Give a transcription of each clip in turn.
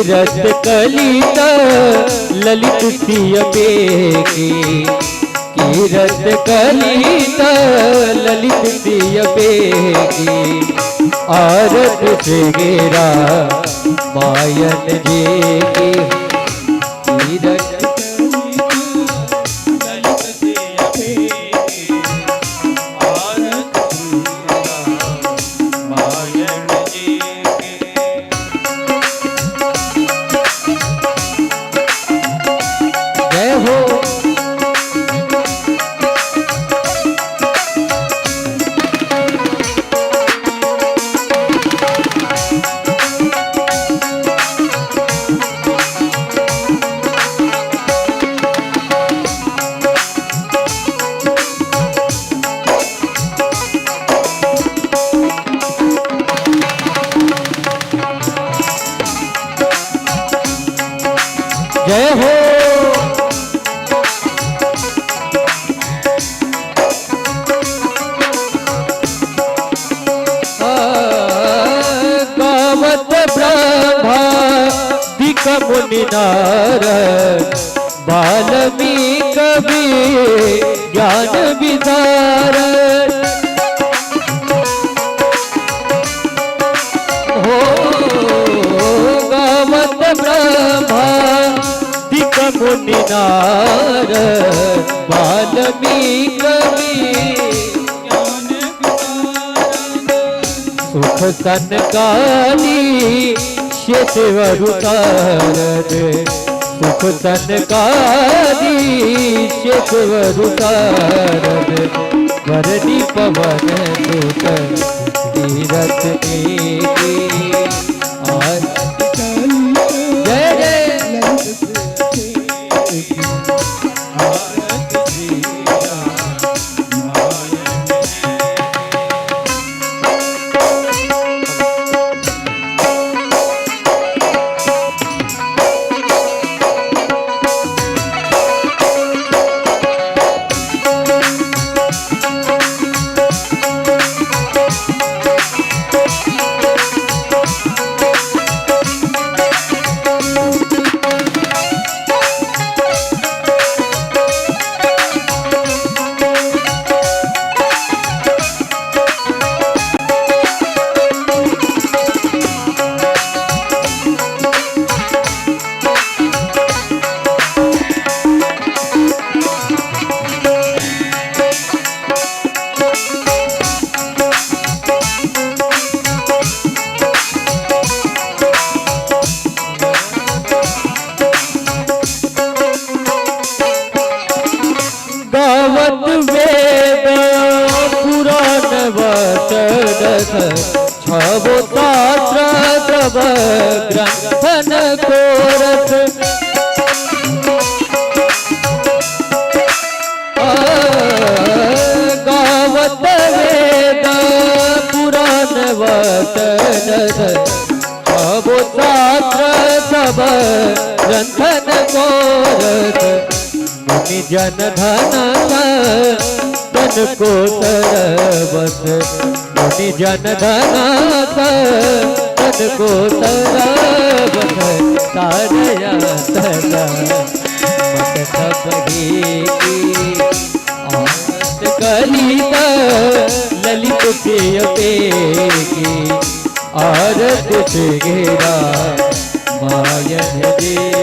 कीरत कलित ललित सिय बेगी, कीरत कलित ललित सिय बेगी, आरत से गिरा मायन जी की, कीरत जय हो। गावत ब्रह्मा दिक मुनि नारद, वाल्मीकि कवि ज्ञान विदारद, हो गावत ब्रह्मा मुनि नारद, वाल्मीकि कवि ज्ञान विदारद, सुख सनकाली शेषवरुतारद, सुख सनकाली शेषवरुतारद, वरनी पवन सुत तीरथ की, छबो शास्त्र तब ग्रंथन कोरथ, गावत वेद पुराण वचन, छबो शास्त्र तब ग्रंथन कोरथ, मुनि जन धन तन को तरबस, मुनि जन धन तन को तरबस, तारया तला मत सबरी की, आरत कलित ललित सिय बेगी, आरत से गिरा मायन देगी।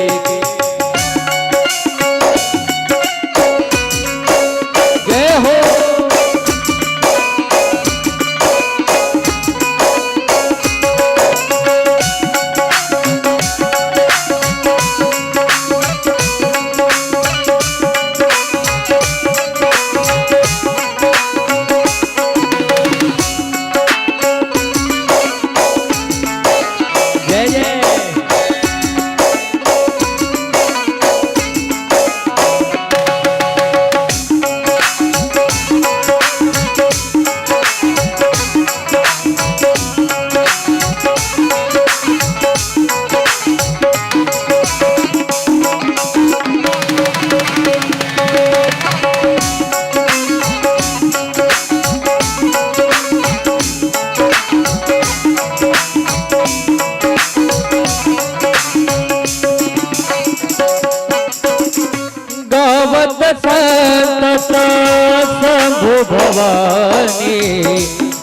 शंभु भवानी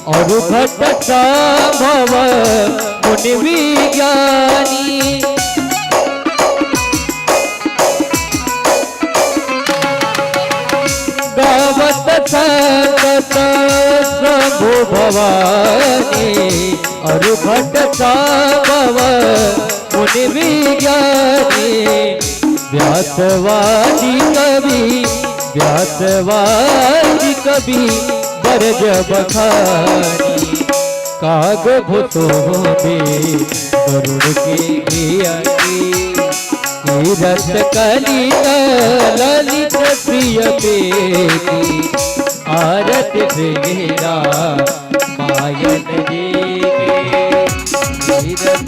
और भट्ट संभव मुनि विज्ञानी गावत संत शंभु भवानी और भट्ट संभव मुनि विज्ञानी व्यासवादी कवि बरज बखानी काग भूतों करुण की ज्ञानी तीरथ कलित ललित प्रिय पेटी आरत बेरा मायन जी के तीरथ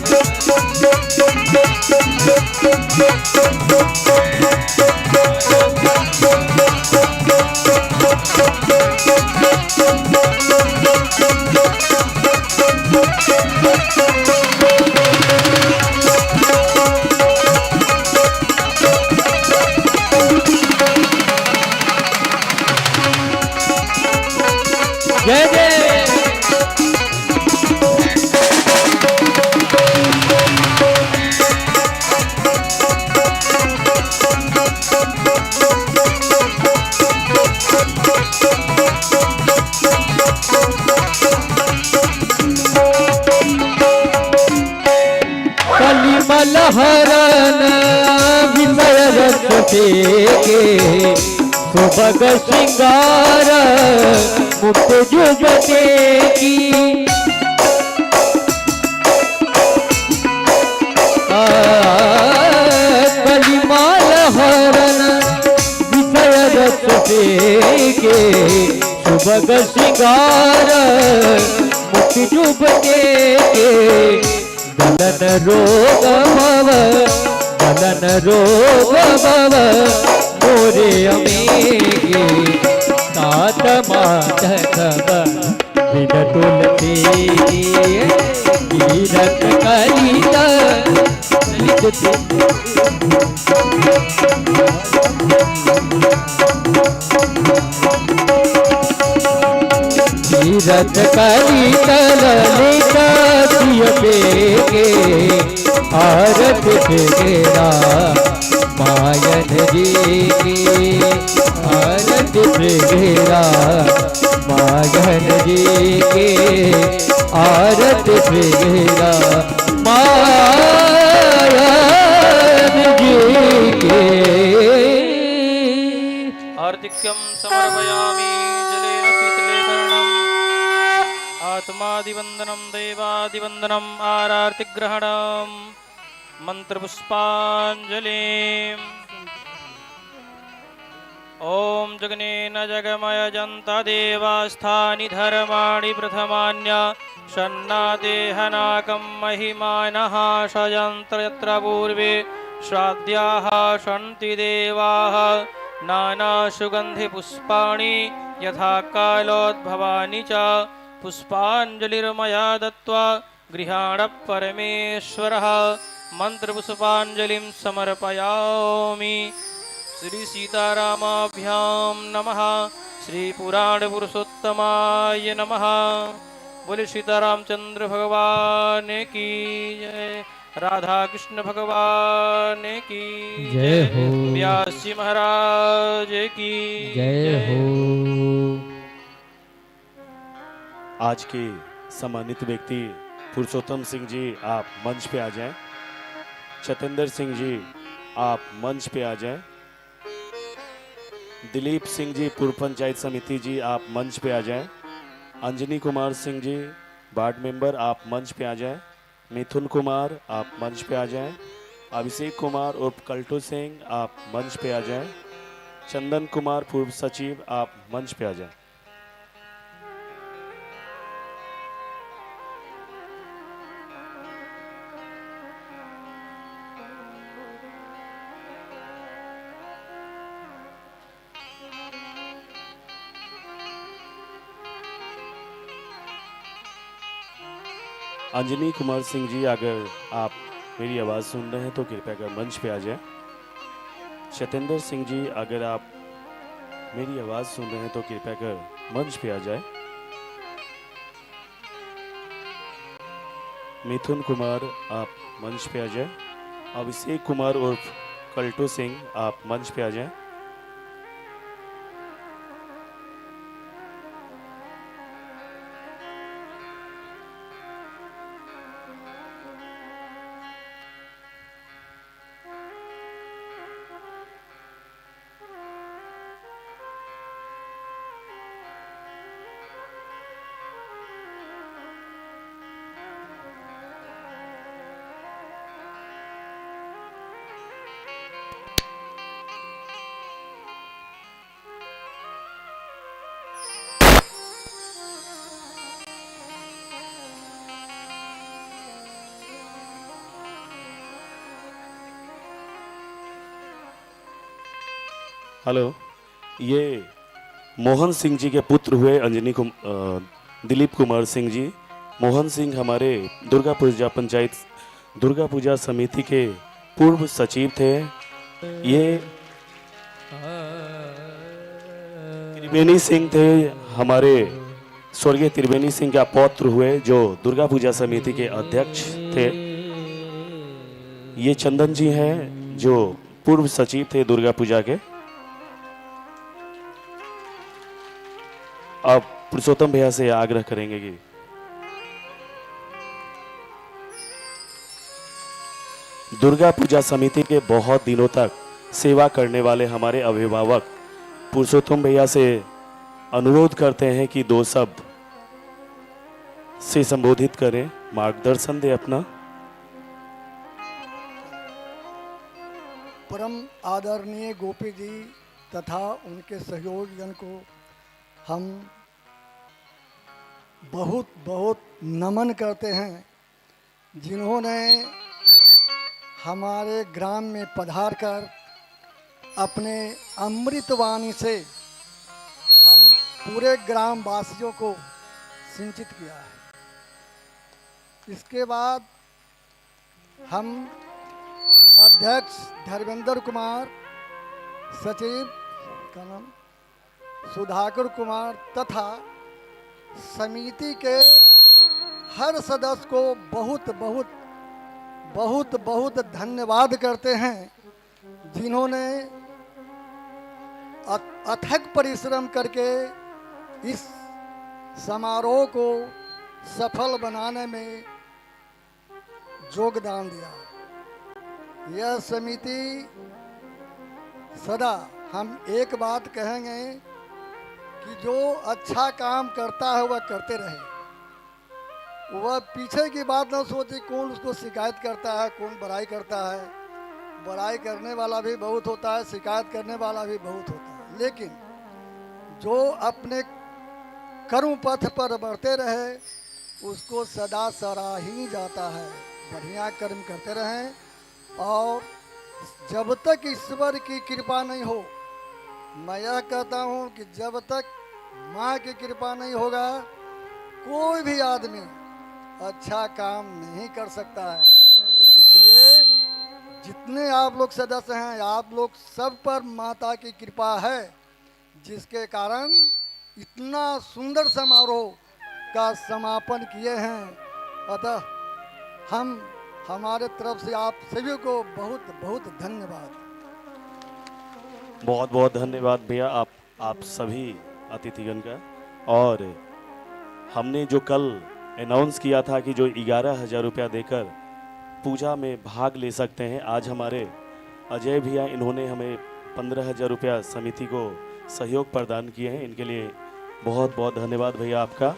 जय जय कलिमल हरन विषय रस के सुभग श्रृंगार मुक्त जुगते की कलिमाल हरन विषय रस के सुभग श्रृंगार मुक्त जुगते के दलन रोग भव मोरे अमेगे तात माधव बिन तुलसी कीरत कलित तीरथ कलित ललित प्रिय बेगे आरत बेरा मायन जी की आरत बेरा मायन जी के आरत बेरा मायन जी के आर्तिक्यं समर्पयामि जलेन शीतलीकरणम् आत्मादिवन्दनं देवादिवन्दनम् आरार्तिग्रहणम् मन्त्रपुष्पाञ्जलिम् ॐ जगनेन जगमयजन्त देवास्थानि धर्माणि प्रथमान्य शन्नादेहनाकं महिमानः शयन्त्र यत्र पूर्वे श्राद्धाः सन्ति देवाः नानासुगन्धिपुष्पाणि यथा कालोद्भवानि च पुष्पाञ्जलिर्मया दत्त्वा गृहाण परमेश्वरः मन्त्रपुष्पाञ्जलिं समर्पयामि। श्री सीतारामाभ्यां नमः। श्री पुराणपुरुषोत्तमाय नमः। बोले सीतारामचंद्र भगवान की जय। राधा कृष्ण भगवान की जय हो। व्यास जी महाराज की जय हो। आज के सम्मानित व्यक्ति पुरुषोत्तम सिंह जी आप मंच पे आ जाएं। चतेंद्र सिंह जी आप मंच पे आ जाएं। दिलीप सिंह जी पूर्व पंचायत समिति जी आप मंच पे आ जाएं। अंजनी कुमार सिंह जी वार्ड मेंबर आप मंच पे आ जाएं। मिथुन कुमार आप मंच पे आ जाएं। अभिषेक कुमार उर्फ कल्टू सिंह आप मंच पे आ जाएं। चंदन कुमार पूर्व सचिव आप मंच पे आ जाएं। अंजनी कुमार सिंह जी अगर आप मेरी आवाज़ सुन रहे हैं तो कृपया कर मंच पे आ जाएं। चतेंद्र सिंह जी अगर आप मेरी आवाज़ सुन रहे हैं तो कृपया कर मंच पे आ जाए। मिथुन कुमार आप मंच पे आ जाए। अभिषेक कुमार उर्फ कल्टू सिंह आप मंच पे आ जाएं। हेलो, ये मोहन सिंह जी के पुत्र हुए दिलीप कुमार सिंह जी। मोहन सिंह हमारे दुर्गा पूजा समिति के पूर्व सचिव थे। ये त्रिवेणी सिंह थे, हमारे स्वर्गीय त्रिवेणी सिंह का पौत्र हुए जो दुर्गा पूजा समिति के अध्यक्ष थे। ये चंदन जी हैं जो पूर्व सचिव थे दुर्गा पूजा के। अब पुरुषोत्तम भैया से आग्रह करेंगे कि दुर्गा पूजा समिति के बहुत दिनों तक सेवा करने वाले हमारे अभिभावक पुरुषोत्तम भैया से अनुरोध करते हैं कि दो शब्द से संबोधित करें, मार्गदर्शन दे अपना। परम आदरणीय गोपी जी तथा उनके सहयोगीगण को हम बहुत बहुत नमन करते हैं, जिन्होंने हमारे ग्राम में पधार कर अपने अमृत वाणी से हम पूरे ग्राम वासियों को सिंचित किया है। इसके बाद हम अध्यक्ष धर्मेंद्र कुमार, सचिव का नाम सुधाकर कुमार तथा समिति के हर सदस्य को बहुत बहुत बहुत बहुत धन्यवाद करते हैं, जिन्होंने अथक परिश्रम करके इस समारोह को सफल बनाने में योगदान दिया। यह समिति सदा हम एक बात कहेंगे कि जो अच्छा काम करता है वह करते रहे। वह पीछे की बात न सोचे कौन उसको शिकायत करता है, कौन बड़ाई करता है। बड़ाई करने वाला भी बहुत होता है, शिकायत करने वाला भी बहुत होता है, लेकिन जो अपने कर्म पथ पर बढ़ते रहे उसको सदा सराही जाता है। बढ़िया कर्म करते रहें और जब तक ईश्वर की कृपा नहीं हो, मैं यह कहता हूँ कि जब तक माँ की कृपा नहीं होगा कोई भी आदमी अच्छा काम नहीं कर सकता है। इसलिए जितने आप लोग सदस्य हैं, आप लोग सब पर माता की कृपा है, जिसके कारण इतना सुंदर समारोह का समापन किए हैं। अतः हम हमारे तरफ से आप सभी को बहुत बहुत धन्यवाद। बहुत बहुत धन्यवाद भैया आप सभी अतिथिगण का। और हमने जो कल अनाउंस किया था कि जो 11,000 रुपया देकर पूजा में भाग ले सकते हैं, आज हमारे अजय भैया इन्होंने हमें 15,000 रुपया समिति को सहयोग प्रदान किए हैं। इनके लिए बहुत बहुत धन्यवाद भैया आपका।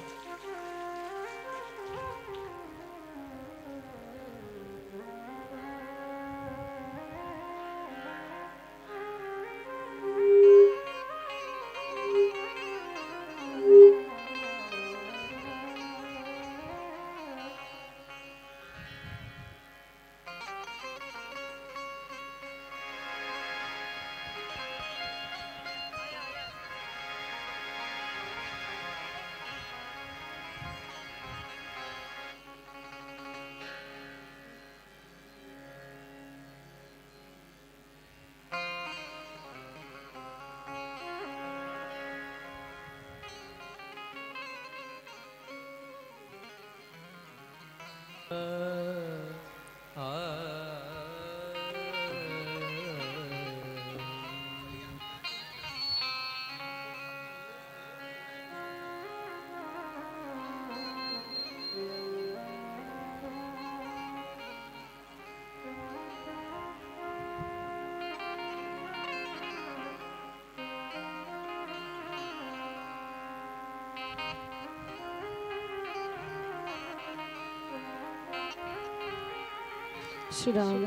श्री राम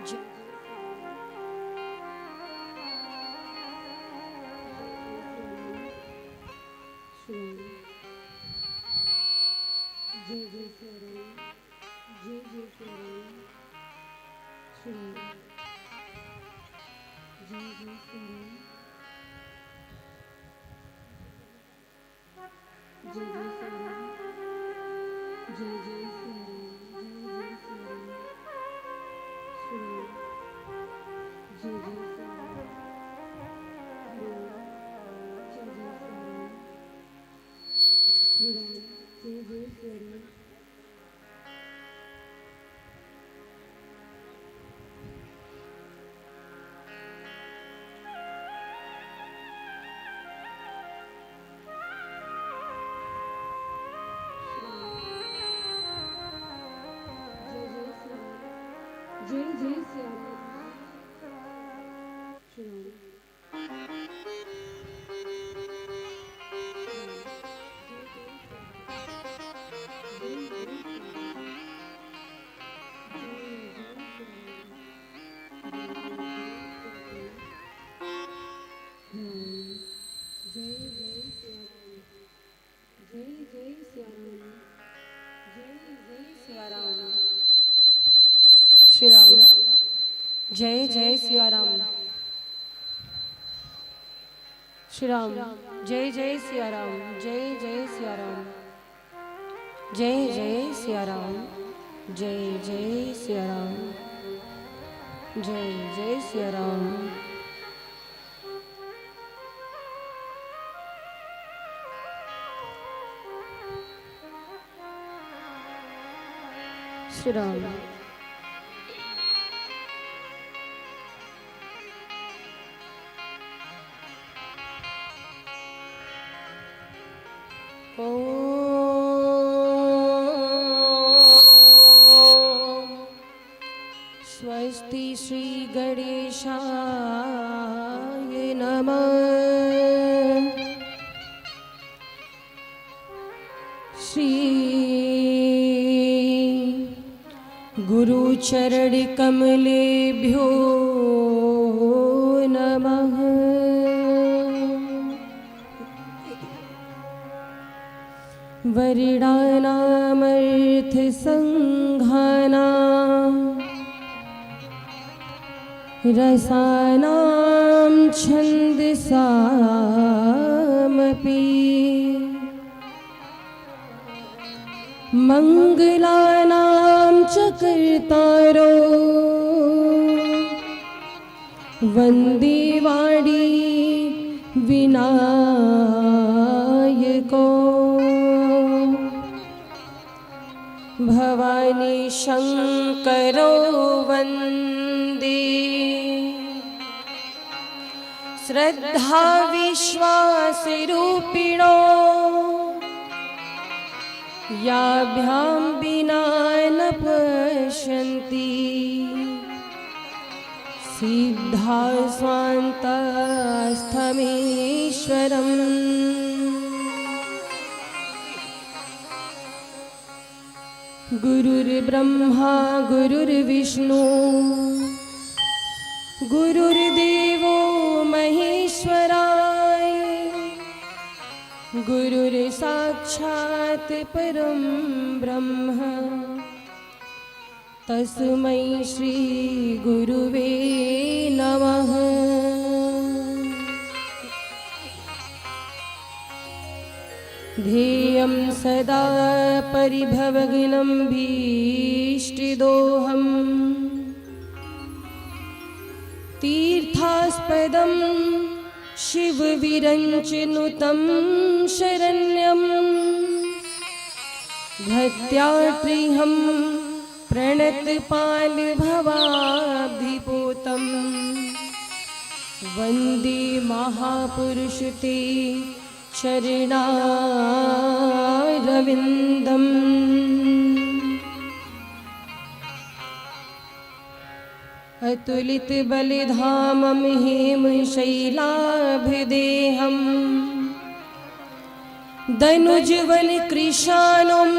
जय श्री राम जय जय सिया राम श्री राम जय जय सिया राम जय जय सिया राम जय जय सिया राम जय जय सिया राम जय जय सिया राम श्री राम स्वस्ति श्री गणेशाय नमः श्री गुरुचरण कमलेभ्यो नमः वरिणानामर्थ संघानां रसानां छन्दसामपि मंगलानां च कर्तारो वन्दे वाणी विनायको भवानी शंकरो वन्दे श्रद्धा विश्वास रूपिणो याभ्यां विना न पश्यन्ति सिद्धा स्वान्तस्थमीश्वरम् गुरुर्ब्रह्मा गुरुर्विष्णु गुरुर्देवो महेश्वराय गुरुर्साक्षात् परं ब्रह्म तस्मै श्री गुरुवे नमः। ध्येयं सदा परिभवग्नं भीष्टिदोहम् तीर्थास्पदं शिवविरञ्चिनुतं शरण्यं भक्त्या प्रियं प्रणतपालभवाब्धिपोतं वन्दे महापुरुष ते चरणारविन्दम्। अतुलित बलिधामं हेमशैलाभिदेहम् दनुजवन कृशानं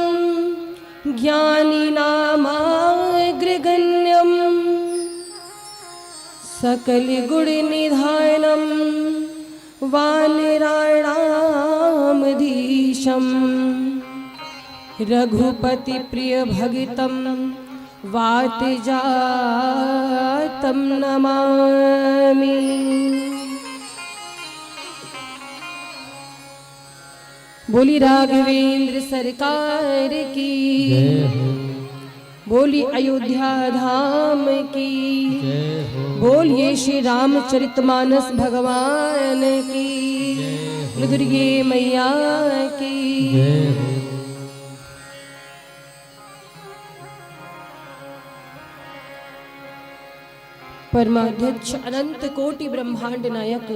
ज्ञानिनामाग्रगण्यं सकलगुणनिधानं वानराणामधीशं रघुपतिप्रियभगितं वातजातं नमामि। बोली राघवेंद्र सरकार की, बोली अयोध्या धाम की, बोलिए श्री रामचरितमानस भगवान की, दुर्गे मैया की। परमाध्यक्ष अनंत कोटि ब्रह्मांड नायक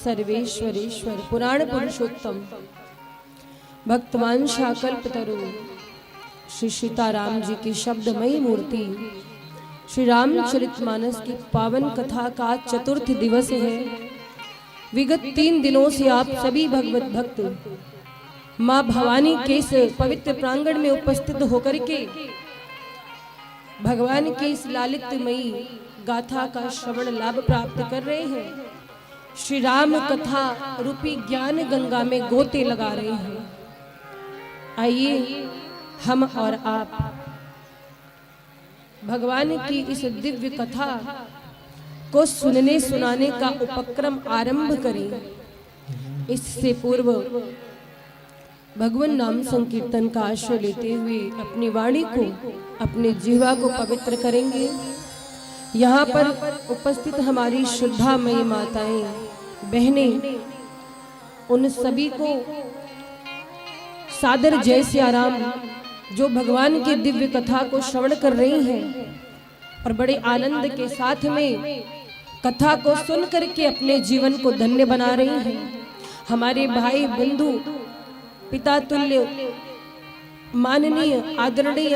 सर्वेश्वरेश्वर पुराण पुरुषोत्तम भक्तवान शाकल्पतरु श्री सीताराम जी की शब्दमयी मूर्ति श्री रामचरितमानस की पावन कथा का चतुर्थ दिवस है। विगत 3 दिनों से आप सभी भगवत भक्त माँ भवानी के इस पवित्र प्रांगण में उपस्थित होकर के भगवान की इस लालित्यमयी गाथा का श्रवण लाभ प्राप्त कर रहे हैं। श्री राम कथा रूपी ज्ञान गंगा में गोते लगा रहे हैं। आइए हम और आप भगवान की इस दिव्य कथा को सुनने सुनाने का उपक्रम आरंभ करें। इससे पूर्व भगवान नाम संकीर्तन का आश्रय लेते हुए अपनी वाणी को अपने जिह्वा को पवित्र करेंगे। यहाँ पर उपस्थित हमारी श्रद्धामयी माताएं बहनें उन सभी को सादर जय सियाराम जो भगवान की दिव्य कथा को श्रवण कर रही हैं और बड़े आनंद के साथ में कथा को सुन करके अपने जीवन को धन्य बना रही हैं। हमारे भाई बंधु पिता तुल्य माननीय आदरणीय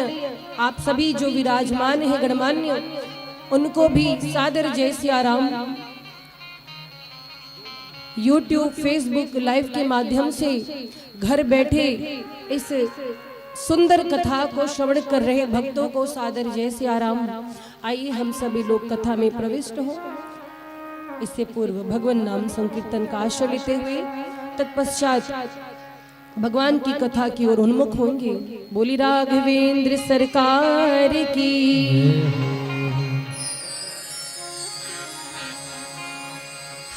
आप सभी जो विराजमान हैं गणमान्य उनको भी सादर जय सियाराम। YouTube, Facebook लाइव के माध्यम से घर बैठे इस सुंदर कथा को श्रवण कर रहे भक्तों को सादर जय सियाराम। आइए हम सभी लोग कथा में प्रविष्ट हो। इससे पूर्व भगवान नाम संकीर्तन का आश्रय लेते हुए तत्पश्चात भगवान की कथा की ओर उन्मुख होंगे। बोली राघवेंद्र सरकार की।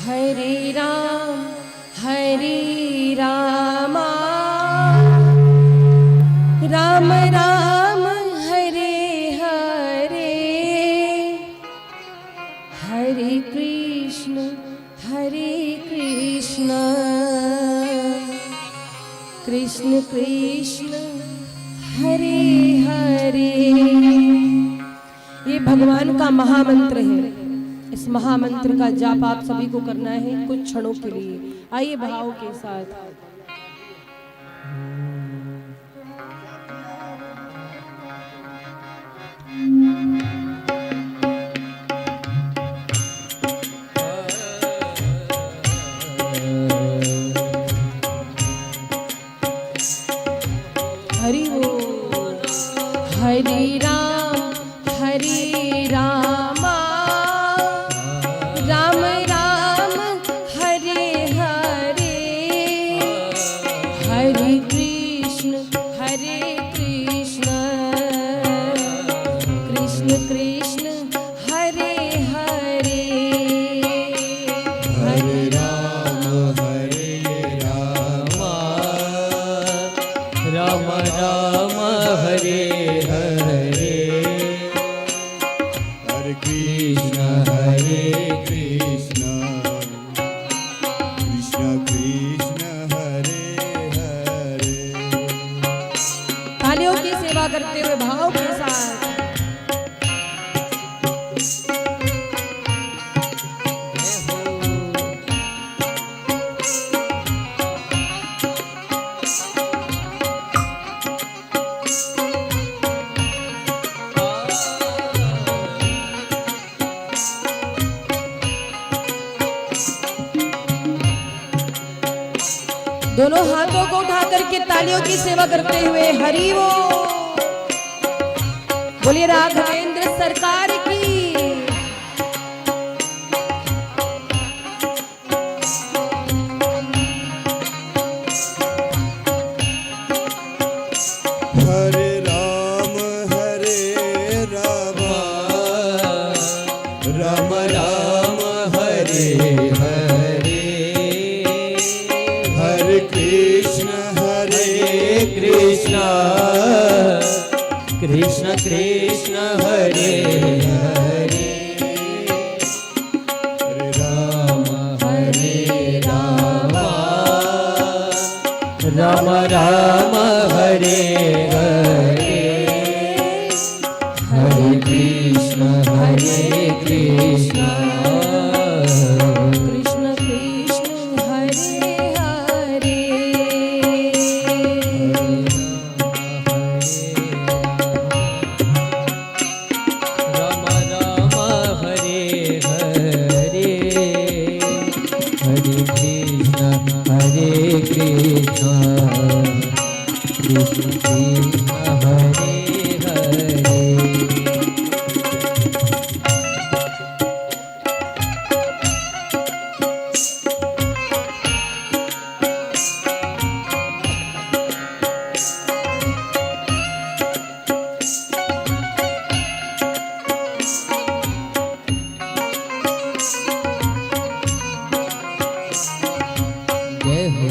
हरे रामा राम राम हरे हरे हरे कृष्ण कृष्ण कृष्ण हरे हरे। ये भगवान का महामंत्र है। इस महामंत्र का जाप आप सभी को करना है कुछ क्षणों के लिए। आइए भाव के साथ। हरि बोल। हरि राम राम राम हरे हरे हरे कृष्ण कृष्ण कृष्ण हरे हरे। हरे राम राम राम हरे हरे करते हुए भाव के साथ। दोनों हाथों को उठा करके तालियों की सेवा करते हुए हरि वो बोलिए राघवेंद्र सरकार की। हरे राम राम राम हरे हरे, हरे कृष्ण कृष्ण कृष्ण हरे हरे, हरे राम राम राम हरे हरे, हरे कृष्ण कृष्ण कृष्ण कृष्ण हरे हरे। राम राम हरे हरे, हरे कृष्ण कृष्ण कृष्ण हरे हरे। जय हो।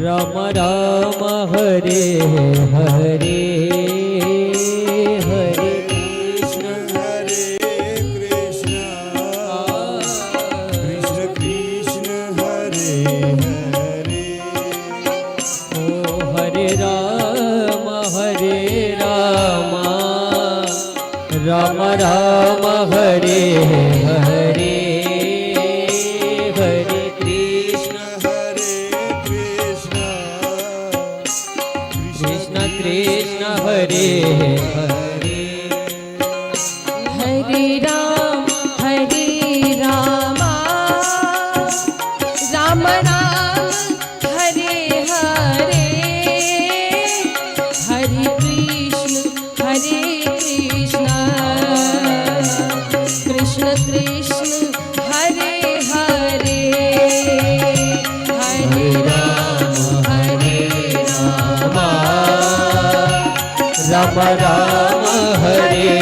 राम राम हरे हरे, हरे कृष्ण कृष्ण कृष्ण हरे हरे। ओ हरे राम राम राम हरे हरे, हरे कृष्ण कृष्ण कृष्ण हरे हरे। हरे राम राम राम हरे हरे, हरे कृष्ण कृष्ण कृष्ण हरे हरे। हरे राम राम राम हरे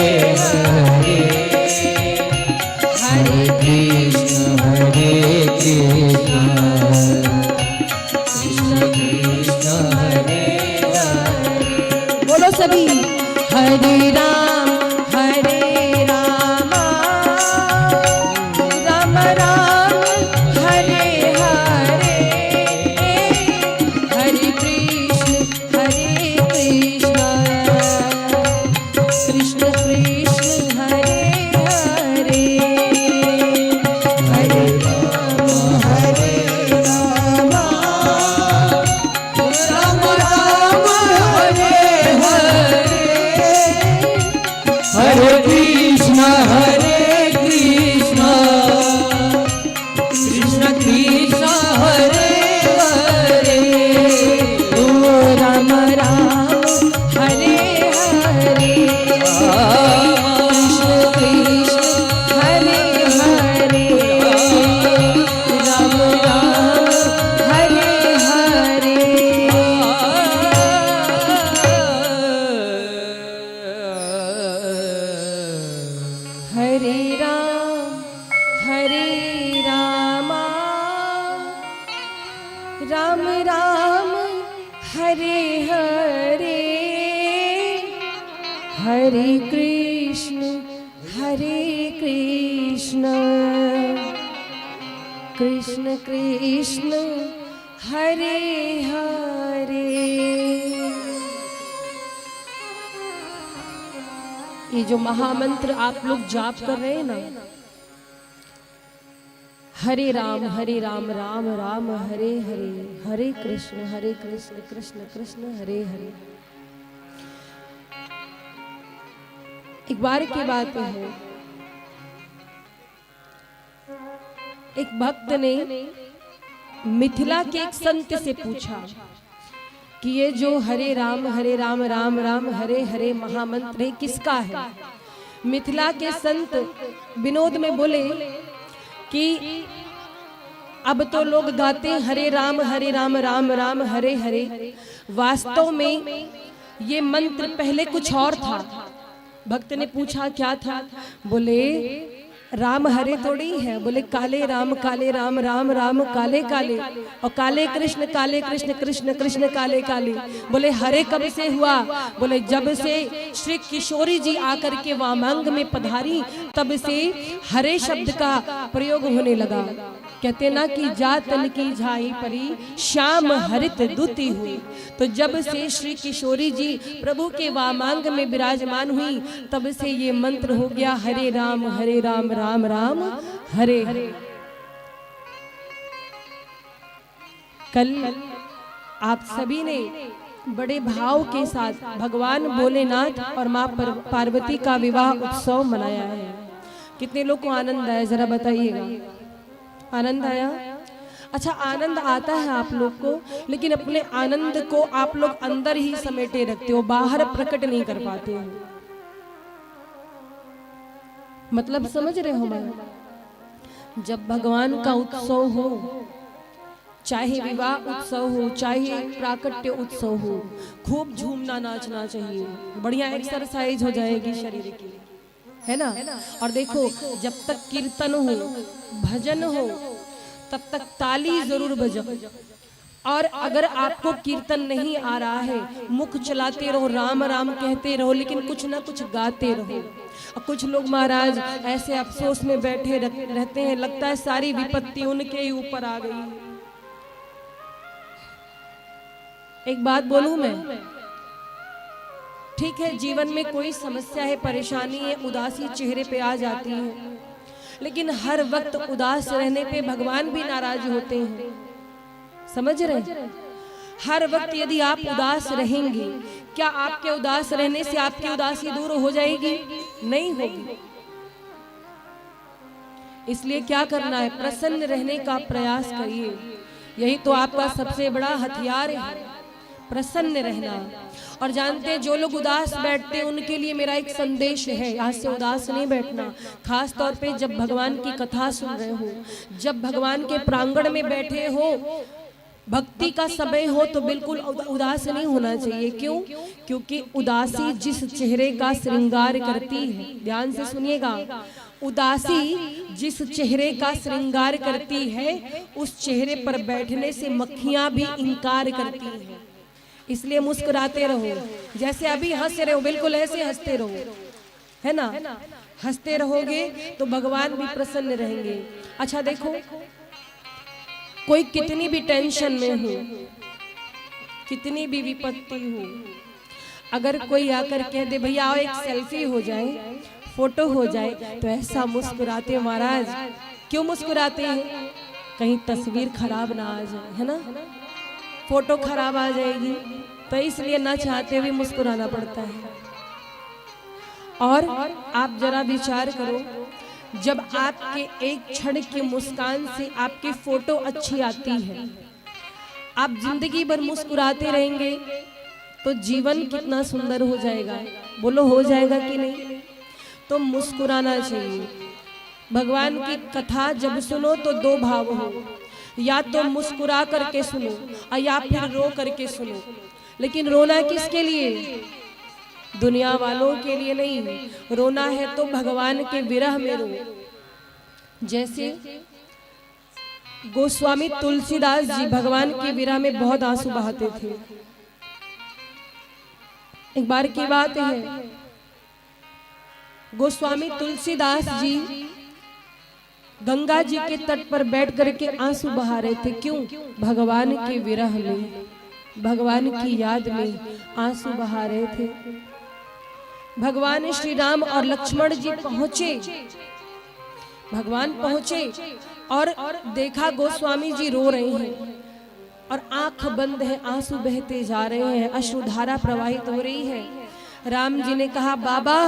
हरे, हरे कृष्ण कृष्ण कृष्ण हरे हरे। बोलो सभी हरे राम राम राम हरे हरे, हरे कृष्ण राम हरे हरे, हरे कृष्ण कृष्ण कृष्ण हरे हरे। ये जो महामंत्र आप लोग जाप कर रहे हैं ना, हरे राम राम राम हरे हरे, हरे कृष्ण कृष्ण कृष्ण हरे हरे। एक बार की बात है, एक भक्त ने मिथिला के एक संत से पूछा कि ये जो हरे राम राम राम हरे हरे महामंत्र किसका है। मिथिला के संत विनोद में बोले कि अब तो लोग गाते हरे राम राम राम हरे हरे, वास्तव में ये मंत्र पहले कुछ और था। भक्त ने पूछा क्या था, बोले राम हरे थोड़ी है, बोले काले राम राम राम काले काले, और काले कृष्ण कृष्ण कृष्ण काले काले। बोले हरे कब से हुआ, बोले जब से श्री किशोरी जी आकर के वामांग में पधारी तब से हरे शब्द का प्रयोग होने लगा। कहते ना कि जातन की झाई परी श्याम हरित दूती हुई। तो जब से श्री किशोरी जी प्रभु के वामांग में विराजमान हुई तब से ये मंत्र हो गया हरे राम राम राम हरे हरे। कल आप सभी ने बड़े भाव के साथ भगवान भोलेनाथ और माँ पार्वती का विवाह उत्सव मनाया है। कितने लोग को आनंद आया, जरा बताइएगा। आनंद आया? अच्छा, आनंद आता है आप लोग को, लेकिन अपने आनंद को आप लोग अंदर ही समेटे रखते हो, बाहर प्रकट नहीं कर पाते हो। मतलब समझ रहे हो मैं? जब भगवान का उत्सव हो, चाहे विवाह उत्सव हो, चाहे प्राकट्य उत्सव हो, खूब झूमना नाचना चाहिए, बढ़िया एक्सरसाइज हो जाएगी शरीर की, है ना। और देखो, जब तक कीर्तन हो, भजन हो, तब तक ताली जरूर बजाओ। और अगर आपको कीर्तन नहीं आ रहा है, मुख चलाते रहो, राम राम कहते रहो, लेकिन कुछ ना कुछ गाते रहो। और कुछ लोग महाराज ऐसे अफसोस में बैठे रहते हैं, लगता है सारी विपत्ति उनके ही ऊपर आ गई। एक बात बोलूं मैं, ठीक है जीवन में कोई समस्या है, परेशानी है, उदासी चेहरे पे आ जाती है, लेकिन हर वक्त उदास रहने पे भगवान भी नाराज होते हैं। समझ रहे? हर वक्त यदि आप उदास रहेंगे, क्या आपके उदास रहने से आपकी उदासी दूर हो जाएगी? नहीं होगी। इसलिए क्या करना है, प्रसन्न रहने का प्रयास करिए। यही तो आपका सबसे बड़ा हथियार है, प्रसन्न रहना। और जानते हैं जो लोग उदास बैठते हैं उनके लिए मेरा एक संदेश है, यहाँ से उदास नहीं बैठना। खास तौर पे जब भगवान की कथा सुन रहे हो, जब भगवान के प्रांगण में बैठे हो, भक्ति का समय हो, तो बिल्कुल उदास नहीं होना चाहिए। क्यों? क्योंकि उदासी जिस चेहरे का श्रृंगार करती है, ध्यान से सुनिएगा, उदासी जिस चेहरे का श्रृंगार करती है उस चेहरे पर बैठने से मक्खियां भी इनकार करती हैं। इसलिए मुस्कुराते रहो, जैसे अभी हंस रहे हो बिल्कुल ऐसे हंसते रहो, है ना। हंसते रहोगे तो भगवान भी प्रसन्न रहेंगे। अच्छा देखो, कोई कितनी भी टेंशन में हो, कितनी भी विपत्ति हो, अगर कोई आकर कह दे भैया आओ एक सेल्फी हो जाए, फोटो हो जाए, तो ऐसा मुस्कुराते महाराज। क्यों मुस्कुराते हैं? कहीं तस्वीर खराब ना आ जाए, है ना, फोटो खराब आ जाएगी, तो इसलिए ना चाहते हुए मुस्कुराना पड़ता है। और आप जरा विचार करो, जब आपके एक क्षण की मुस्कान से आपकी फोटो अच्छी आती है, आप जिंदगी भर मुस्कुराते रहेंगे, तो जीवन कितना सुंदर हो जाएगा। बोलो हो जाएगा कि नहीं? तो मुस्कुराना चाहिए। भगवान की कथा जब सुनो तो दो भाव हो, या तो मुस्कुरा करके सुनो और या फिर रो करके सुनो। लेकिन रोना किसके लिए? दुनिया वालों के लिए नहीं, रोना है तो भगवान के विरह में रो। जैसे गोस्वामी तुलसीदास जी भगवान के विरह में बहुत आंसू बहाते थे। एक बार की बात है, गोस्वामी तुलसीदास जी गंगा जी के तट पर बैठ करके आंसू बहा रहे थे। क्यों? भगवान के विरह में, भगवान की याद में आंसू बहा रहे थे। भगवान श्री राम और लक्ष्मण जी पहुंचे, भगवान पहुंचे और देखा गोस्वामी जी रो रहे हैं और आंख बंद है, आंसू बहते जा रहे हैं, अश्रुधारा प्रवाहित हो रही है। राम जी ने कहा, बाबा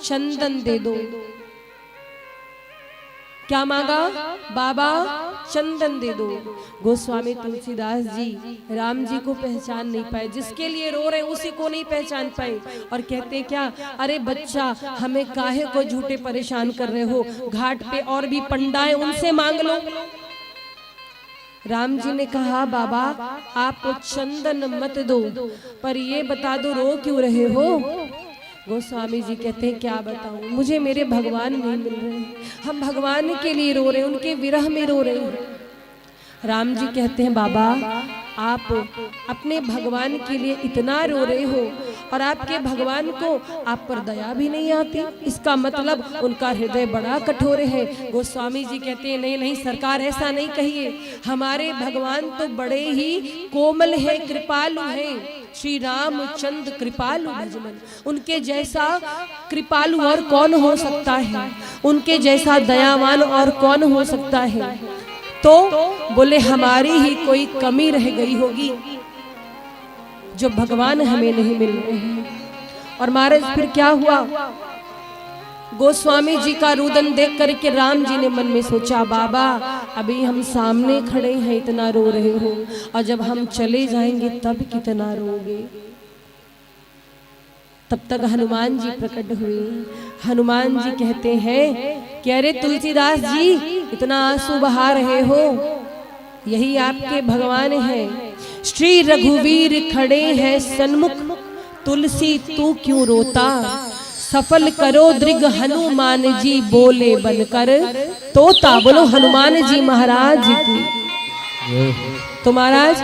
चंदन दे दो। क्या मांगा? बाबा चंदन दे दो। गोस्वामी तुलसीदास जी राम जी को पहचान नहीं पाए, जिसके लिए रो रहे उसी को नहीं पहचान पाए और कहते क्या, अरे बच्चा हमें काहे को झूठे परेशान कर रहे हो, घाट पे और भी पंडाएं उनसे मांग लो। राम जी ने कहा, बाबा आप चंदन मत दो, पर ये बता दो रो क्यों रहे हो? गोस्वामी जी कहते हैं, क्या बताऊं, मुझे मेरे भगवान नहीं मिल रहे, हम भगवान के लिए रो रहे हैं, उनके विरह में रो रहे हैं। राम जी कहते हैं, बाबा आप अपने भगवान के लिए इतना रो रहे हो और आपके भगवान को आप पर दया भी नहीं आती, इसका मतलब उनका हृदय बड़ा कठोर है। गोस्वामी जी कहते हैं, नहीं नहीं सरकार, ऐसा नहीं कहिए, हमारे भगवान तो बड़े ही कोमल है, कृपालु है। श्री रामचंद्र कृपालु भजमन, उनके जैसा कृपालु और कौन हो सकता है, उनके जैसा दयावान और कौन हो सकता है। तो बोले हमारी ही कोई कमी रह गई होगी जो भगवान हमें नहीं मिल रहे हैं। और महाराज फिर क्या हुआ? गोस्वामी जी का रुदन देख करके राम जी ने मन में सोचा, बाबा अभी हम सामने खड़े हैं, इतना रो रहे हो, और जब हम चले जाएंगे तब कितना रोगे। तब तक हनुमान जी प्रकट हुए। हनुमान जी कहते हैं कि अरे तुलसीदास जी इतना आंसू बहा रहे हो, यही आपके भगवान हैं। श्री रघुवीर खड़े हैं सन्मुख, तुलसी तू क्यों रोता? सफल करो दृग हनुमान जी, बोले बनकर तोता। बोलो हनुमान जी महाराज की। तो महाराज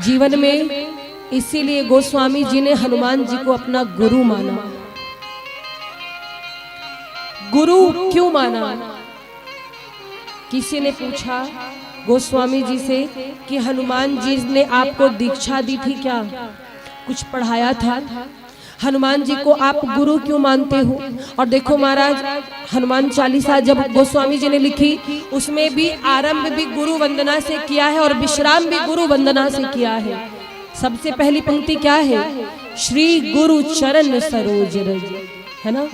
जीवन में इसीलिए गोस्वामी जी ने हनुमान जी को अपना गुरु माना। गुरु क्यों माना? किसी ने पूछा गोस्वामी जी से कि हनुमान जी ने आपको दीक्षा दी थी क्या, कुछ पढ़ाया था, हनुमान जी को आप गुरु क्यों मानते हो? और देखो महाराज हनुमान चालीसा जब गोस्वामी जी ने लिखी, उसमें भी आरंभ भी गुरु वंदना से किया है और विश्राम भी गुरु वंदना से किया है। सबसे पहली पंक्ति क्या है? श्री गुरु चरण सरोज रज, है ना?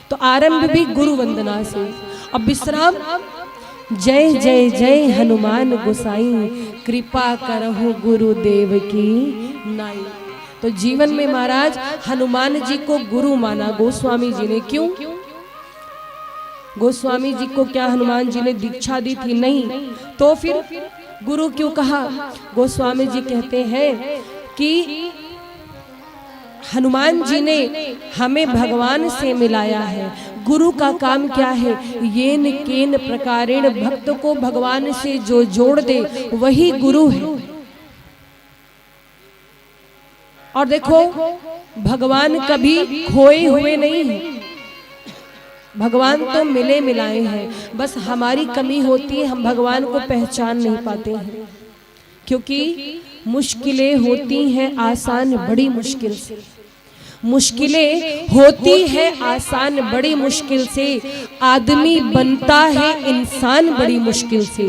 तो आरंभ भी गुरु वंदना से, अब विश्राम जय जय जय हनुमान गोसाई, कृपा करहु गुरुदेव की नाई। तो जीवन में महाराज हनुमान जी को गुरु माना गोस्वामी जी ने। क्यों? गोस्वामी जी को क्या हनुमान जी ने दीक्षा दी थी? नहीं। तो फिर गुरु क्यों कहा? गोस्वामी जी कहते हैं कि हनुमान जी ने हमें भगवान से मिलाया है। गुरु का काम क्या है? येन केन प्रकारेण भक्त को भगवान से जो जोड़ दे वही गुरु है। और देखो भगवान कभी खोए हुए नहीं हैं, भगवान तो मिले मिलाए हैं, बस हमारी कमी होती है, हम भगवान को पहचान नहीं पाते हैं। क्योंकि मुश्किलें होती हैं आसान बड़ी मुश्किल से, मुश्किलें होती है आसान बड़ी मुश्किल से, आदमी बनता है इंसान बड़ी मुश्किल से।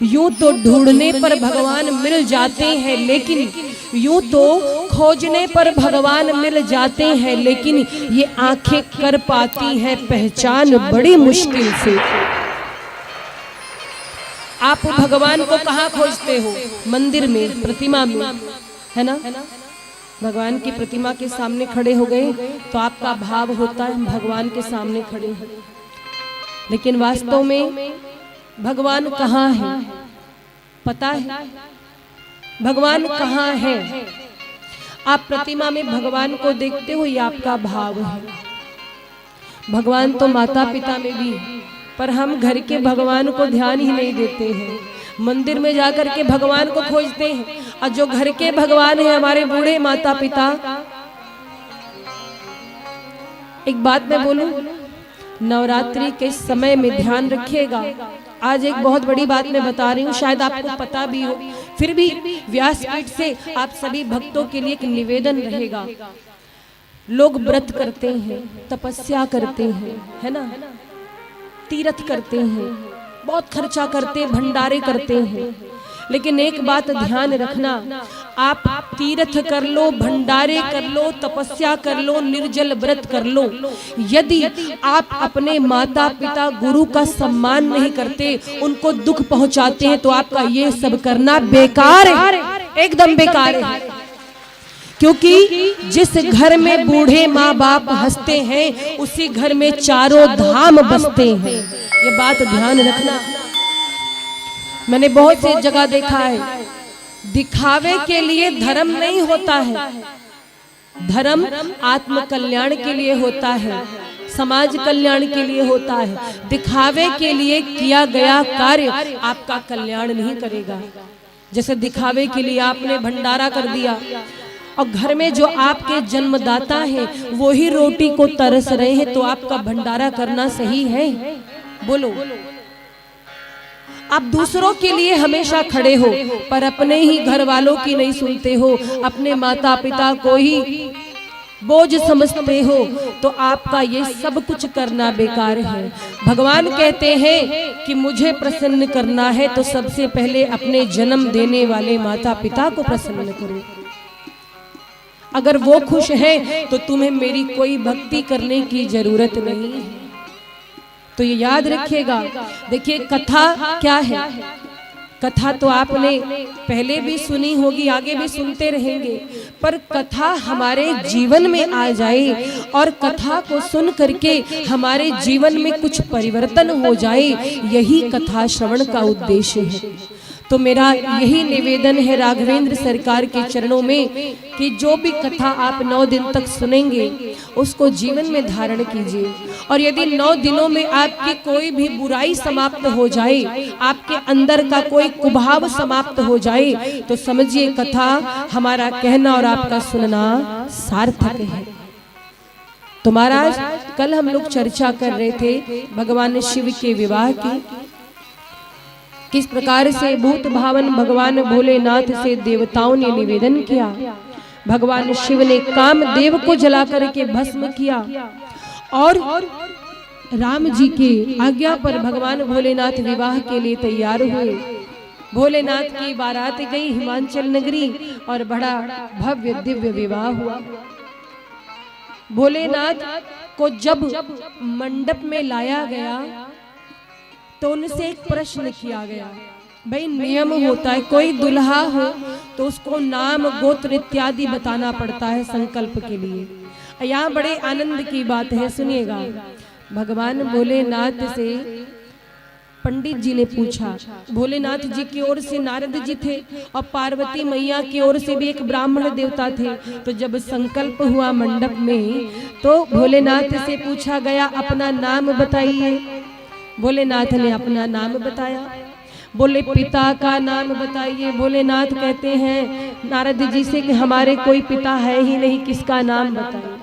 यूं तो ढूंढने पर भगवान मिल जाते हैं, लेकिन यूं तो खोजने पर भगवान मिल जाते हैं, लेकिन ये आंखें कर पाती हैं पहचान बड़ी मुश्किल से। आप भगवान को कहाँ खोजते हो? मंदिर में, प्रतिमा में, है ना? भगवान की प्रतिमा के सामने खड़े हो गए तो आपका भाव होता है हम भगवान के सामने खड़े हैं, लेकिन वास्तव में भगवान कहाँ है? पता है भगवान कहाँ है? आप प्रतिमा में भगवान को देखते हो, ये आपका भाव है। भगवान तो माता पिता में भी, पर हम घर के भगवान को ध्यान ही नहीं देते हैं। मंदिर में जाकर के भगवान को खोजते हैं, और जो घर के भगवान हैं हमारे बूढ़े माता पिता। एक बात मैं बोलूं, नवरात्रि के समय में ध्यान रखिएगा। आज एक बहुत बड़ी बात मैं बता रही हूँ, शायद आपको पता भी हो, फिर भी व्यासपीठ से आप सभी भक्तों के लिए एक निवेदन रहेगा। लोग व्रत करते हैं, तपस्या करते हैं, है ना, तीर्थ करते हैं, बहुत खर्चा करते हैं, भंडारे करते हैं, लेकिन एक बात ध्यान रखना, आप तीर्थ कर लो, भंडारे कर लो, तपस्या कर लो, निर्जल व्रत कर लो, यदि आप अपने माता पिता गुरु का सम्मान नहीं करते, उनको दुख पहुंचाते हैं, तो आपका ये सब करना बेकार है, एकदम बेकार है। क्योंकि जिस घर में बूढ़े माँ बाप हंसते हैं, उसी घर में चारों धाम बसते हैं। ये बात ध्यान रखना। मैंने बहुत सी जगह देखा है, दिखावे के लिए धर्म नहीं होता है, धर्म आत्म कल्याण के लिए होता है, समाज कल्याण के लिए होता है। दिखावे के लिए किया गया कार्य आपका कल्याण नहीं करेगा। जैसे दिखावे के लिए आपने भंडारा कर दिया, और घर में जो आपके जन्मदाता हैं वो ही रोटी को तरस रहे हैं, तो आपका भंडारा करना सही है? बोलो। आप दूसरों के लिए हमेशा खड़े हो, पर अपने ही घर वालों की नहीं सुनते हो, अपने माता पिता को ही बोझ समझते हो, तो आपका ये सब कुछ करना बेकार है। भगवान कहते हैं कि मुझे प्रसन्न करना है तो सबसे पहले अपने जन्म देने वाले माता पिता को प्रसन्न करो। अगर वो खुश है तो तुम्हें मेरी कोई भक्ति करने की जरूरत नहीं है। तो ये याद रखिएगा। देखिए कथा क्या है, कथा तो आपने पहले भी सुनी होगी, आगे भी सुनते रहेंगे, पर कथा हमारे जीवन में आ जाए और कथा को सुन करके हमारे जीवन में कुछ परिवर्तन हो जाए, यही कथा श्रवण का उद्देश्य है। तो मेरा यही निवेदन है राघवेंद्र सरकार के चरणों में कि जो भी कथा आप 9 दिन तक सुनेंगे उसको जीवन में धारण कीजिए, और यदि 9 दिनों में आपकी कोई भी बुराई समाप्त हो जाए, आपके अंदर का कोई कुभाव समाप्त हो जाए, तो समझिए कथा हमारा कहना और आपका सुनना सार्थक है। तो महाराज कल हम लोग चर्चा कर रहे थे भगवान शिव के विवाह की, किस प्रकार से भूत भावन भगवान भोलेनाथ से देवताओं ने निवेदन किया। भगवान शिव ने कामदेव को जला करके भस्म किया, और राम जी के आज्ञा पर भगवान भोलेनाथ विवाह के लिए तैयार हुए। भोलेनाथ की बारात गई हिमाचल नगरी, और बड़ा भव्य दिव्य विवाह हुआ। भोलेनाथ को जब मंडप में लाया गया तो उनसे एक प्रश्न किया गया। भाई नियम होता है, कोई दुल्हा हो तो उसको नाम गोत्र इत्यादि बताना पड़ता है संकल्प के लिए। यहाँ बड़े आनंद की बात है, सुनिएगा। भगवान भोलेनाथ से पंडित जी ने पूछा, भोलेनाथ जी की ओर से नारद जी थे और पार्वती मैया की ओर से भी एक ब्राह्मण देवता थे। तो जब संकल्प हुआ मंडप में, तो भोलेनाथ से पूछा गया अपना नाम बताइए। भोलेनाथ ने अपना नाम बताया। बोले पिता का नाम बताइए। भोलेनाथ कहते हैं नारद जी से कि हमारे कोई पिता है ही नहीं, किसका नाम बताइए।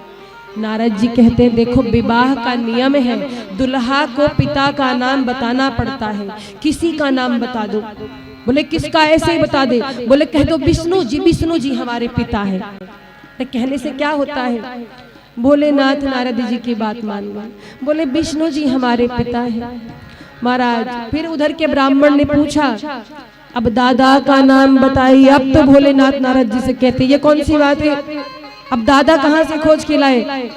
नारद जी कहते हैं देखो विवाह का नियम है, दुल्हा को पिता का नाम बताना पड़ता है, किसी का नाम बता दो। बोले किसका, ऐसे ही बता दे। बोले कह दो विष्णु जी, विष्णु जी हमारे पिता है। कहने से क्या होता है, भोलेनाथ नारद जी की बात मान गए, बोले विष्णु जी हमारे पिता है। महाराज फिर उधर के ब्राह्मण ने पूछा अब दादा का नाम बताइए। अब तो भोलेनाथ नारद जी से कहते ये कौन सी बात है, अब दादा कहाँ से खोज के लाए।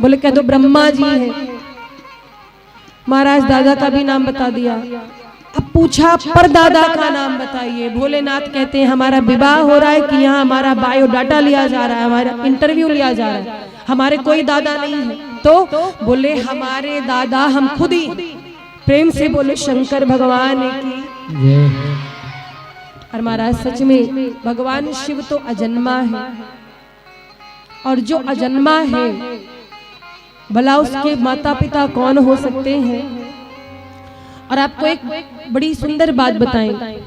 बोले कह दो ब्रह्मा जी है। महाराज दादा का भी नाम बता दिया। अब पूछा पर दादा का नाम बताइए। भोलेनाथ कहते हैं हमारा विवाह हो रहा है कि यहाँ हमारा बायोडाटा लिया जा रहा है, हमारा इंटरव्यू लिया जा रहा है, हमारे कोई दादा नहीं है। तो बोले हमारे दादा हम खुद ही। प्रेम से बोले शंकर भगवान की। और महाराज सच में भगवान शिव तो अजन्मा है, और जो अजन्मा है भला उसके माता पिता कौन हो सकते हैं। और आपको एक बड़ी सुंदर बात बताएं,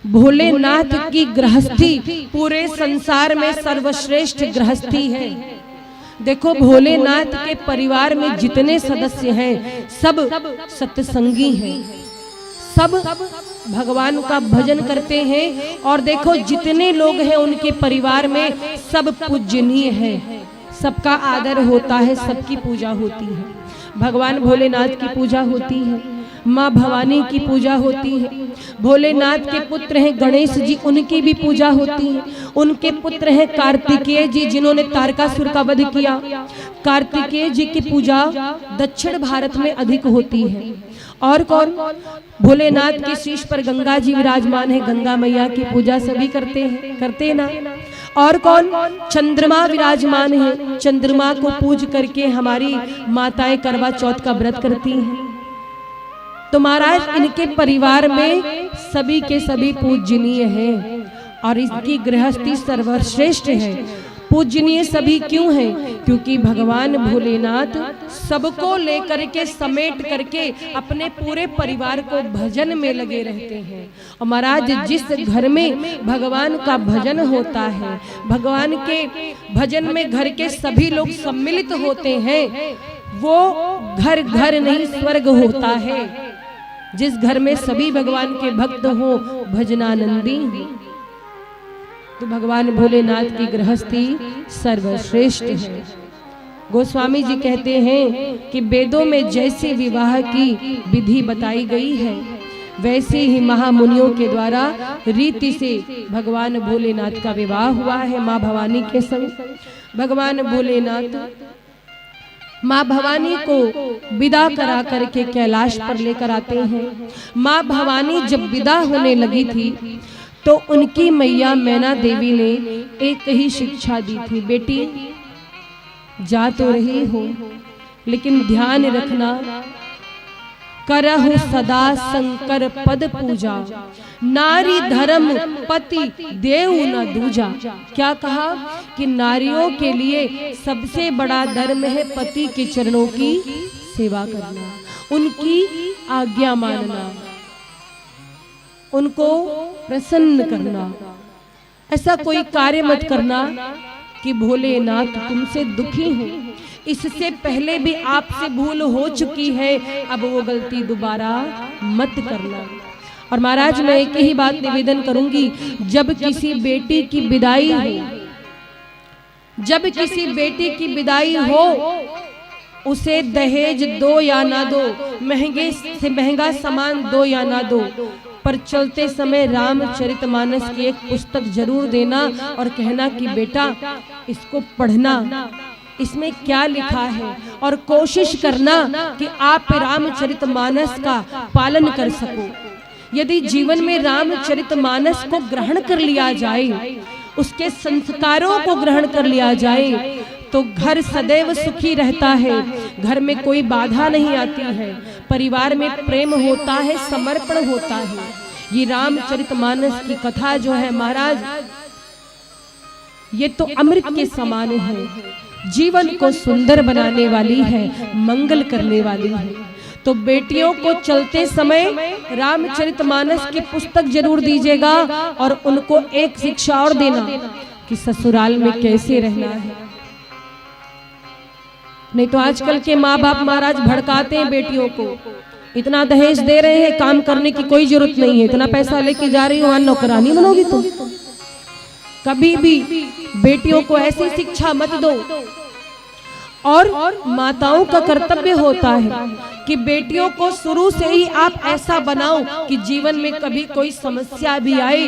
भोलेनाथ की गृहस्थी पूरे संसार में सर्वश्रेष्ठ गृहस्थी है। देखो भोलेनाथ के परिवार में जितने सदस्य हैं सब सत्संगी हैं, सब भगवान का भजन करते हैं। और देखो जितने लोग हैं उनके परिवार में सब पूजनीय है, सबका आदर होता है, सबकी पूजा होती है। भगवान भोलेनाथ की पूजा होती है, माँ भवानी की पूजा होती है। भोलेनाथ के पुत्र हैं गणेश जी, उनकी भी पूजा होती है। उनके पुत्र हैं कार्तिकेय जी, जिन्होंने तारकासुर का वध किया। कार्तिकेय जी की पूजा दक्षिण भारत में अधिक होती है। और कौन? भोलेनाथ के शीश पर गंगा जी विराजमान है, गंगा मैया की पूजा सभी करते हैं ना। और कौन? चंद्रमा विराजमान है, चंद्रमा को पूज करके हमारी माताएं करवा चौथ का व्रत करती हैं। तो महाराज इनके परिवार में सभी के सभी पूजनीय हैं और इसकी गृहस्थी सर्वश्रेष्ठ है। पूजनीय सभी क्यों हैं? क्योंकि भगवान भोलेनाथ सबको लेकर के समेट करके अपने पूरे परिवार को भजन में लगे रहते हैं। और महाराज जिस घर में भगवान का भजन होता है, भगवान के भजन में घर के सभी लोग सम्मिलित होते हैं, वो घर घर नहीं स्वर्ग होता है। जिस घर में सभी भगवान के भक्त हो, भजनानंदी हो। तो भगवान भोलेनाथ की गृहस्थी सर्वश्रेष्ठ है। गोस्वामी जी कहते हैं कि वेदों में जैसे विवाह की विधि बताई गई है, वैसे ही महामुनियों के द्वारा रीति से भगवान भोलेनाथ का विवाह हुआ है माँ भवानी के संग। भगवान भोलेनाथ माँ भवानी को विदा करा करके कैलाश पर लेकर आते हैं। माँ भवानी जब विदा होने लगी थी तो उनकी मैया मैना देवी ने एक ही शिक्षा दी थी, बेटी जा तो रही हो लेकिन ध्यान रखना, करहु सदा शंकर पद पूजा, नारी धर्म पति देव न दूजा। क्या कहा कि नारियों के लिए सबसे बड़ा धर्म है पति के चरणों की सेवा करना, उनकी आज्ञा मानना, उनको प्रसन्न करना। ऐसा कोई कार्य मत करना कि भोलेनाथ तुमसे दुखी हो। इससे पहले भी आपसे भूल हो चुकी है, अब वो गलती दोबारा मत करना। और महाराज मैं एक ही बात निवेदन करूंगी, जब किसी बेटी की विदाई हो, जब किसी बेटी की विदाई हो, उसे दहेज दो या ना दो, महंगे से महंगा सामान दो या ना दो, पर चलते समय रामचरितमानस की एक पुस्तक जरूर देना और कहना कि बेटा इसको पढ़ना, इसमें क्या लिखा है, और कोशिश करना कि आप रामचरितमानस का पालन कर सको। यदि जीवन में रामचरितमानस को ग्रहण कर लिया जाए, उसके संस्कारों को ग्रहण कर लिया जाए, तो घर सदैव सुखी रहता है, घर में कोई बाधा नहीं आती है, परिवार में प्रेम होता है, समर्पण होता है। ये रामचरितमानस की कथा जो है महाराज, ये तो अमृत के समान है, जीवन को सुंदर बनाने वाली है, मंगल करने वाली है। तो बेटियों को चलते समय रामचरितमानस की पुस्तक जरूर दीजिएगा और उनको एक शिक्षा और देना कि ससुराल में कैसे रहना है। नहीं तो आजकल के माँ बाप महाराज भड़काते हैं बेटियों को, इतना दहेज दे रहे हैं, काम करने की कोई जरूरत नहीं है, इतना पैसा लेके जा रही हो, नौकरानी बनोगी तुम। कभी भी बेटियों को ऐसी शिक्षा मत दो। और माताओं का कर्तव्य होता है कि बेटियों को शुरू से ही आप ऐसा बनाओ कि जीवन में कभी कोई समस्या भी आए,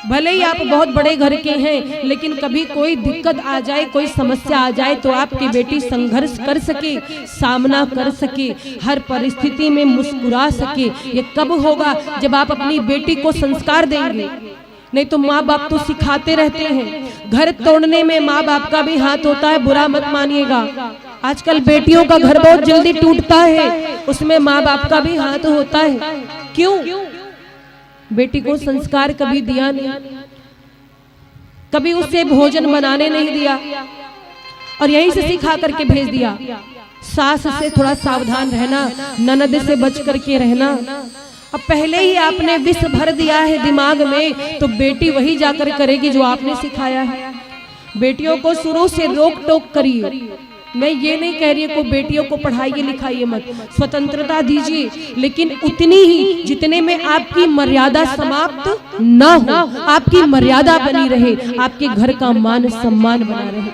भले ही आप बहुत बड़े घर के हैं, लेकिन कभी कोई दिक्कत आ जाए, कोई समस्या आ जाए, तो आपकी बेटी संघर्ष कर सके, सामना कर सके, हर परिस्थिति में मुस्कुरा सके। ये कब होगा? जब आप अपनी बेटी को संस्कार देंगे। नहीं तो माँ बाप तो सिखाते रहते हैं, घर तोड़ने में माँ बाप का भी हाथ होता है, बुरा मत मानिएगा। आजकल बेटियों का घर बहुत जल्दी टूटता है, उसमें माँ बाप का भी हाथ होता है। क्यों? बेटी को संस्कार कभी दिया नहीं, कभी उसे भोजन बनाने नहीं दिया और यहीं से सिखा करके भेज दिया सास से थोड़ा सावधान रहना, ननद से बच करके रहना। अब पहले ही आपने विष भर दिया है दिमाग में, तो बेटी वही जाकर करेगी जो आपने सिखाया है। बेटियों को शुरू से रोक टोक करिए। मैं ये नहीं कह रही को बेटियों को पढ़ाइए लिखाइए मत, स्वतंत्रता दीजिए, लेकिन उतनी ही जितने में आपकी मर्यादा समाप्त ना हो, आपकी मर्यादा बनी रहे, आपके घर का मान सम्मान बना रहे।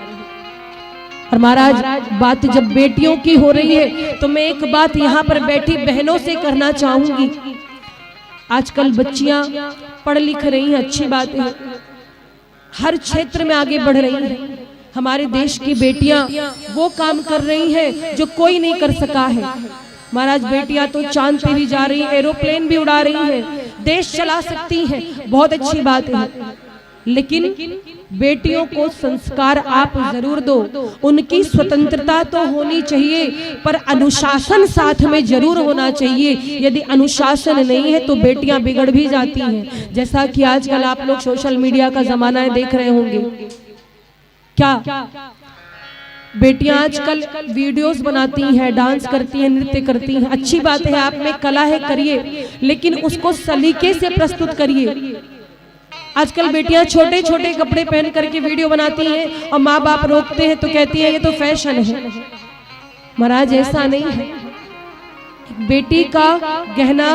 और महाराज बात जब बेटियों की हो रही है तो मैं एक बात यहाँ पर बैठी बहनों से करना चाहूंगी। आजकल बच्चियां पढ़ लिख रही हैं, अच्छी बात है, हर क्षेत्र में आगे बढ़ रही हैं। हमारे देश की बेटियां वो काम कर रही हैं जो कोई नहीं कर सका है। महाराज बेटियां तो चांद पे भी जा रही हैं, एरोप्लेन भी उड़ा रही हैं, देश चला सकती हैं, बहुत अच्छी बात है। लेकिन बेटियों को संस्कार आप जरूर दो, उनकी स्वतंत्रता तो होनी चाहिए, पर अनुशासन साथ में जरूर होना चाहिए। यदि अनुशासन नहीं है तो बेटियां बिगड़ भी जाती हैं। जैसा कि आजकल आप लोग सोशल मीडिया का जमाना है, देख रहे होंगे क्या बेटियां आजकल वीडियोस बनाती हैं, डांस करती हैं, नृत्य करती हैं। अच्छी बात है, आप में कला है, करिए, लेकिन उसको सलीके से प्रस्तुत करिए। आजकल बेटियां छोटे छोटे कपड़े पहन करके वीडियो बनाती हैं और माँ बाप रोकते हैं तो कहती हैं ये तो फैशन है। महाराज ऐसा नहीं है। बेटी का गहना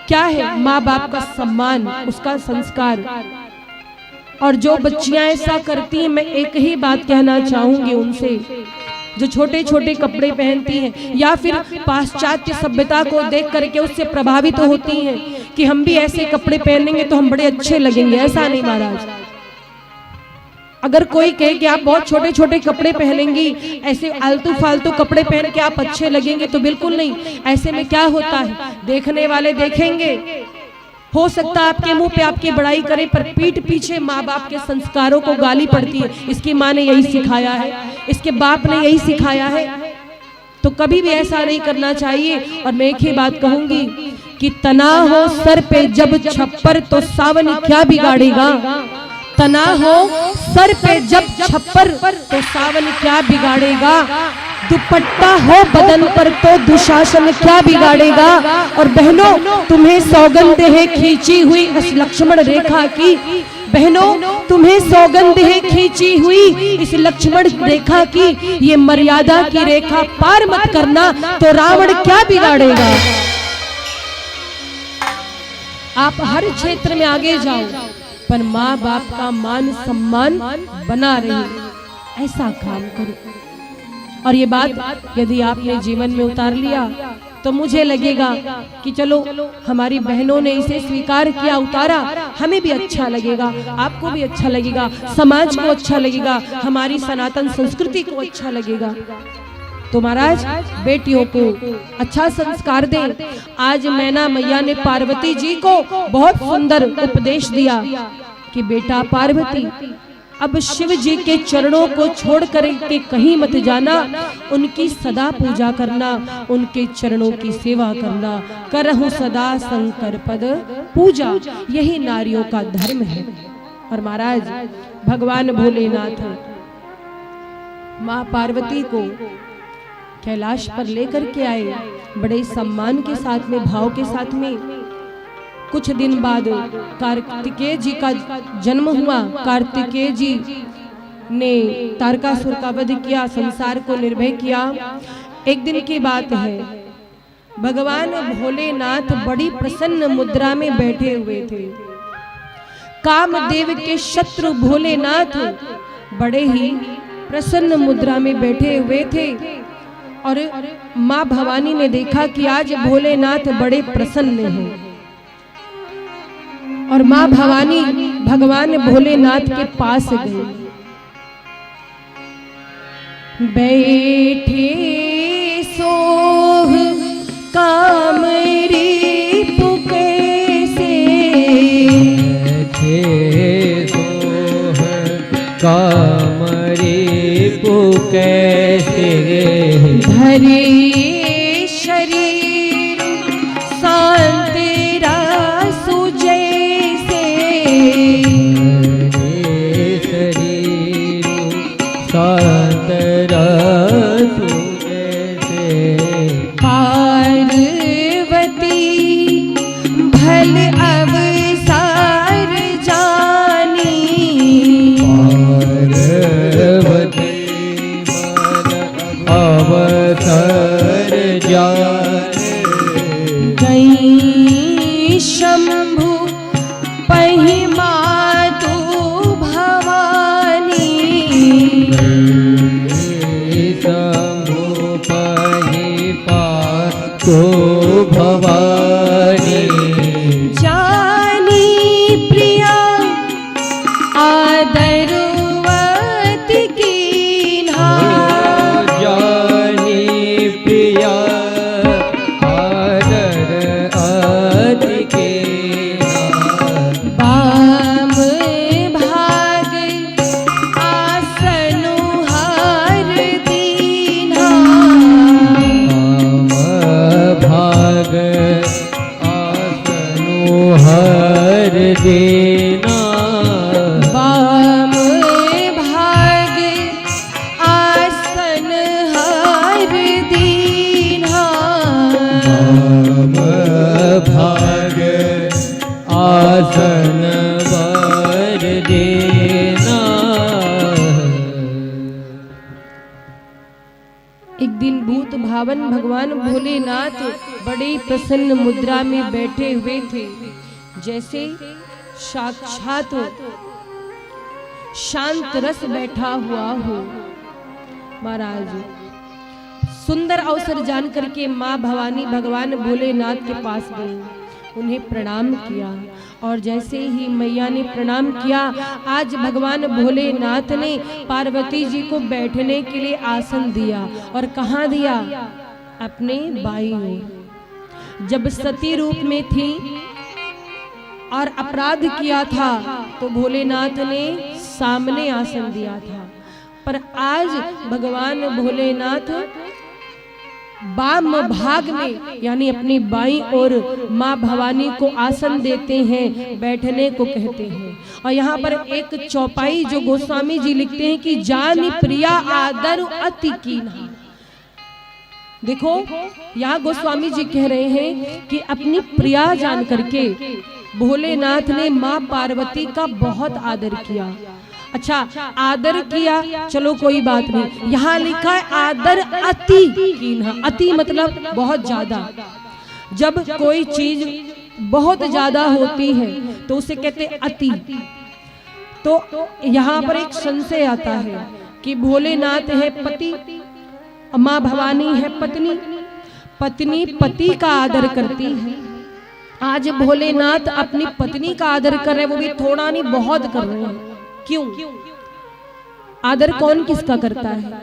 क्या है? माँ बाप का सम्मान, उसका संस्कार। और जो बच्चियां ऐसा करती हैं, मैं एक ही बात कहना चाहूंगी उनसे, जो छोटे छोटे कपड़े पहनती हैं या फिर पाश्चात्य सभ्यता को देख करके उससे प्रभावित होती हैं कि हम भी ऐसे कपड़े पहनेंगे तो हम बड़े अच्छे लगेंगे। ऐसा नहीं महाराज। अगर कोई कहे कि आप बहुत छोटे छोटे कपड़े पहनेंगी, ऐसे आलतू फालतू कपड़े पहन के आप अच्छे लगेंगे, तो बिल्कुल नहीं। ऐसे में क्या होता है, देखने वाले देखेंगे, हो सकता है आपके मुंह पे आपकी बड़ाई करें, पर पीठ पीछे माँ बाप के संस्कारों को गाली पड़ती है। इसकी माँ ने यही सिखाया है, इसके बाप ने यही सिखाया है, तो कभी भी ऐसा नहीं करना चाहिए। और मैं एक ही बात कहूंगी कि तना हो सर पे जब छप्पर तो सावन क्या बिगाड़ेगा। तना हो सर पे जब छप्पर तो सावन क्या बिगाड़ेगा। दुपट्टा हो बदन पर तो दुशासन क्या बिगाड़ेगा। और बहनों तुम्हें सौगंध है खींची हुई इस लक्ष्मण रेखा की, बहनों तुम्हें सौगंध है खींची हुई इस लक्ष्मण रेखा की, ये मर्यादा की रेखा पार मत करना तो रावण क्या बिगाड़ेगा। आप हर क्षेत्र में आगे जाओ, पर माँ बाप का मान सम्मान बना रही, ऐसा काम करो। और ये बात यदि आपने जीवन में उतार लिया तो मुझे लगेगा कि चलो हमारी बहनों ने इसे स्वीकार किया, उतारा, हमें भी अच्छा लगेगा, आपको भी अच्छा लगेगा, समाज को अच्छा लगेगा, हमारी सनातन संस्कृति को अच्छा लगेगा। तो महाराज बेटियों को अच्छा संस्कार दें। आज मैना मैया ने पार्वती जी को बहुत सुंदर उपदेश दिया कि बेटा पार्वती, अब शिव जी के चरणों को छोड़ कर के कहीं मत जाना, उनकी सदा पूजा करना, उनके चरणों की सेवा करना। करहूं सदा शंकर पद पूजा, यही नारियों का धर्म है। और महाराज भगवान भोलेनाथ माँ पार्वती को कैलाश पर लेकर के आए, बड़े सम्मान के साथ में, भाव के साथ में। कुछ दिन बाद कार्तिकेय जी का जन्म हुआ। कार्तिकेय जी ने तारकासुर का वध किया, संसार को निर्भय किया। एक दिन की बात है, भगवान भोलेनाथ बड़ी प्रसन्न मुद्रा में बैठे हुए थे। कामदेव के शत्रु भोलेनाथ बड़े ही प्रसन्न मुद्रा में बैठे हुए थे। और माँ भवानी ने देखा कि आज भोलेनाथ बड़े प्रसन्न हैं। और माँ भवानी भगवान भोलेनाथ के पास गई। बैठे सोह कामरी पुकैसे, बैठे सोह कामरी पुकैसे, धरे शरीर शांत रासु जैसे, शरीर शांत रासु जैसे, को भवानी जानी प्रिया आदरवती कीन्हा जानी प्रिया आदर अति के बाम भाग आसनु हर दीन्हा भाग आसनु हर देना बाम भाग आसन हर दीन्हा भाग आसन वर देना। एक दिन भूत भावन भगवान भोलेनाथ बड़ी प्रसन्न मुद्रा में बैठे हुए थे, जैसे साक्षात शांत रस बैठा हुआ हो। महाराज सुंदर अवसर जान करके माँ भवानी भगवान भोलेनाथ के पास गई, उन्हें प्रणाम किया और जैसे ही मैया ने प्रणाम किया, आज भगवान भोलेनाथ ने पार्वती जी को बैठने के लिए आसन दिया। और कहाँ दिया? अपने बाईं ओर। जब सती रूप में थी और अपराध किया था तो भोलेनाथ ने सामने आसन दिया था, पर आज भगवान भोलेनाथ वाम भाग में यानी अपनी बाईं ओर माँ भवानी को आसन देते हैं, बैठने को कहते हैं। और यहाँ पर एक चौपाई जो गोस्वामी जी लिखते हैं कि जानी प्रिया आदर अति कीन्हा। देखो यहाँ गोस्वामी जी कह रहे हैं कि अपनी प्रिया जान करके भोलेनाथ ने माँ पार्वती का बहुत आदर किया। अच्छा, आदर किया चलो कोई बात नहीं, यहाँ लिखा है आदर अति कीन्हा। अति मतलब बहुत ज्यादा। जब कोई चीज बहुत ज्यादा होती है तो उसे कहते अति। तो यहाँ पर एक संशय आता है कि भोलेनाथ है पति, माँ भवानी है पत्नी, पत्नी पति का आदर करती है। आज भोलेनाथ अपनी पत्नी का आदर कर रहे हैं, वो भी थोड़ा नहीं बहुत कर रहे हैं। क्यों? आदर कौन किसका करता है?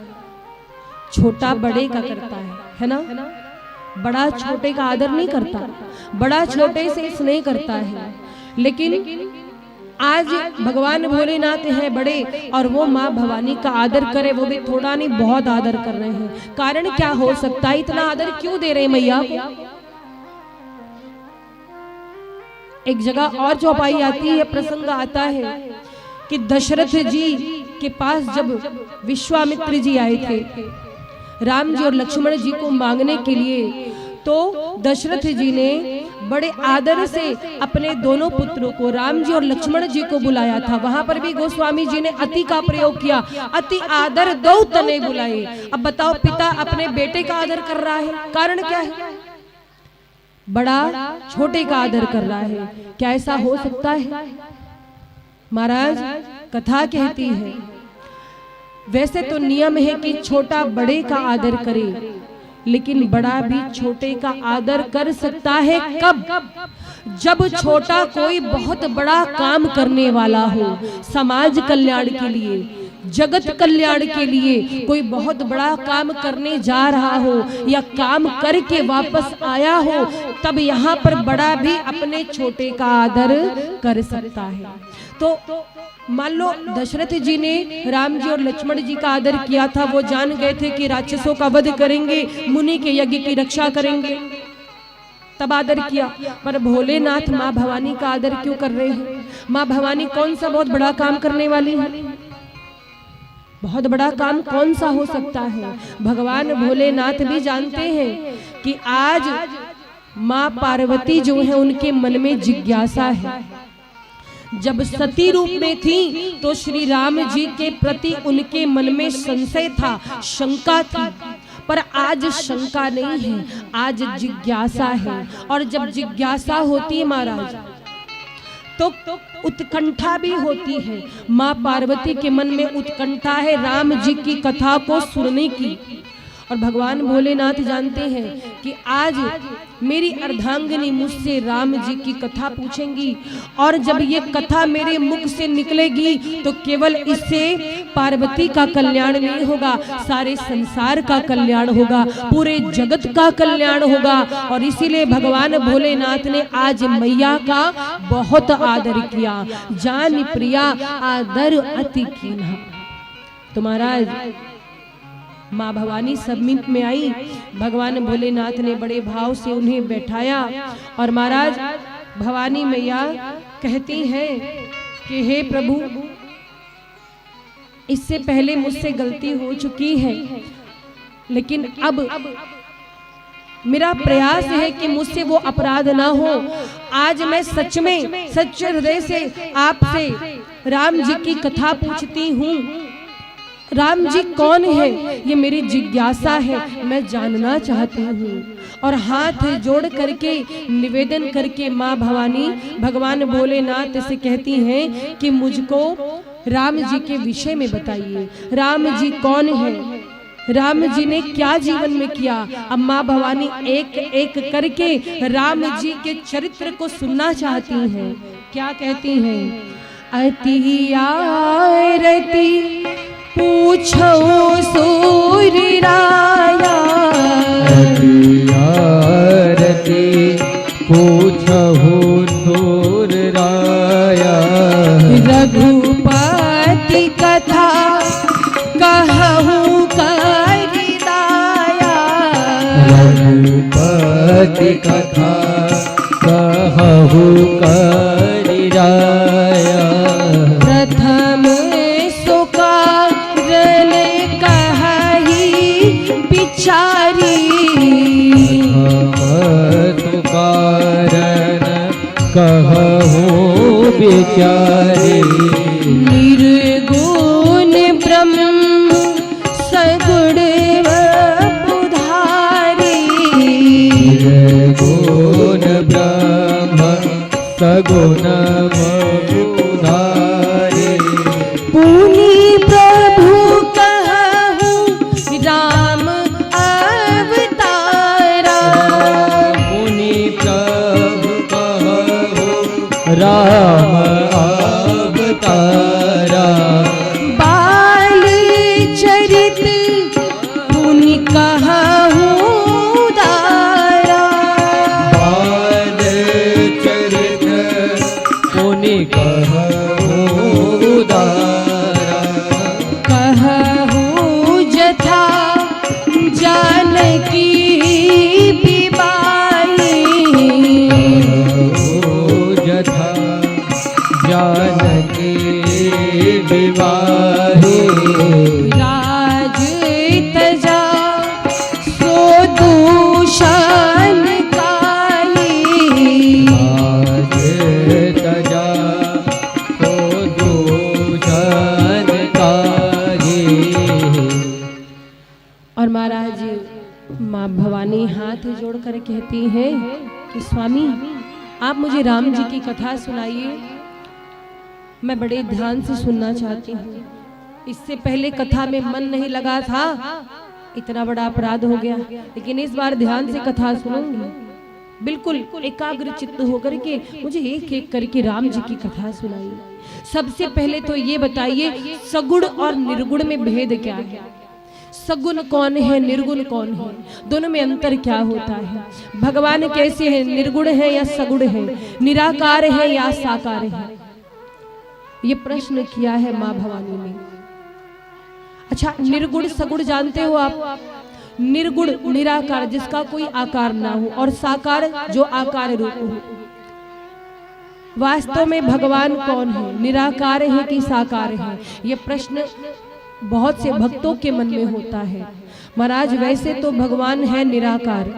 छोटा बड़े का करता है ना? बड़ा छोटे का आदर नहीं करता, बड़ा छोटे से स्नेह करता है। लेकिन आज भगवान भोलेनाथ है बड़े और वो माँ भवानी का आदर करे, वो भी थोड़ा नहीं बहुत आदर कर रहे हैं। कारण क्या हो सकता है? इतना आदर क्यों दे रहे हैं मैया? एक जगह और चौपाई आती है, प्रसंग आता है कि दशरथ जी के पास जब विश्वामित्र जी आए थे राम जी और लक्ष्मण जी को मांगने के लिए, तो दशरथ जी ने बड़े आदर से अपने दोनों पुत्रों को राम जी और लक्ष्मण जी को बुलाया था। वहां पर भी गोस्वामी जी ने अति का प्रयोग किया, अति आदर दो तने बुलाए। अब बताओ, पिता अपने बेटे का आदर कर रहा है, कारण क्या है? बड़ा छोटे का आदर कर रहा है। क्या ऐसा हो सकता है? महाराज कथा कहती है, वैसे तो नियम है कि छोटा बड़े का आदर करे, लेकिन बड़ा भी छोटे का आदर कर सकता है। कब? जब छोटा कोई बहुत बड़ा काम करने वाला हो, समाज कल्याण के लिए, जगत कल्याण के लिए कोई बहुत बड़ा काम करने जा रहा हो या काम करके वापस आया हो, तब यहाँ पर बड़ा भी अपने छोटे का आदर कर सकता है। तो मान लो दशरथ जी ने राम जी और लक्ष्मण जी का आदर किया था, वो जान गए थे कि राक्षसों का वध करेंगे, मुनि के यज्ञ की रक्षा करेंगे, तब आदर किया। पर भोलेनाथ माँ भवानी का आदर क्यों कर रहे हैं? माँ भवानी कौन सा बहुत बड़ा काम करने वाली है? बहुत बड़ा काम कौन सा हो सकता है? भगवान भोलेनाथ भी जानते हैं कि आज माँ पार्वती जो है उनके मन में जिज्ञासा है। जब सती रूप में थी तो श्री राम जी के प्रति उनके मन में संशय था, शंका थी, पर आज शंका नहीं है, आज जिज्ञासा है। और जब जिज्ञासा होती है महाराज तो उत्कंठा भी होती है। माँ पार्वती के मन में उत्कंठा है राम जी की कथा को सुनने की, और भगवान भोलेनाथ जानते हैं कि आज मेरी अर्धांगिनी मुझसे राम जी की कथा पूछेंगी और जब ये कथा मेरे मुख से निकलेगी तो केवल इससे पार्वती का कल्याण नहीं होगा, सारे संसार का कल्याण होगा, पूरे जगत का कल्याण होगा। और इसीलिए भगवान भोलेनाथ ने आज मैया का बहुत आदर किया। जान प्रिया आदर अति कीन्हा। तो महाराज माँ भवानी समीप में आई, भगवान भोलेनाथ ने बड़े भाव से उन्हें बैठाया और महाराज भवानी मैया कहती हैं कि हे प्रभु, इससे पहले मुझसे गलती हो चुकी है, लेकिन अब मेरा प्रयास है कि मुझसे वो अपराध ना हो। आज मैं सच में सच्चे हृदय से आपसे राम जी की कथा पूछती हूँ। राम जी कौन है ये मेरी जिज्ञासा है, मैं जानना चाहती हूँ। और हाथ जोड़ करके निवेदन करके माँ भवानी भगवान भोलेनाथ से कहती हैं कि मुझको राम जी के विषय में बताइए, राम जी कौन है, राम जी ने क्या जीवन में किया। अब माँ भवानी एक एक करके राम जी के चरित्र को सुनना चाहती हैं। क्या कहती हैं? अति आरती पूछो सूर्य राया, आरती पूछहु सूर्य राया, रघुपति कथा कहूँ करि दाया, रघुपति कथा कहहु करि दाया, प्रथम सुकारन कहहि बिचारी, सुकारन कहहु बिचारी, निर्गुण ब्रह्म सगुण वपुधारी, निर्गुण ब्रह्म सगुण वपुधारी, पुनि प्रभु कहूँ राम अवतारा, मुनि प्रभु कहहु राम अवतारा, बाल चरित पुनि कहूँ दारा, बाल चरित पुनि कहहु दारा, कहूँ जथा जानकी बिबाई, जथा जानकी विवाही, राज तजा सो दूषण काई, आज तजा तो दूषण काजी। और महाराज माँ भवानी हाथ जोड़कर कहती हैं कि स्वामी आप मुझे राम जी की कथा सुनाइए, मैं बड़े ध्यान से सुनना चाहती हूँ। इससे पहले कथा में मन नहीं लगा था, इतना बड़ा अपराध हो गया, लेकिन इस बार ध्यान से कथा सुनूंगी, बिल्कुल एकाग्र चित्त होकर के मुझे एक एक करके राम जी की कथा सुनाइए। सबसे पहले तो ये बताइए सगुण और निर्गुण में भेद क्या है? सगुण कौन है, निर्गुण कौन है, दोनों में अंतर क्या होता है? भगवान कैसे हैं, निर्गुण है या सगुण है, निराकार है या साकार है? ये प्रश्न किया है माँ भवानी ने। अच्छा, निर्गुण सगुण जानते हो आप? निर्गुण निराकार जिसका कोई आकार ना हो, और साकार जो आकार रूप हो। वास्तव में भगवान कौन है, निराकार है कि साकार है? ये प्रश्न बहुत से भक्तों के मन में होता है। महाराज वैसे तो भगवान है निराकार,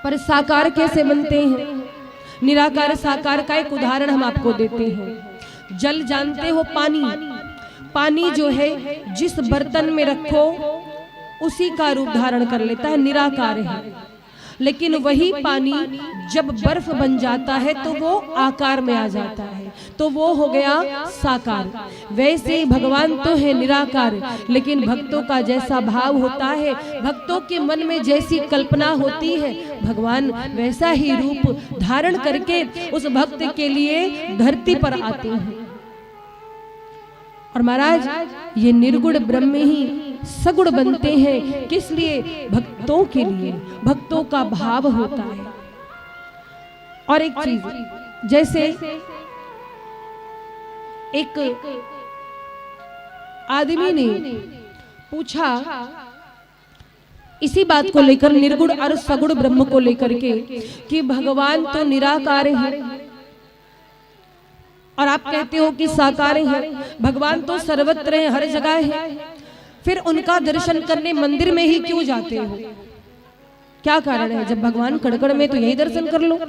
पर साकार कैसे बनते हैं? निराकार साकार का एक उदाहरण हम आपको देते हैं। जल जानते हो, पानी, पानी जो है जिस बर्तन में रखो उसी का रूप धारण कर लेता है, निराकार है। लेकिन वही पानी जब बर्फ बन जाता है तो वो आकार में आ जाता है, तो वो हो गया साकार। वैसे ही भगवान तो है निराकार, लेकिन भक्तों का जैसा भाव होता है, भक्तों के मन में जैसी कल्पना होती है, भगवान वैसा ही रूप धारण करके उस भक्त के लिए धरती पर आते हैं। और महाराज ये निर्गुण ब्रह्म ही सगुण बनते हैं, किस लिए? भक्तों के लिए, भक्तों का भाव होता है। और एक चीज, जैसे एक आदमी ने पूछा इसी बात को लेकर, निर्गुण और सगुण ब्रह्म को लेकर के, कि भगवान तो निराकार है और आप कहते हो कि साकार है, भगवान तो सर्वत्र है, हर जगह है, फिर उनका दर्शन करने मंदिर में ही क्यों जाते हो? क्या कारण है? जब भगवान कड़कड़ में तो यही दर्शन कर लो।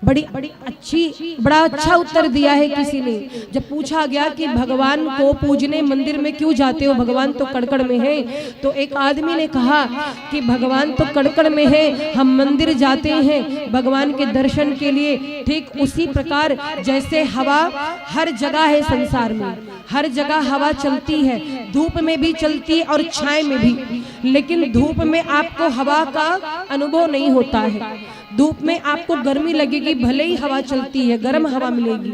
बड़ा अच्छा उत्तर दिया है किसी ने। जब पूछा गया कि भगवान को पूजने मंदिर में क्यों जाते हो, भगवान तो कड़कड़ में है, तो एक आदमी ने कहा कि भगवान तो कड़कड़ में है, हम मंदिर जाते हैं भगवान के दर्शन के लिए। ठीक उसी प्रकार जैसे हवा हर जगह है संसार में, हर जगह हवा चलती है, धूप में भी चलती है और छाए में भी, लेकिन धूप में आपको हवा का अनुभव नहीं होता है। धूप में आपको गर्मी लगेगी, भले ही हवा चलती है, गर्म हवा मिलेगी,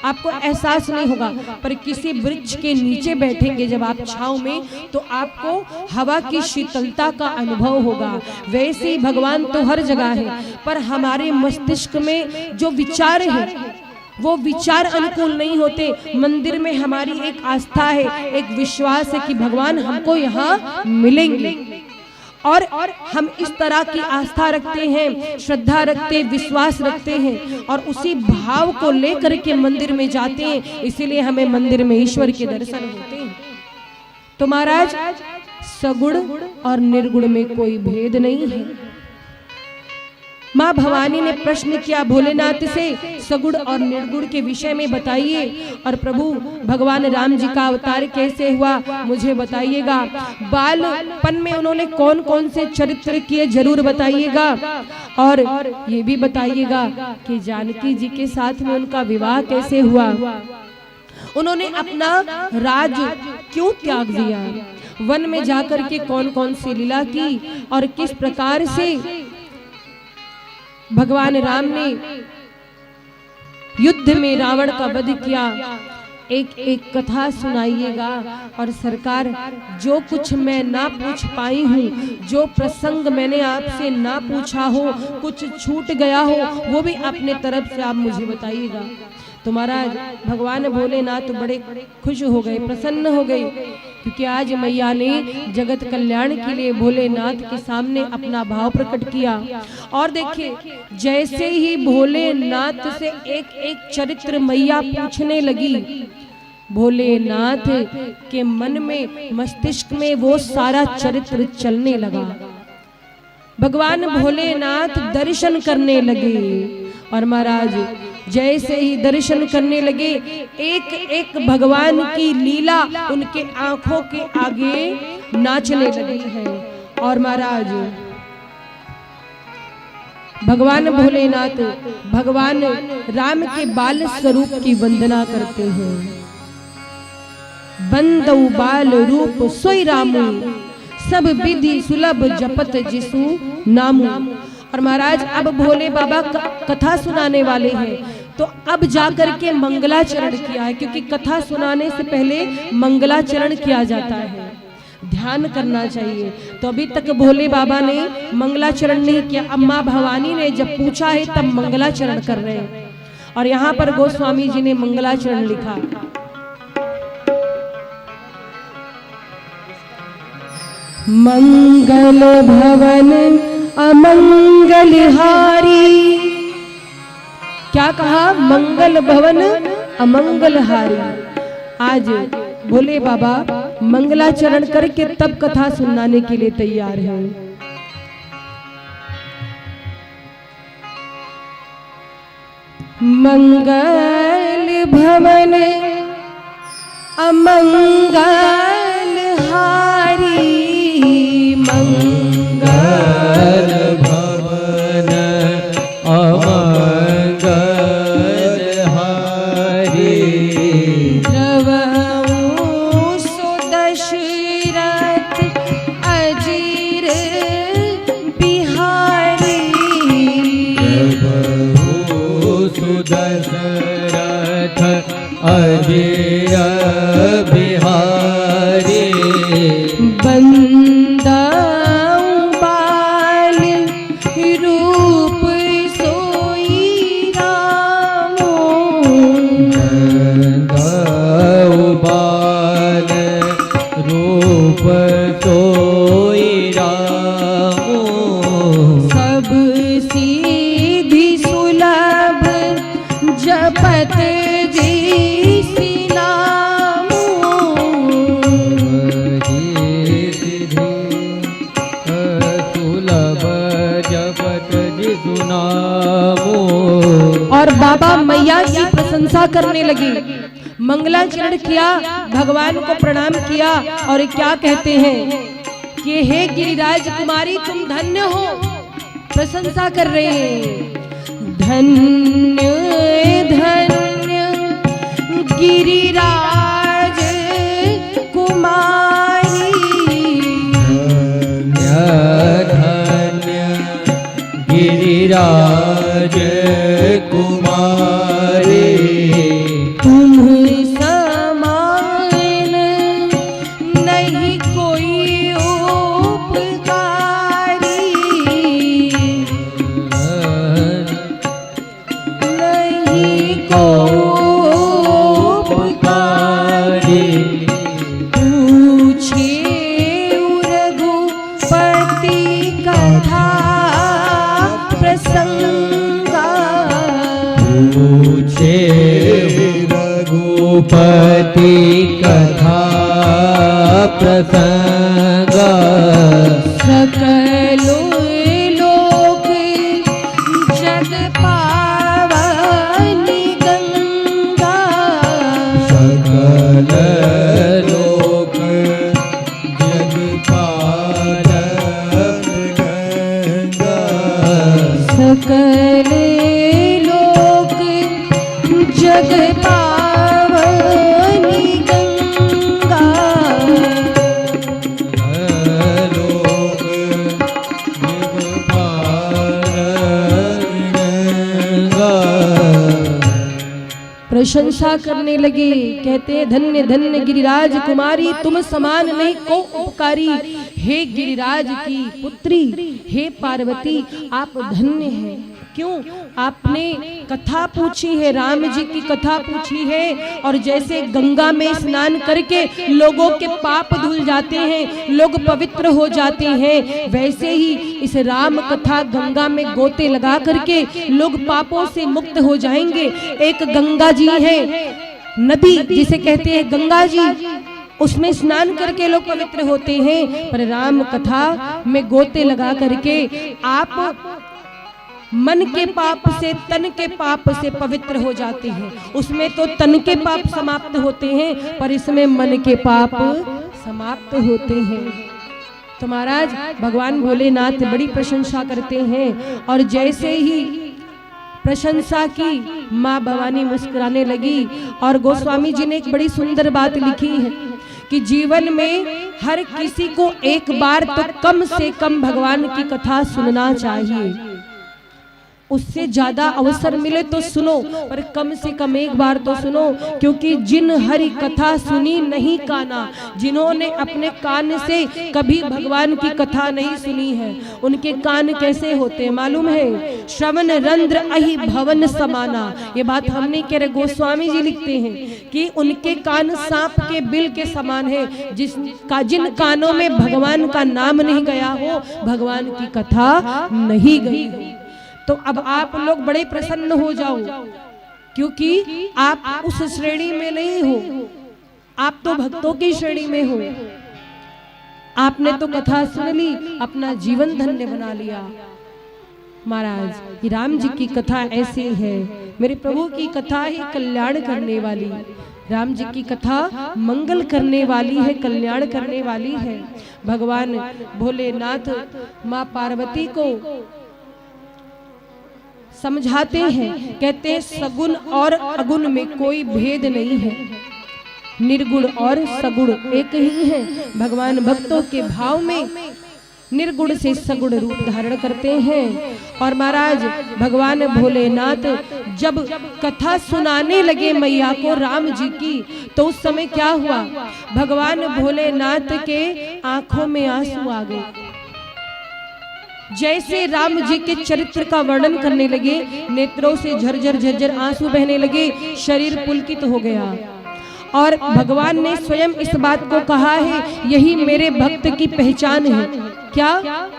आपको एहसास नहीं होगा। पर किसी वृक्ष के नीचे बैठेंगे जब आप छांव में, तो आपको हवा की शीतलता का अनुभव होगा। वैसे ही भगवान तो हर जगह है, पर हमारे मस्तिष्क में जो विचार है वो विचार अनुकूल नहीं होते। मंदिर में हमारी एक आस्था है, एक विश्वास है कि भगवान हमको यहाँ मिलेंगे, और हम इस तरह की आस्था रखते हैं, श्रद्धा रखते, विश्वास रखते हैं, और उसी भाव को लेकर के मंदिर में जाते हैं, इसीलिए हमें मंदिर में ईश्वर के दर्शन होते हैं। तो महाराज सगुण और निर्गुण में कोई भेद नहीं है। माँ भवानी ने प्रश्न किया भोलेनाथ से, सगुण और निर्गुण के विषय में बताइए, और प्रभु भगवान राम जी का अवतार कैसे हुआ मुझे बताइएगा। बालपन में उन्होंने कौन कौन से चरित्र किए जरूर बताइएगा, और ये भी बताइएगा कि जानकी जी के साथ में उनका विवाह कैसे हुआ, उन्होंने अपना राज क्यों त्याग दिया, वन में जाकर के कौन कौन सी लीला की, और किस प्रकार से भगवान राम ने युद्ध में रावण का वध किया। एक एक कथा सुनाइएगा। और सरकार, जो कुछ मैं ना पूछ पाई हूँ, जो प्रसंग मैंने आपसे ना पूछा हो, कुछ छूट गया हो, वो भी अपने तरफ से आप मुझे बताइएगा। तो महाराज भगवान भोलेनाथ बड़े खुश हो गए, प्रसन्न हो गए, क्योंकि आज मैया ने जगत कल्याण के लिए भोलेनाथ के सामने अपना भाव प्रकट किया। और देखिए, जैसे ही भोलेनाथ से एक एक चरित्र मैया पूछने लगी, भोलेनाथ के मन में, मस्तिष्क में वो सारा चरित्र चलने लगा। भगवान भोलेनाथ दर्शन करने लगे, और महाराज जैसे ही दर्शन करने लगे, एक एक भगवान की लीला उनके आंखों के आगे नाचने लगी है। और महाराज भगवान भोलेनाथ भगवान राम के बाल स्वरूप की वंदना करते हैं। बंदौ बाल रूप सोई रामू, सब विधि सुलभ जपत जिसु नामू। और महाराज अब भोले बाबा कथा सुनाने वाले हैं, तो अब जाकर के मंगलाचरण किया है, क्योंकि कथा सुनाने से पहले मंगलाचरण किया जाता है, ध्यान करना चाहिए। तो अभी तक भोले बाबा ने मंगलाचरण नहीं किया, अब माँ भवानी ने जब पूछा है तब मंगलाचरण कर रहे हैं। और यहाँ पर गोस्वामी जी ने मंगलाचरण लिखा। मंगल भवन अमंगल हारी, क्या कहा? मंगल भवन अमंगल हारी। आज भोले बाबा मंगलाचरण करके तब कथा सुनाने के लिए तैयार है। मंगल भवन अमंगल हारी, मंगल अजय बिहारी बंदाऊं बाल रूप सोई रामो बाल रूप सोई रामो सब सीधी सुलभ जपत जी नामो सुलभ जपत जिसु नामो। और बाबा मैया की प्रशंसा करने लगे, मंगलाचरण किया, भगवान को प्रणाम किया और क्या कहते हैं कि हे गिरिराज कुमारी तुम धन्य हो, प्रशंसा कर रहे हैं। धन्य धन्य गिरिराज कुमारी धन्य गिरिराज कुमारी तुम समान नहीं कोई उपकारी, नहीं को उपकारी। पूछे रघुपति कथा प्रसंगा, पूछे रघुपति कथा प्रसंग सकलो लोक जग पावनी गंगा, सकल लोक जग पावन गंगा सकल लोक जग पावनी गंगा। लोक जग पावन गंगा। प्रशंसा करने लगे, कहते धन्य धन्य गिरिराज कुमारी तुम समान नहीं को उपकारी। हे गिरिराज की पुत्री, हे पार्वती आप धन्य हैं। क्यों? आपने कथा पूछी है, राम जी की कथा पूछी है, और जैसे गंगा में स्नान करके लोगों के पाप धुल जाते हैं, लोग पवित्र हो जाते हैं, वैसे ही इस राम कथा गंगा में गोते लगा करके लोग पापों से मुक्त हो जाएंगे। एक गंगा जी है, नदी जिसे कहते हैं गंगा जी, उसमें स्नान करके लोग पवित्र होते हैं, पर राम कथा में गोते लगा करके आप मन के पाप से, तन के पाप से पवित्र हो जाते हैं। उसमें तो तन के पाप समाप्त होते हैं, पर इसमें मन के पाप समाप्त होते हैं। तो महाराज भगवान भोलेनाथ बड़ी प्रशंसा करते हैं, और जैसे ही प्रशंसा की माँ भवानी मुस्कुराने लगी। और गोस्वामी जी ने एक बड़ी सुंदर बात लिखी है कि जीवन में हर किसी को एक बार तो कम से कम भगवान की कथा सुनना चाहिए। उससे ज्यादा अवसर मिले तो सुनो, पर कम से कम एक बार तो सुनो, क्योंकि जिन हरि कथा सुनी नहीं काना, जिन्होंने अपने कान से कभी भगवान की कथा नहीं सुनी है, उनके कान कैसे होते हैं मालूम है? श्रवण रंध्र अहि भवन समाना। ये बात हमने कह रहे, गोस्वामी जी लिखते हैं कि उनके कान सांप के बिल के समान है। जिन कानों में भगवान का नाम नहीं गया हो, भगवान की कथा नहीं गई हो। तो अब आप लोग बड़े प्रसन्न हो जाओ, क्योंकि आप उस श्रेणी में नहीं हो, आप तो भक्तों की श्रेणी में हो। आपने तो कथा सुन ली, अपना जीवन धन्य बना लिया। महाराज ये राम जी की कथा ऐसी है, मेरे प्रभु की कथा ही कल्याण करने वाली, राम जी की कथा मंगल करने वाली है, कल्याण करने वाली है। भगवान भोलेनाथ माँ पार्वती को समझाते हैं, कहते हैं सगुण और अगुण में कोई भेद नहीं है, निर्गुण और सगुण एक ही है। भगवान भक्तों के भाव में निर्गुण से सगुण रूप धारण करते हैं। और महाराज भगवान भोलेनाथ जब कथा सुनाने लगे मैया को राम जी की, तो उस समय क्या हुआ, भगवान भोलेनाथ के आंखों में आंसू आ गए। जैसे राम जी के चरित्र का वर्णन करने लगे, नेत्रों से झरझर झरझर आंसू बहने लगे, शरीर पुलकित हो गया। और भगवान ने स्वयं इस बात को कहा है, यही मेरे भक्त की पहचान है। क्या?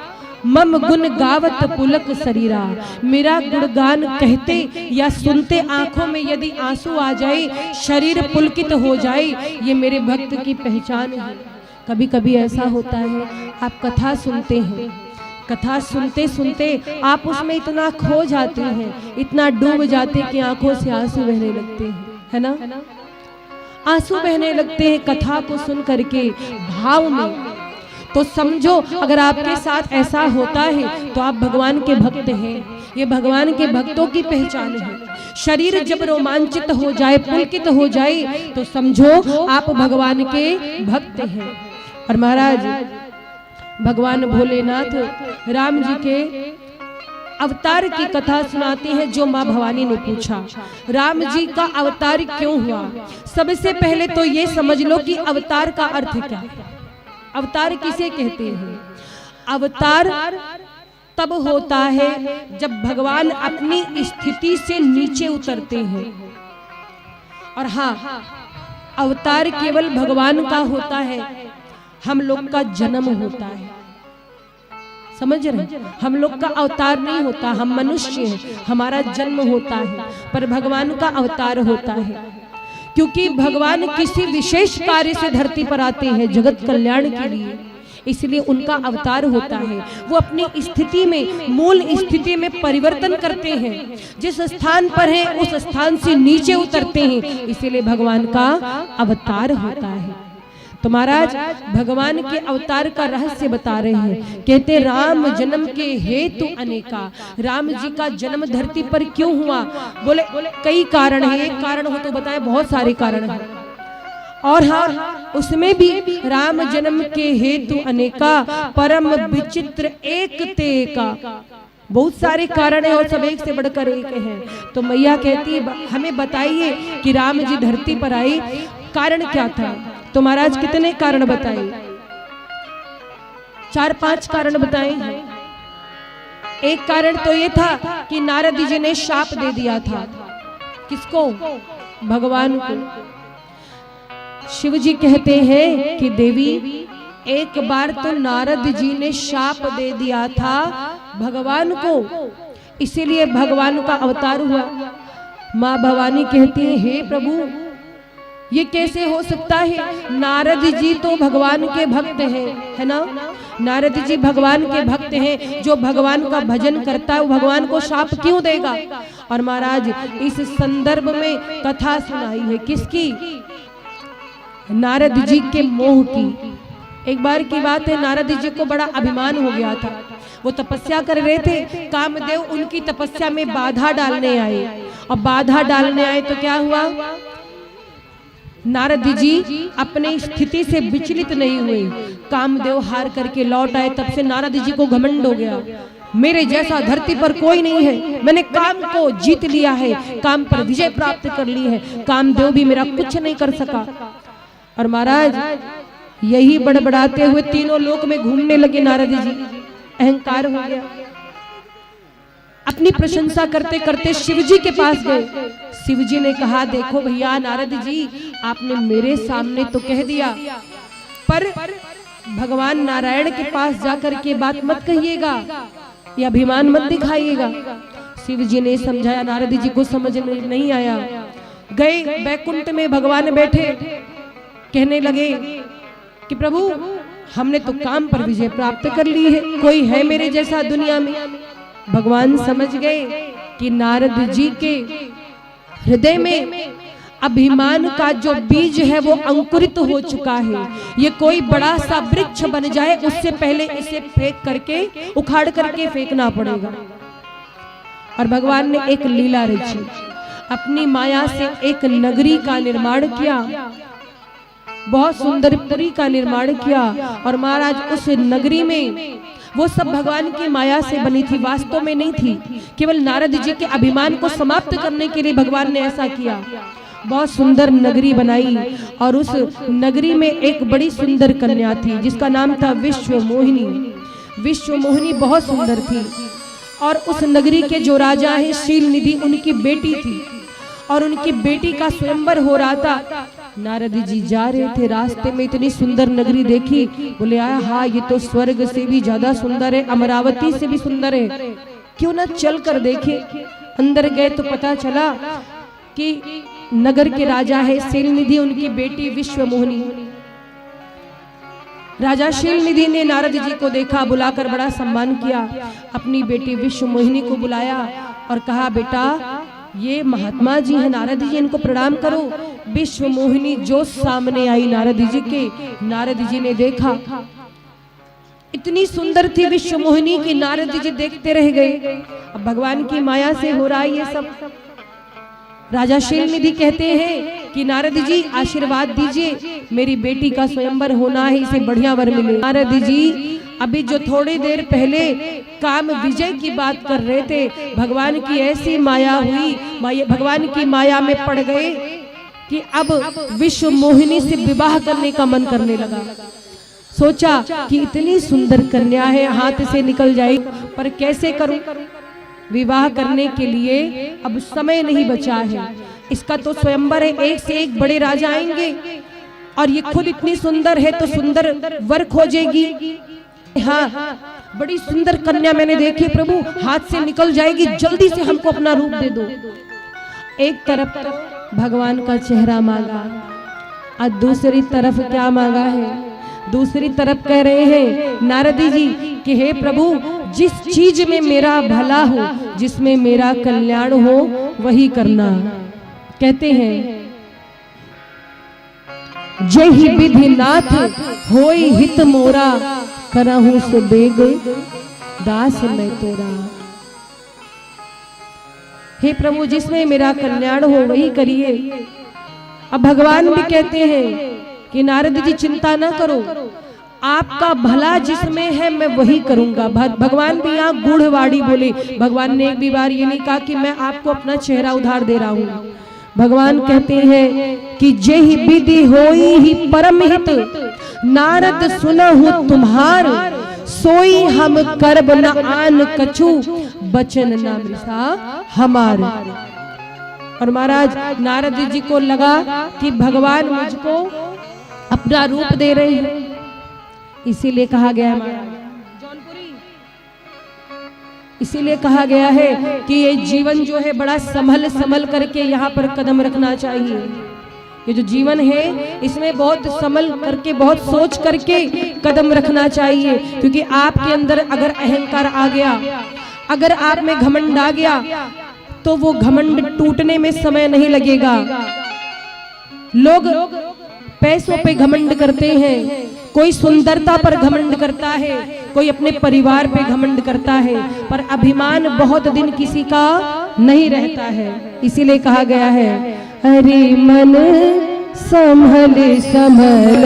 मम गुण गावत पुलक शरीरा, मेरा गुणगान कहते या सुनते आंखों में यदि आंसू आ जाए, शरीर पुलकित हो जाए, ये मेरे भक्त की पहचान है। कभी कभी ऐसा होता है, आप कथा सुनते हैं, कथा सुनते सुनते आप उसमें इतना खो जाते हैं, इतना डूब जाते कि आंखों से आंसू बहने लगते हैं, है ना? आंसू बहने लगते हैं कथा को सुन करके भाव में। तो समझो अगर आपके साथ ऐसा होता है तो आप भगवान के भक्त हैं। ये भगवान के भक्तों की पहचान है। शरीर जब रोमांचित हो जाए, पुलकित हो जाए, तो समझो आप भगवान के भक्त हैं। और महाराज भगवान भोलेनाथ राम जी के अवतार की कथा सुनाते हैं, जो माँ भवानी ने पूछा राम जी का अवतार क्यों हुआ। सबसे पहले तो ये समझ लो कि अवतार का अर्थ क्या है। अवतार किसे कहते हैं? अवतार तब होता है जब भगवान अपनी स्थिति से नीचे उतरते हैं। और हाँ, अवतार केवल भगवान का होता है, हम लोग का जन्म होता है। समझ रहे? हम लोग का अवतार नहीं होता, हम मनुष्य हैं, हमारा जन्म होता है, पर भगवान का अवतार होता है। क्योंकि भगवान किसी विशेष कार्य से धरती पर आते हैं, जगत कल्याण के लिए, इसलिए उनका अवतार होता है। वो अपनी स्थिति में, मूल स्थिति में परिवर्तन करते हैं। जिस स्थान पर है उस स्थान से नीचे उतरते हैं, इसलिए भगवान का अवतार होता है। तो महाराज भगवान के अवतार का रहस्य बता रहे हैं। कहते राम जन्म के हेतु अनेका, राम जी का जन्म धरती पर क्यों हुआ? बोले कई कारण है, एक कारण हो तो बताए, बहुत सारे कारण हैं। और हाँ, उसमें भी राम जन्म के हेतु अनेका, परम विचित्र एक ते का, बहुत सारे कारण है और सब एक से बढ़कर एक हैं। तो मैया कहती है हमें बताइए कि राम जी धरती पर आए, कारण क्या था? तो महाराज कितने कारण बताए? 4-5 कारण बताए हैं। एक कारण तो ये था कि नारद जी ने शाप दे दिया था। किसको? भगवान को। शिव जी कहते हैं कि देवी एक बार तो नारद जी ने शाप दे दिया था भगवान को, इसीलिए भगवान का अवतार हुआ। माँ भवानी कहती है हे प्रभु, ये कैसे हो सकता है? नारद जी तो भगवान के भक्त हैं, है ना? नारद जी भगवान के भक्त हैं, जो भगवान का भजन करता है वो भगवान को शाप क्यों देगा? और महाराज इस संदर्भ में कथा सुनाई है किसकी? नारद जी के मोह की। एक बार की बात है, नारद जी को बड़ा अभिमान हो गया था। वो तपस्या कर रहे थे, कामदेव उनकी तपस्या में बाधा डालने आए। और बाधा डालने आए तो क्या हुआ? नारद जी अपने स्थिति से विचलित नहीं हुए, कामदेव हार करके लौट आए। तब से नारद जी को घमंड हो गया, मेरे जैसा धरती पर कोई नहीं है, मैंने काम को जीत लिया है, काम पर विजय प्राप्त कर ली है, कामदेव भी मेरा कुछ नहीं कर सका। और महाराज यही बड़बड़ाते हुए तीनों लोक में घूमने लगे नारद जी। अहंकार हो गया। अपनी प्रशंसा करते करते शिव जी के पास गए। शिव जी ने कहा देखो भैया नारद जी, आपने मेरे सामने तो कह दिया, पर भगवान नारायण के पास जाकर के बात मत कहिएगा, या अभिमान मत दिखाइएगा। शिव जी ने समझाया, नारद जी को समझ नहीं आया। गए बैकुंठ में, भगवान बैठे, कहने लगे कि प्रभु हमने तो काम पर विजय प्राप्त कर ली है, कोई है मेरे जैसा दुनिया में? भगवान समझ गए कि नारद जी के हृदय में अभिमान का जो बीज है वो अंकुरित हो चुका है। ये कोई बड़ा सा वृक्ष बन जाए उससे पहले इसे फेंक करके, उखाड़ करके फेंकना पड़ेगा। और भगवान ने एक लीला रची, अपनी माया से एक नगरी का निर्माण किया। बहुत सुंदर पुरी का निर्माण किया। और महाराज उस नगरी में वो सब भगवान की माया से बनी थी, वास्तव में नहीं थी। केवल नारद जी के अभिमान को समाप्त करने के लिए भगवान ने ऐसा किया। बहुत सुंदर नगरी बनाई और उस नगरी में एक बड़ी सुंदर कन्या थी जिसका नाम था विश्व मोहिनी। विश्व मोहिनी बहुत सुंदर थी और उस नगरी के जो राजा हैं शील निधि, उनकी बेटी थी और उनकी बेटी का स्वयंवर हो रहा था। नारद जी जा रहे थे, रास्ते में इतनी सुंदर नगरी देखी, बोले हाँ ये तो स्वर्ग से भी ज्यादा सुंदर है, अमरावती से भी सुंदर है, क्यों ना चल कर देखे। अंदर गए तो पता चला कि नगर के राजा है शील निधि, उनकी बेटी विश्व मोहिनी। राजा शील निधि ने नारद जी को देखा, बुलाकर बड़ा सम्मान किया। अपनी बेटी विश्व मोहिनी को बुलाया और कहा बेटा ये महात्मा जी हैं नारद जी, इनको प्रणाम करो। विश्व मोहिनी जो सामने आई नारद जी के, नारद जी ने देखा इतनी सुंदर थी विश्व मोहिनी की नारद जी देखते रह गए। अब भगवान की माया से हो रहा है ये सब। राजा शील निधि कहते हैं कि नारद जी आशीर्वाद दीजिए, मेरी बेटी का स्वयंवर होना है, इसे बढ़िया वर मिले। नारद जी अभी जो थोड़ी देर पहले काम विजय की बात कर रहे थे, भगवान की ऐसी माया हुई, भगवान की माया में पड़ गए कि अब विश्व मोहिनी से विवाह करने का मन करने लगा। सोचा कि इतनी सुंदर कन्या है, हाथ से निकल जाएगी, पर कैसे करूं? विवाह करने के लिए अब समय नहीं बचा है। इसका तो स्वयंवर है, एक से एक बड़े राजा आएंगे और ये खुद इतनी सुंदर है तो सुंदर वर खोजेगी। हाँ बड़ी सुंदर कन्या मैंने देखी प्रभु, हाथ से निकल जाएगी, जल्दी से हमको अपना रूप दे दो। एक तरफ तो भगवान का चेहरा मांगा और दूसरी तरफ क्या मांगा है? दूसरी तरफ कह रहे हैं नारद जी कि हे प्रभु जिस चीज में मेरा भला हो, जिसमें मेरा कल्याण हो वही करना। कहते हैं जहि विधि नाथ होई हित मोरा, करहूं सो बेग दास मैं तोरा। हे प्रभु जिसमें मेरा कल्याण हो वही करिए। अब भगवान भी कहते हैं कि नारद जी चिंता ना करो, आपका भला जिसमें है मैं वही करूंगा। भगवान भी यहाँ गूढ़वाड़ी बोले। भगवान ने एक भी बार ये नहीं कहा कि मैं आपको अपना चेहरा उधार दे रहा हूँ। भगवान कहते हैं कि जेहि विधि होई ही परम हित, नारद सुनहु तुम्हार, सोई हम करब न आन कछु, बचन न मृषा हमार। और महाराज नारद जी को लगा कि भगवान मुझको अपना रूप दे रहे हैं, इसीलिए कहा गया है जौनपुरी, इसीलिए कहा गया है कि ये जीवन जो है बड़ा संभल करके यहाँ पर कदम रखना चाहिए। ये जो जीवन है इसमें बहुत संभल करके, बहुत सोच करके कदम रखना चाहिए, क्योंकि आपके अंदर अगर अहंकार आ गया, अगर आप में घमंड आ गया तो वो घमंड टूटने में समय नहीं लगेगा। लोग पैसों पे घमंड करते हैं, कोई सुंदरता पर घमंड करता है, कोई अपने परिवार पे घमंड करता है, पर अभिमान बहुत दिन किसी का नहीं रहता है। इसीलिए कहा गया है अरे मन संभल संभल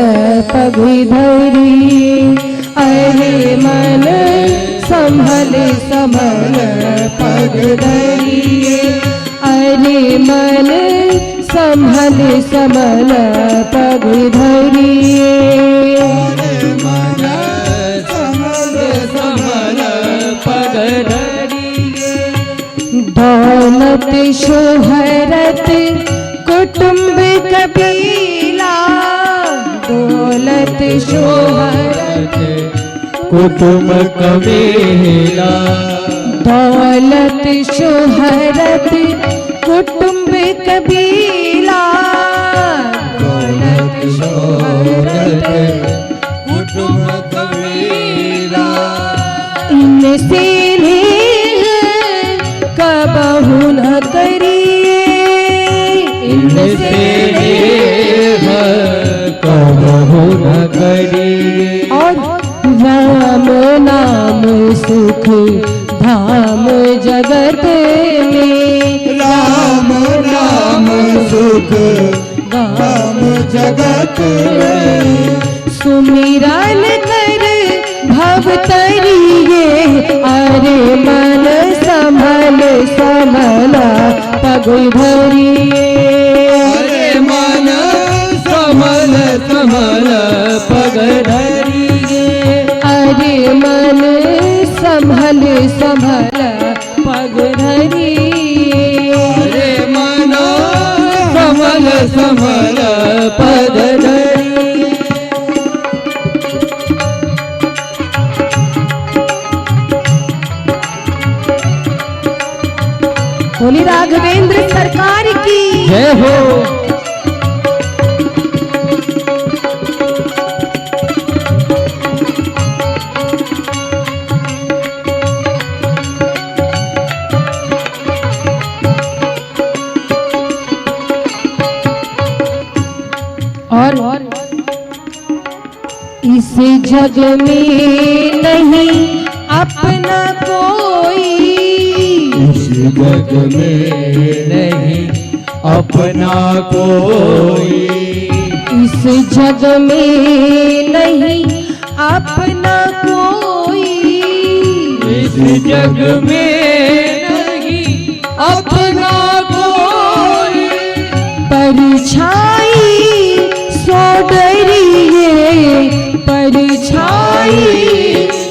पग धरी, अरे मन संभल संभल पग धरी, अरे मन संभल संभल पग धरी, मन संभल संभल पग धरी। दौलत शोहरत कुटुंब कबीला, दौलत शोहरत कुटुंब कबीला, दौलत शोहरत कुटुंब कबीला, दौलत शोहरत कुटुंब कबीला। इनसे कबहू न करिए, इनसे कबहू न करिए। और राम नाम सुख धाम जगत में, राम नाम सुख धाम जगत सुमिरन कर भव तरिए अरे मन संभल संभल पग धरिए अरे मन समल समल पग धरिए अरे मन संभल संभल पग धरिए अरे मन समल समल पग धरिए बोली राघवेंद्र सरकार की जय हो। और इस जग में नहीं अपना कोई इस जग में नहीं अपना कोई इस जग में नहीं अपना कोई इस जग में नहीं अपना कोई परछाई सो डरिए परछाई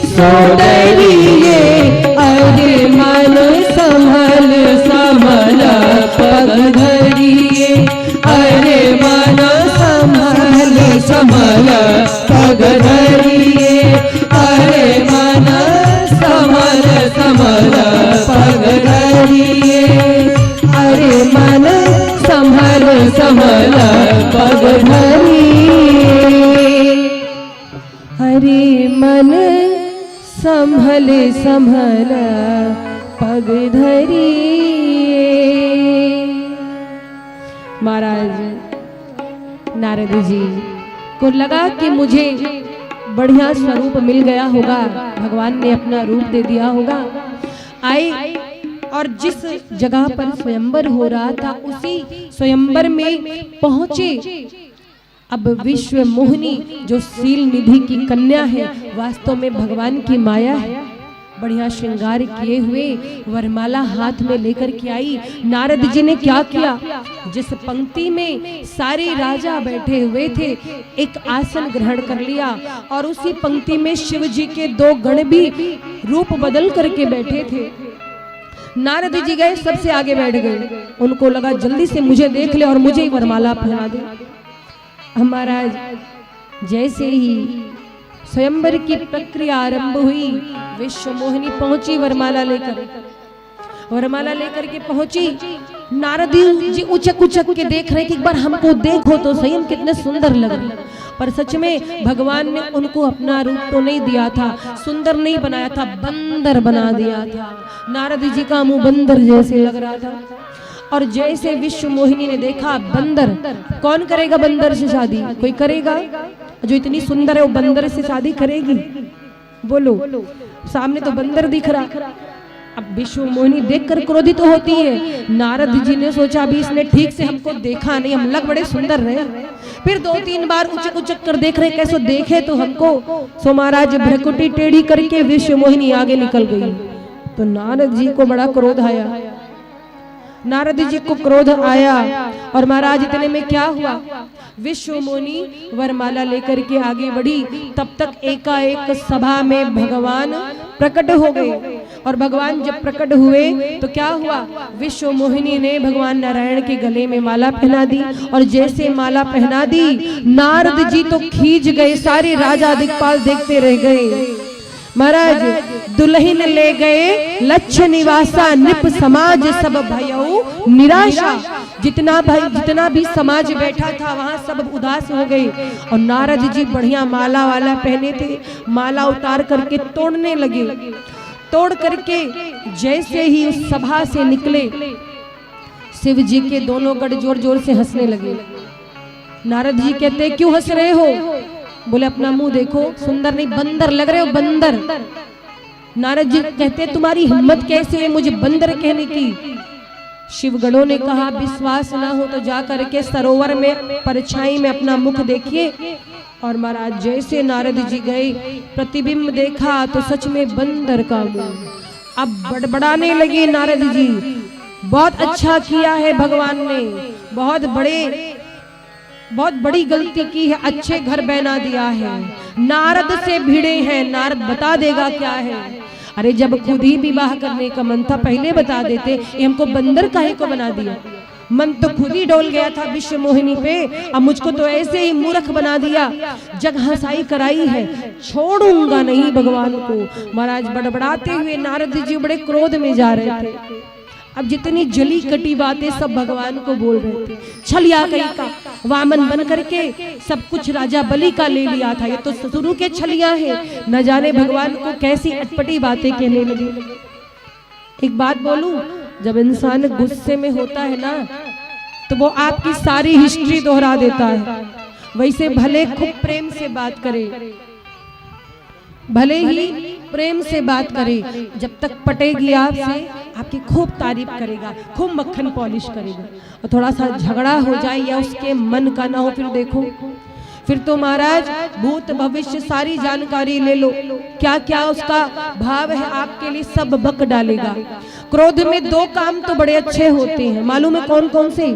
सो डरिए अरे मन संभल संभल पग धरिए अरे मन संभल संभल पग धरिए अरे मन संभल संभल पग धरिए अरे मन संभल संभल पग धरिए हरे मन संभल संभल पग धरिए। महाराज नारद जी को लगा कि मुझे बढ़िया स्वरूप मिल गया होगा, भगवान ने अपना रूप दे दिया होगा। आए और जिस जगह पर स्वयंवर हो रहा था उसी स्वयंवर में पहुंचे। अब विश्व मोहिनी जो सील निधि की कन्या है वास्तव में भगवान की माया है। बढ़िया श्रृंगार किए हुए वरमाला हाथ में लेकर के आई। नारद जी ने क्या किया, जिस पंक्ति में सारे राजा बैठे हुए थे एक आसन ग्रहण कर लिया और उसी पंक्ति में शिव जी के दो गण भी रूप बदल करके बैठे थे। नारद जी गए सबसे आगे बैठ गए। उनको लगा जल्दी से मुझे देख ले और मुझे ही वरमाला पहना दे। महाराज जैसे ही स्वयंवर की प्रक्रिया आरंभ हुई विश्व मोहिनी पहुंची वरमाला लेकर के पहुंची। नारद जी उचक उचक के देख रहे कि एक बार हमको देखो तो सही, हम कितने सुंदर लग रहे। पर सच में भगवान ने उनको अपना रूप तो नहीं दिया था, सुंदर नहीं बनाया था, बंदर बना दिया था। नारद जी का मुंह बंदर जैसे लग रहा था। और जैसे विश्व मोहिनी ने देखा बंदर, कौन करेगा बंदर से शादी? कोई करेगा? जो इतनी सुंदर है वो बंदर से शादी करेगी? बोलो, सामने तो बंदर दिख रहा। अब विश्व मोहिनी देखकर क्रोधित तो होती है। नारद जी ने सोचा अभी इसने ठीक से हमको देखा नहीं, हम लग बड़े सुंदर रहे। फिर 2-3 बार उचक उचक कर देख रहे कैसे देखे तो हमको। सो महाराज भ्रकुटी टेढ़ी करके विश्व मोहिनी आगे निकल गई। तो नारद जी को बड़ा क्रोध आया। नारद जी को क्रोध आया और महाराज इतने में क्या हुआ, विश्व मोहिनी वरमाला लेकर के आगे बढ़ी। तब तक एकाएक सभा में भगवान प्रकट हो गए। और भगवान जब प्रकट हुए तो क्या हुआ, विश्व मोहिनी ने भगवान नारायण के गले में माला पहना दी। और जैसे माला पहना दी नारद जी तो खींच गए, सारे राजा दिक्पाल देखते रह गए। महाराज दुल्हन ले गए लक्ष्य निवासा, निप समाज सब भयऊ निराशा। जितना भी समाज बैठा था वहां सब उदास हो गए। और नारद जी बढ़िया माला वाला पहने थे, माला उतार करके तोड़ने लगे। तोड़ करके जैसे ही उस सभा से निकले शिव जी के दोनों गढ़ जोर जोर से हंसने लगे। नारद जी कहते क्यों हंस रहे हो? बोले अपना मुंह देखो, सुंदर नहीं बंदर लग रहे हो, बंदर। नारद जी कहते तुम्हारी हिम्मत कैसे है मुझे बंदर कहने की? शिवगणों ने कहा विश्वास ना हो तो जा करके सरोवर में परछाई में अपना मुख देखिए। और महाराज जैसे नारद जी गए, प्रतिबिंब देखा तो सच में बंदर का मुंह। अब बड़बड़ाने लगे नारद जी, बहुत अच्छा किया है भगवान ने, बहुत बड़ी गलती की है, अच्छे घर बना दिया है। नारद से भिड़े हैं, नारद बता देगा क्या है। अरे जब खुद ही विवाह करने का मन था पहले बता देते, ये हमको बंदर काहे को बना दिया। मन तो खुद ही डोल गया था विश्व मोहिनी पे, अब मुझको तो ऐसे ही मूर्ख बना दिया। जग हंसाई कराई है, छोड़ूंगा नहीं भगवान को। महाराज बड़बड़ाते हुए नारद जी बड़े क्रोध में जा रहे थे। अब जितनी जली कटी बातें सब भगवान को बोल रहे थे। छलिया कहीं का वामन बन करके सब कुछ राजा बलि का ले लिया था, ये तो शुरू के छलिया है। न जाने भगवान को कैसी अटपटी बातें कहने लगी। एक बात बोलूं, जब इंसान गुस्से में होता है ना तो वो आपकी सारी हिस्ट्री दोहरा देता है। वैसे भले खूब प्रेम से बात करे, भले ही प्रेम से बात करे, जब तक पटेगी आपसे आपकी खूब तारीफ करेगा, खूब मक्खन पॉलिश करेगा। और थोड़ा सा झगड़ा हो जाए या उसके मन का ना हो, फिर देखो, फिर तो महाराज भूत भविष्य सारी जानकारी ले लो, क्या क्या उसका भाव है आपके लिए सब बक डालेगा। क्रोध में दो काम तो बड़े अच्छे होते हैं, मालूम है कौन कौन से।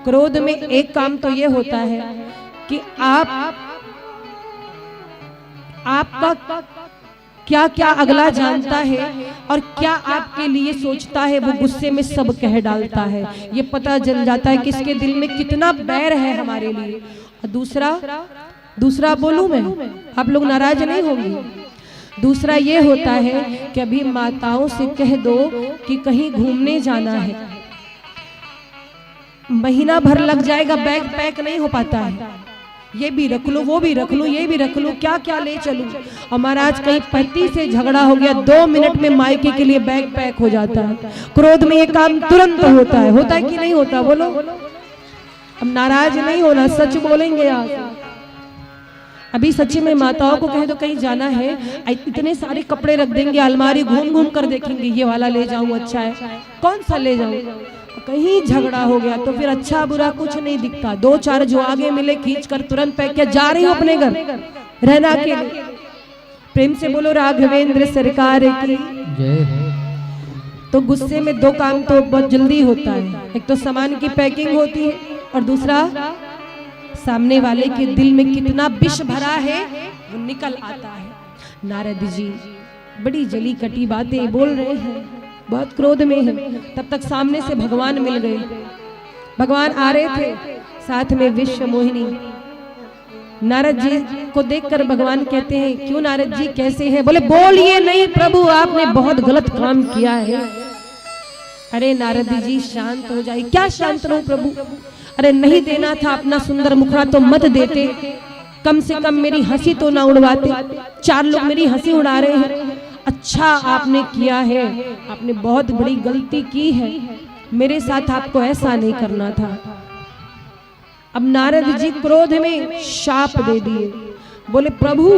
क्रोध में एक काम तो ये होता है कि आपका क्या क्या अगला जानता है और क्या आपके लिए सोचता है, वो गुस्से में सब कह डालता है। ये पता चल जाता है किसके दिल में कितना बैर है हमारे लिए। और दूसरा बोलूं मैं, आप लोग नाराज नहीं होंगे। दूसरा ये होता है कि अभी माताओं से कह दो कि कहीं घूमने जाना है, महीना भर लग जाएगा, बैग पैक नहीं हो पाता है। ये भी रख लो, वो भी रख लो, ये भी रख लो, क्या क्या ले चलूं। और महाराज कहीं पति से झगड़ा हो गया, 2 मिनट में मायके के लिए बैग पैक हो जाता है। क्रोध में ये काम तुरंत होता है कि नहीं होता बोलो। अब नाराज नहीं होना, सच बोलेंगे आप। अभी सच्ची में माताओं को कह दो कहीं जाना है, इतने सारे कपड़े रख देंगे, अलमारी घूम घूम कर देखेंगे, ये वाला ले जाऊं अच्छा है, कौन सा ले जाऊं। कहीं झगड़ा हो गया तो फिर अच्छा बुरा कुछ नहीं दिखता, 2-4 जो आगे मिले खींच कर तुरंत पैक किया, जा रही हो अपने घर रहना के लिए। प्रेम से बोलो राघवेंद्र सरकार की जय। तो गुस्से में 2 काम तो बहुत जल्दी होता है, एक तो सामान की पैकिंग होती है और दूसरा सामने वाले के दिल में कितना विष भरा है वो निकल आता है। नारद जी बड़ी जली कटी बातें बोल रहे हैं, बहुत क्रोध में है। तब तक सामने से भगवान मिल गए। भगवान आ रहे थे, साथ में विश्व मोहिनी। नारद जी को देखकर भगवान कहते हैं, क्यों नारद जी कैसे हैं? बोले बोलिए नहीं प्रभु, आपने बहुत गलत काम किया है। अरे नारद जी शांत हो जाइए। क्या शांत रहूं प्रभु? अरे नहीं देना था अपना सुंदर मुखड़ा तो मत देते, कम से कम मेरी हंसी तो ना उड़वाते। 4 लोग मेरी हंसी उड़ा रहे हैं। अच्छा आपने किया है, आपने बहुत बड़ी गलती की है, मेरे साथ आपको ऐसा नहीं करना था। अब नारद जी क्रोध में शाप दे दिए। बोले प्रभु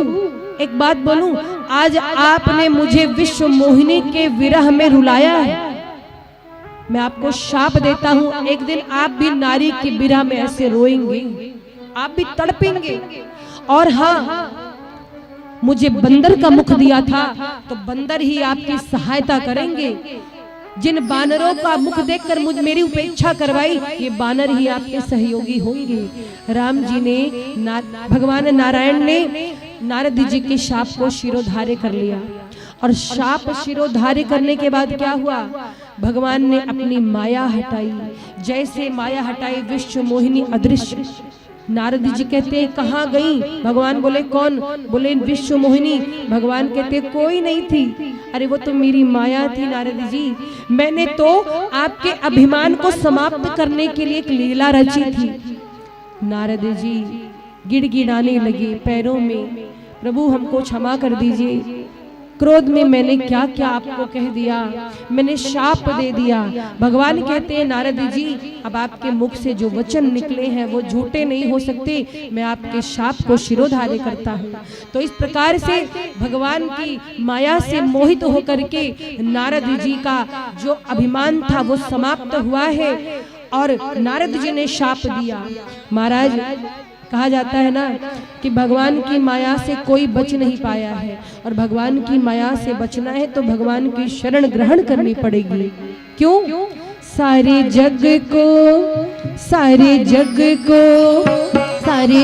एक बात बोलूं, आज आपने मुझे विश्व मोहिनी के विरह में रुलाया है, मैं आपको शाप देता हूं, एक दिन आप भी नारी के विरह में ऐसे रोएंगे, आप भी तड़पेंगे। और हाँ, मुझे बंदर का मुख दिया था तो बंदर ही आपकी सहायता करेंगे। जिन बानरों का मुख देखकर मेरी उपेक्षा करवाई, ये बानर ही आपके सहयोगी होंगे। राम जी ने भगवान नारायण ने नारद जी के शाप को शिरोधार्य कर लिया। और शाप शिरोधार्य करने के बाद क्या हुआ? भगवान ने अपनी माया हटाई। जैसे माया हटाई विश्व मोहिनी अदृश्य। नारद जी कहते हैं कहाँ गई? भगवान बोले कौन? बोले विश्व मोहिनी। भगवान कहते कोई नहीं थी। अरे वो तो मेरी माया थी नारद जी, मैंने तो आपके अभिमान को समाप्त करने के लिए एक लीला रची थी। नारद जी गिड़गिड़ाने लगे पैरों में, प्रभु हमको क्षमा कर दीजिए, क्रोध में मैंने क्या क्या आपको कह दिया, मैंने शाप दे दिया। भगवान कहते हैं नारद जी, अब आपके मुख से जो वचन निकले हैं वो झूठे नहीं हो सकते, मैं आपके शाप को शिरोधार्य करता हूँ। तो इस प्रकार से भगवान की माया से मोहित होकर के नारद जी का जो अभिमान था वो समाप्त हुआ है और नारद जी ने शाप दिया। महाराज कहा जाता है ना कि भगवान की माया से कोई बच नहीं पाया है, और भगवान की माया से बचना है तो भगवान की शरण ग्रहण करनी पड़ेगी। क्यों? सारे जग को सारे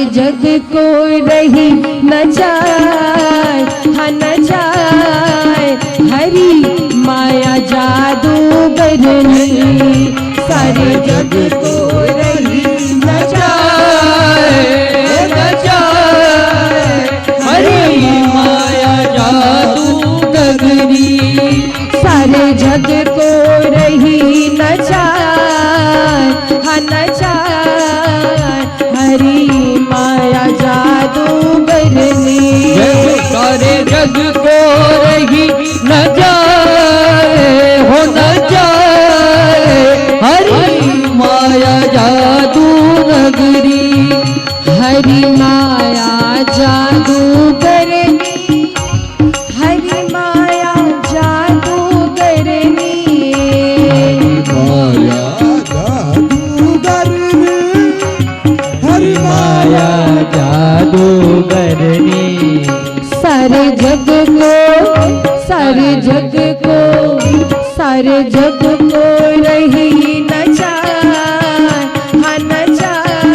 जग को रही न जाए, हाँ न जाए हरी माया जादूगरनी। सारे जग को रही न जाए, न जाए हरी माया जादूगरनी। सारे जग को रही न जाए, हाँ न जाए हरी माया जादूगरनी। सारे जग को रही न जाए, हो न जाए हरी माया जादू नगरी। हरी माया जादूगरनी, हरी माया जादूगरनी। माया जादूगरनी, हरि माया जादूगरनी। सारे जग को सारे जग को सारे जग को रही न जाए, हाँ न जाए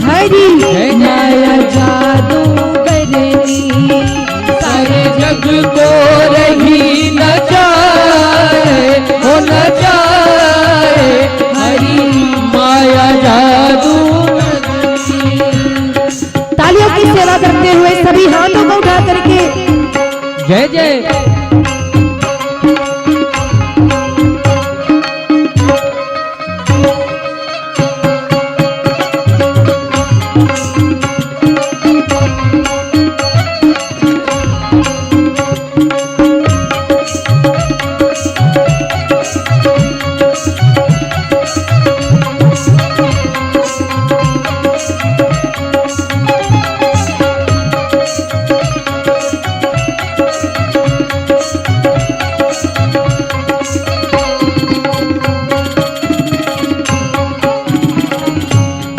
हरी माया जादूगरनी। सारे जग को रही न जाए, हो न जाए हरी माया जादू। तालियों की सेवा करते हुए सभी हाथों को उठा करके जय जय।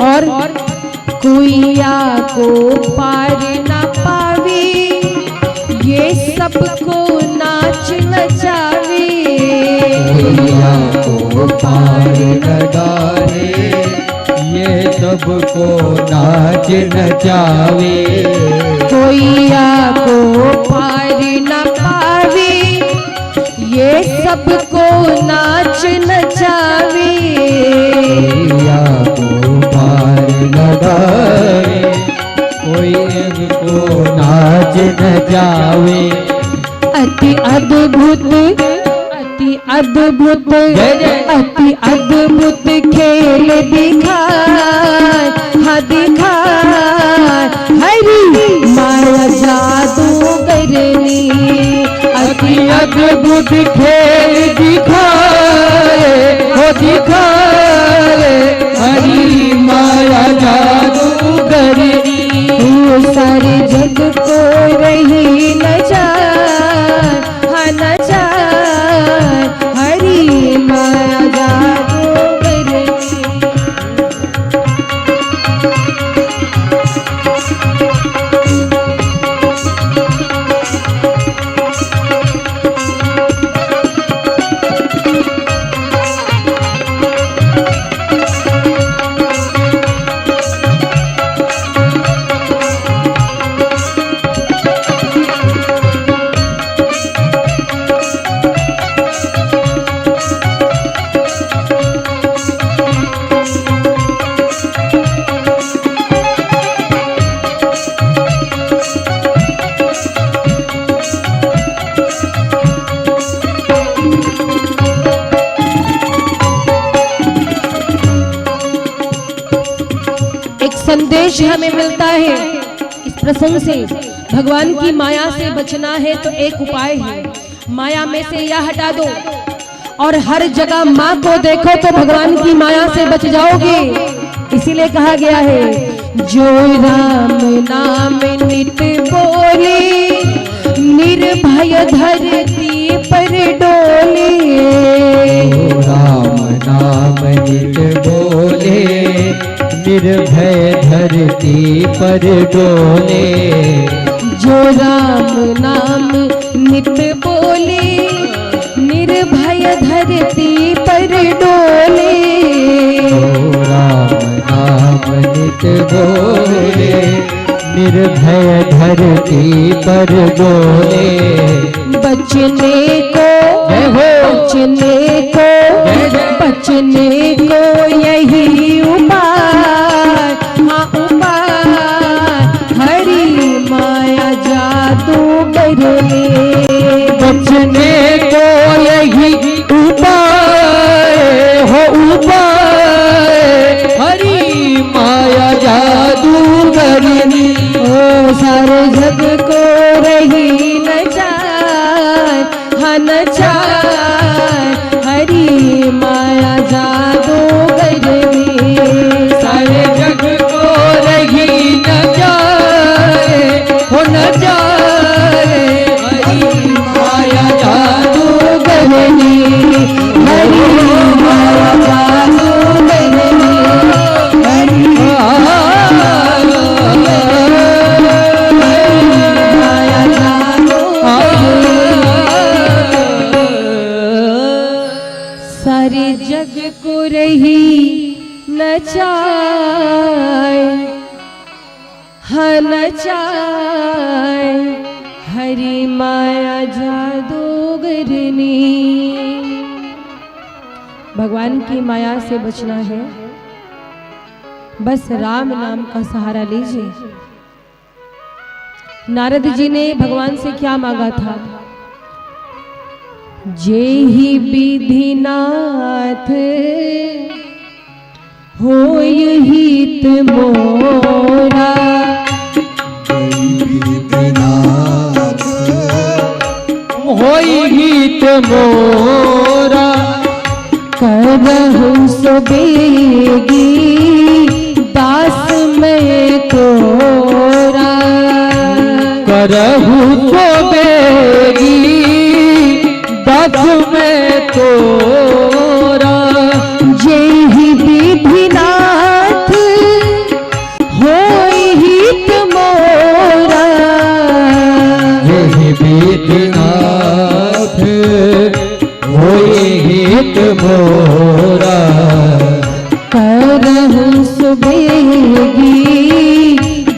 और कुइया को पार न पावे, ये सबको नाच नचावे। कुइया को पार न डाले, ये सबको नाच नचावे। कुइया को पार न पावे, ये सबको नाच नचावे। कुइया को पार न डाले, कोई को नाच नचावे। अति अद्भुत अति अद्भुत अति अद्भुत खेल दिखाए, हाँ दिखाए हरी माया जादूगरनी। अति अद्भुत खेल दिखाए, हो दिखाए हरी माया जादूगरनी। सारे जग को रही न जाए, हाँ न जाए हरी माया जादूगरनी। संदेश हमें मिलता है। इस प्रसंग से भगवान की माया से बचना है तो एक उपाय है, माया में से यह हटा दो और हर जगह माँ को देखो तो भगवान की माया से बच जाओगे। इसीलिए कहा गया है जो राम नाम नित बोले निर्भय धरती पर डोले। राम नाम नित बोले निर्भय धरती पर डोले। जो राम नाम नित बोले निर्भय धरती पर डोले। राम नाम नित बोले निर्भय धरती पर डोले। बचने को बचने को यही उपाय, हाँ उपाय हरि माया जादू करने। बचने को यही उपाय हो उपाय हरि माया जादू करनी। ओ सारे जग को रही न जाए, हाँ न जाए हरि माया जादू करनी। सारे जग को रही न जाए हो न जाए हरि माया जादू करनी। हरि माया जादू करनी। हरि माया जादू सारे जग को रही न चाय, हाँ न चाय हरि माया जादूगरनी। भगवान की माया से बचना है, बस राम नाम का सहारा लीजिए। नारद जी ने भगवान से क्या मांगा था? जेहि विधिनाथ होय हित मोरा। होय हित मोरा। करहु सो बेगी दास मैं तोरा। करहु सो बेगी दास मैं तोरा। जेहि विधिनाथ होय हित मोरा। जेहि विधिनाथ होय हित मोरा। करहु सो बेगी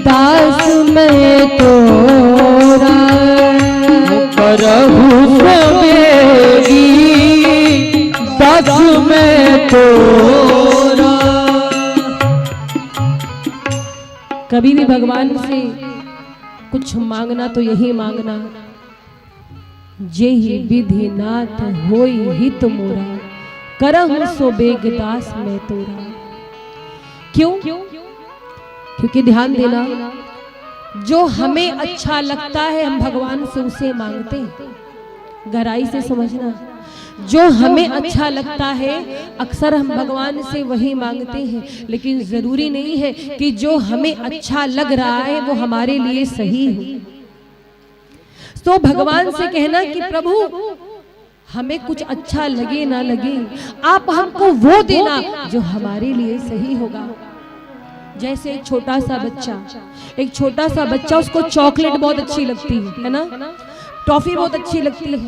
दास मैं तोरा। करहु सो बेगी दास मैं तोरा। कभी भी भगवान से कुछ मांगना तो यही मांगना, जेहि विधिनाथ होय हित मोरा। करहु सो बेग दास मैं तोरा। क्यों? क्योंकि ध्यान देना, जो हमें अच्छा लगता है हम भगवान से उसे मांगते हैं। गहराई से समझना, जो हमें अच्छा लगता है अक्सर हम भगवान से वही मांगते हैं, लेकिन जरूरी नहीं है कि जो हमें अच्छा लग रहा है वो हमारे लिए सही हो। तो भगवान से कहना कि प्रभु हमें कुछ अच्छा लगे ना लगे, आप हमको वो देना जो हमारे लिए सही होगा। जैसे एक छोटा सा बच्चा उसको चॉकलेट बहुत अच्छी लगती है ना, टॉफी बहुत अच्छी लगती है।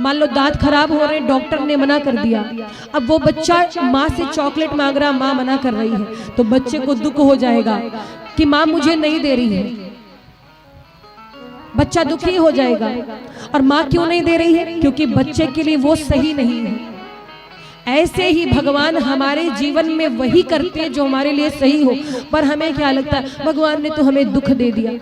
मान लो दांत खराब हो रहे, डॉक्टर ने मना कर दिया, अब वो बच्चा माँ से चॉकलेट मांग रहा, माँ मना कर रही है, तो बच्चे को दुख हो जाएगा कि माँ मुझे नहीं दे रही है। बच्चा दुखी हो जाएगा। और माँ क्यों नहीं दे रही है? क्योंकि बच्चे के लिए वो सही नहीं है। ऐसे ही भगवान हमारे जीवन में वही करते हैं जो हमारे लिए सही हो। पर हमें क्या लगता है, भगवान ने तो हमें दुख दे दिया,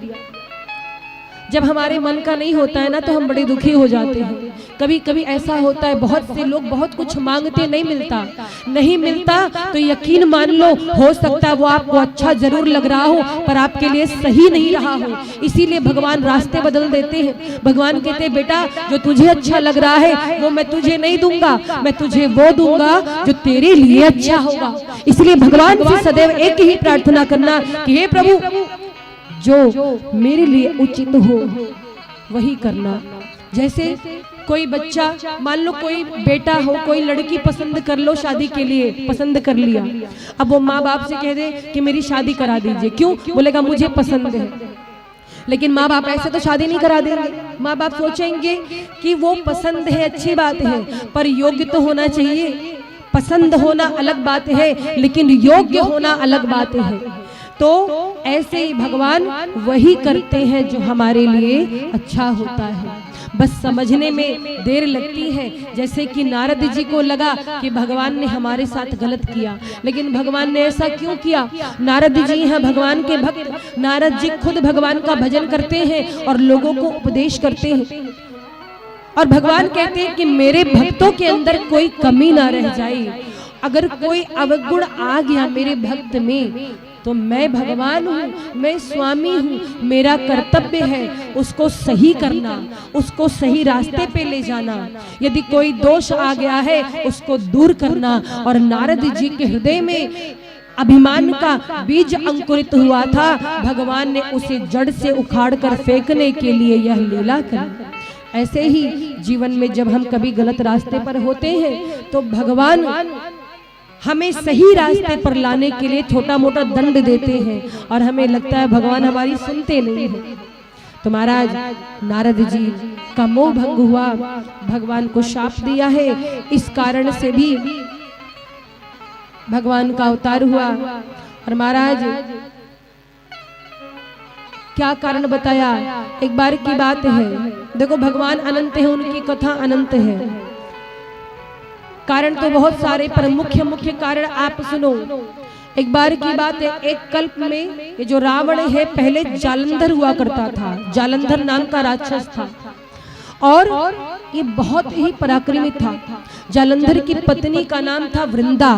जब हमारे मन का नहीं होता है ना तो हम बड़े दुखी हो जाते हैं। कभी कभी ऐसा होता है, बहुत से लोग बहुत कुछ मांगते, नहीं मिलता तो यकीन मान लो, हो सकता है वो आपको अच्छा जरूर लग रहा हो पर आपके लिए सही नहीं रहा हो। इसीलिए भगवान रास्ते बदल देते हैं। भगवान कहते हैं बेटा जो तुझे अच्छा लग रहा है वो मैं तुझे नहीं दूंगा, मैं तुझे वो दूंगा जो तेरे लिए अच्छा होगा। इसलिए भगवान से सदैव एक ही प्रार्थना करना कि हे प्रभु जो मेरे लिए उचित हो वही करना। जैसे कोई बच्चा, मान लो कोई बेटा हो, कोई लड़की पसंद कर लो, शादी के लिए पसंद कर लिया, अब वो माँ बाप से कह दे कि मेरी शादी करा दीजिए, क्यों? बोलेगा मुझे पसंद है। लेकिन माँ बाप ऐसे तो शादी नहीं करा देंगे। माँ बाप सोचेंगे कि वो पसंद है, अच्छी बात है, पर योग्य तो होना चाहिए। पसंद होना अलग बात है लेकिन योग्य होना अलग बात है। तो ऐसे ही भगवान वही करते हैं जो हमारे लिए अच्छा होता है। बस समझने में देर लगती है। जैसे कि नारद जी को लगा कि भगवान ने हमारे साथ गलत किया, लेकिन भगवान ने ऐसा क्यों किया? नारद जी हैं भगवान के भक्त। नारद जी खुद भगवान का भजन करते हैं और लोगों को उपदेश करते हैं। और भगवान कहते हैं कि मेरे भक्तों के अंदर कोई कमी ना रह जाए। अगर कोई अवगुण आ गया मेरे भक्त में तो मैं भगवान हूँ, मैं स्वामी हूँ, मेरा कर्तव्य है उसको सही करना, उसको सही रास्ते पे ले जाना। यदि कोई दोष आ गया है उसको दूर करना। और नारद जी के हृदय में अभिमान का बीज अंकुरित हुआ था, भगवान ने उसे जड़ से उखाड़ कर फेंकने के लिए यह लीला की। ऐसे ही जीवन में जब हम कभी गलत रास्ते पर होते हैं तो भगवान हमें सही रास्ते पर लाने के लिए छोटा मोटा दंड देते हैं और हमें लगता है भगवान हमारी सुनते नहीं हैं। तो महाराज नारद जी का मोह भंग हुआ, भगवान को शाप दिया है। इस कारण से भी भगवान का अवतार हुआ। और महाराज क्या कारण बताया? एक बार की बात है, देखो भगवान अनंत है, उनकी कथा अनंत है। कारण तो बहुत सारे पर मुख्य कारण आप सुनो। एक बार की बात है, एक कल्प में ये जो रावण है पहले जालंधर हुआ करता था। जालंधर नाम का राक्षस था और ये बहुत ही पराक्रमी था। जालंधर की पत्नी का नाम था वृंदा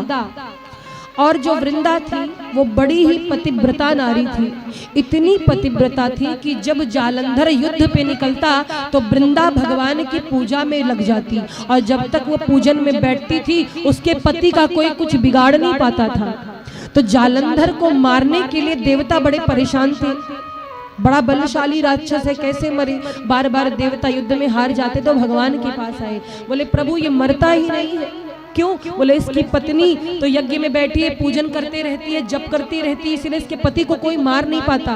और जो वृंदा थी वो बड़ी ही पतिव्रता नारी थी। इतनी पतिव्रता थी कि जब जालंधर युद्ध पे निकलता तो वृंदा भगवान की पूजा में लग जाती और जब तक वो पूजन में बैठती थी उसके पति का कोई कुछ बिगाड़ नहीं पाता था। तो जालंधर को मारने के लिए देवता बड़े परेशान थे। बड़ा बलशाली राक्षस है, कैसे मरे? बार बार देवता युद्ध में हार जाते तो भगवान के पास आए, बोले प्रभु ये मरता ही नहीं है, क्यों? बोले इसकी पत्नी तो यज्ञ में बैठी है, पूजन करते रहती है, जप करती रहती है, इसलिए इसके पति को कोई मार नहीं पाता।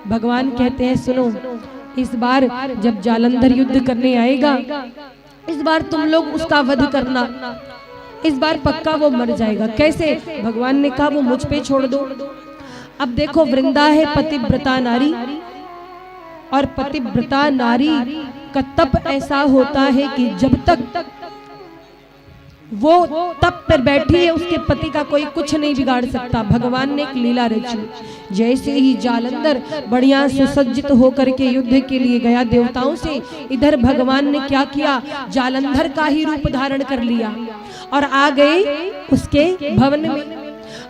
भगवान कहते हैं सुनो, इस बार जब जालंधर युद्ध करने आएगा इस बार तुम लोग उसका वध करना, इस बार पक्का वो मर जाएगा। कैसे? भगवान ने कहा वो मुझ पे छोड़ दो। अब देखो वृंदा है पतिव्रता नारी और पतिव्रता नारी का तप ऐसा होता है कि जब तक वो तप पर बैठी है उसके पति का कोई कुछ नहीं बिगाड़ सकता। भगवान ने एक लीला रची। जैसे ही जालंधर बढ़िया सुसज्जित होकर के युद्ध के लिए गया देवताओं से, इधर भगवान ने क्या किया? जालंधर का ही रूप धारण कर लिया और आ गए उसके भवन में।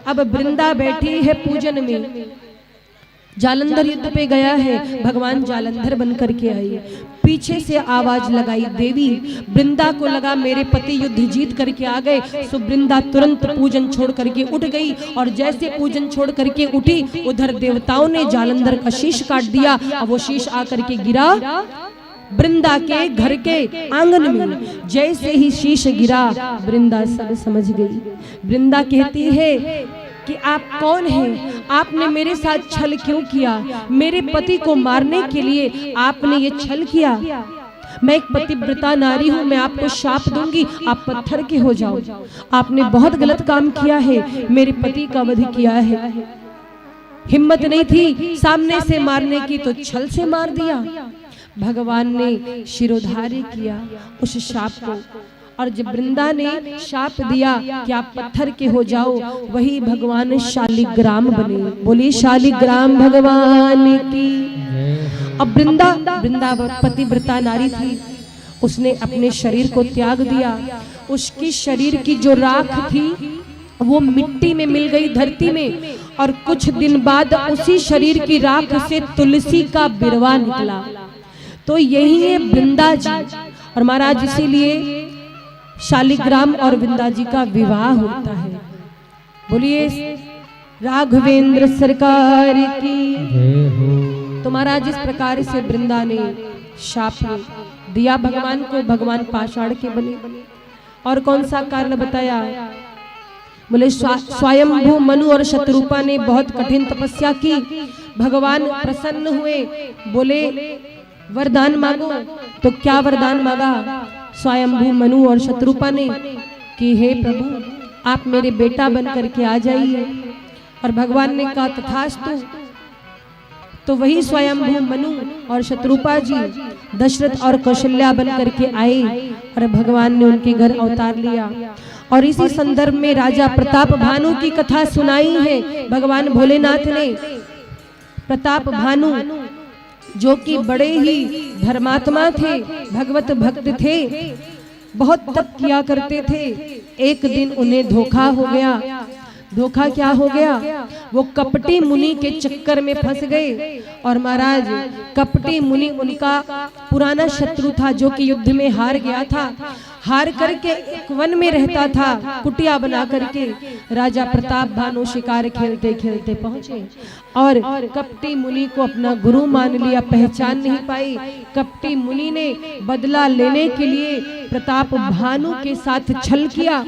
अब वृंदा बैठी है पूजन में, जालंधर युद्ध पे गया है, भगवान जालंधर बन करके आई। पीछे से आवाज लगाई देवी, वृंदा को लगा मेरे पति युद्ध जीत करके आ गए। सो वृंदा तुरंत पूजन छोड़ करके उठ गई और जैसे पूजन छोड़ करके उठी उधर देवताओं ने जालंधर का शीश काट दिया और वो शीश आकर के गिरा वृंदा के घर के आंगन में। जैसे ही शीश गिरा वृंदा सब समझ गई। वृंदा कहती है कि आप कौन हैं? आपने मेरे साथ छल क्यों किया? मेरे पति को मारने के लिए आपने ये छल किया। मैं एक पतिव्रता नारी हूँ, मैं आपको शाप दूंगी, आप पत्थर के हो जाओ। आपने बहुत गलत काम किया है, मेरे पति का वध किया है। हिम्मत नहीं थी सामने से मारने की तो छल से मार दिया। भगवान ने शिरोधार्य किया उस शाप को और जब वृंदा ने शाप दिया कि आप पत्थर के हो जाओ, वही भगवान शालिग्राम बने। बोलिए शालिग्राम भगवान की। अब वृंदा पतिव्रता नारी थी, उसने अपने शरीर को त्याग दिया। उसकी शरीर की जो राख थी वो मिट्टी में मिल गई, धरती में, और कुछ दिन बाद उसी शरीर की राख से तुलसी का बिरवा निकला। तो यही है वृंदा जी। और महाराज इसीलिए शालिग्राम और वृंदा जी का विवाह होता है। बोलिए राघवेंद्र सरकार की। तो महाराज इस प्रकार से वृंदा ने शाप दिया भगवान को, भगवान पाषाण के बने। और कौन सा कारण बताया? बोले स्वयंभू मनु और शत्रुपा ने बहुत कठिन तपस्या की, भगवान प्रसन्न हुए, बोले वरदान मांगो। तो क्या वरदान मांगा स्वयंभू मनु और शत्रुपा ने कि हे प्रभु आप मेरे बेटा बन करके आ जाइए। और भगवान ने कहा तथास्तु। तो वही स्वयंभू मनु और शत्रुपा जी दशरथ और कौशल्या बन करके आए और भगवान ने उनके घर अवतार लिया। और इसी संदर्भ में राजा प्रताप भानु की कथा सुनाई है भगवान भोलेनाथ ने। प्रताप भानु जो कि बड़े ही धर्मात्मा थे, भगवत भक्त थे, बहुत तप किया करते थे। एक दिन उन्हें धोखा हो गया। धोखा क्या हो गया? वो कपटी मुनि के चक्कर में फंस गए। और महाराज कपटी मुनि उनका पुराना शत्रु था, जो कि युद्ध में हार गया था। हार करके एक वन में रहता था, कुटिया बना करके। राजा प्रताप भानु शिकार खेलते खेलते पहुंचे और कपटी मुनि को अपना गुरु मान लिया, पहचान नहीं पाई। कपटी मुनि ने बदला लेने के लिए प्रताप भानु के साथ छल किया।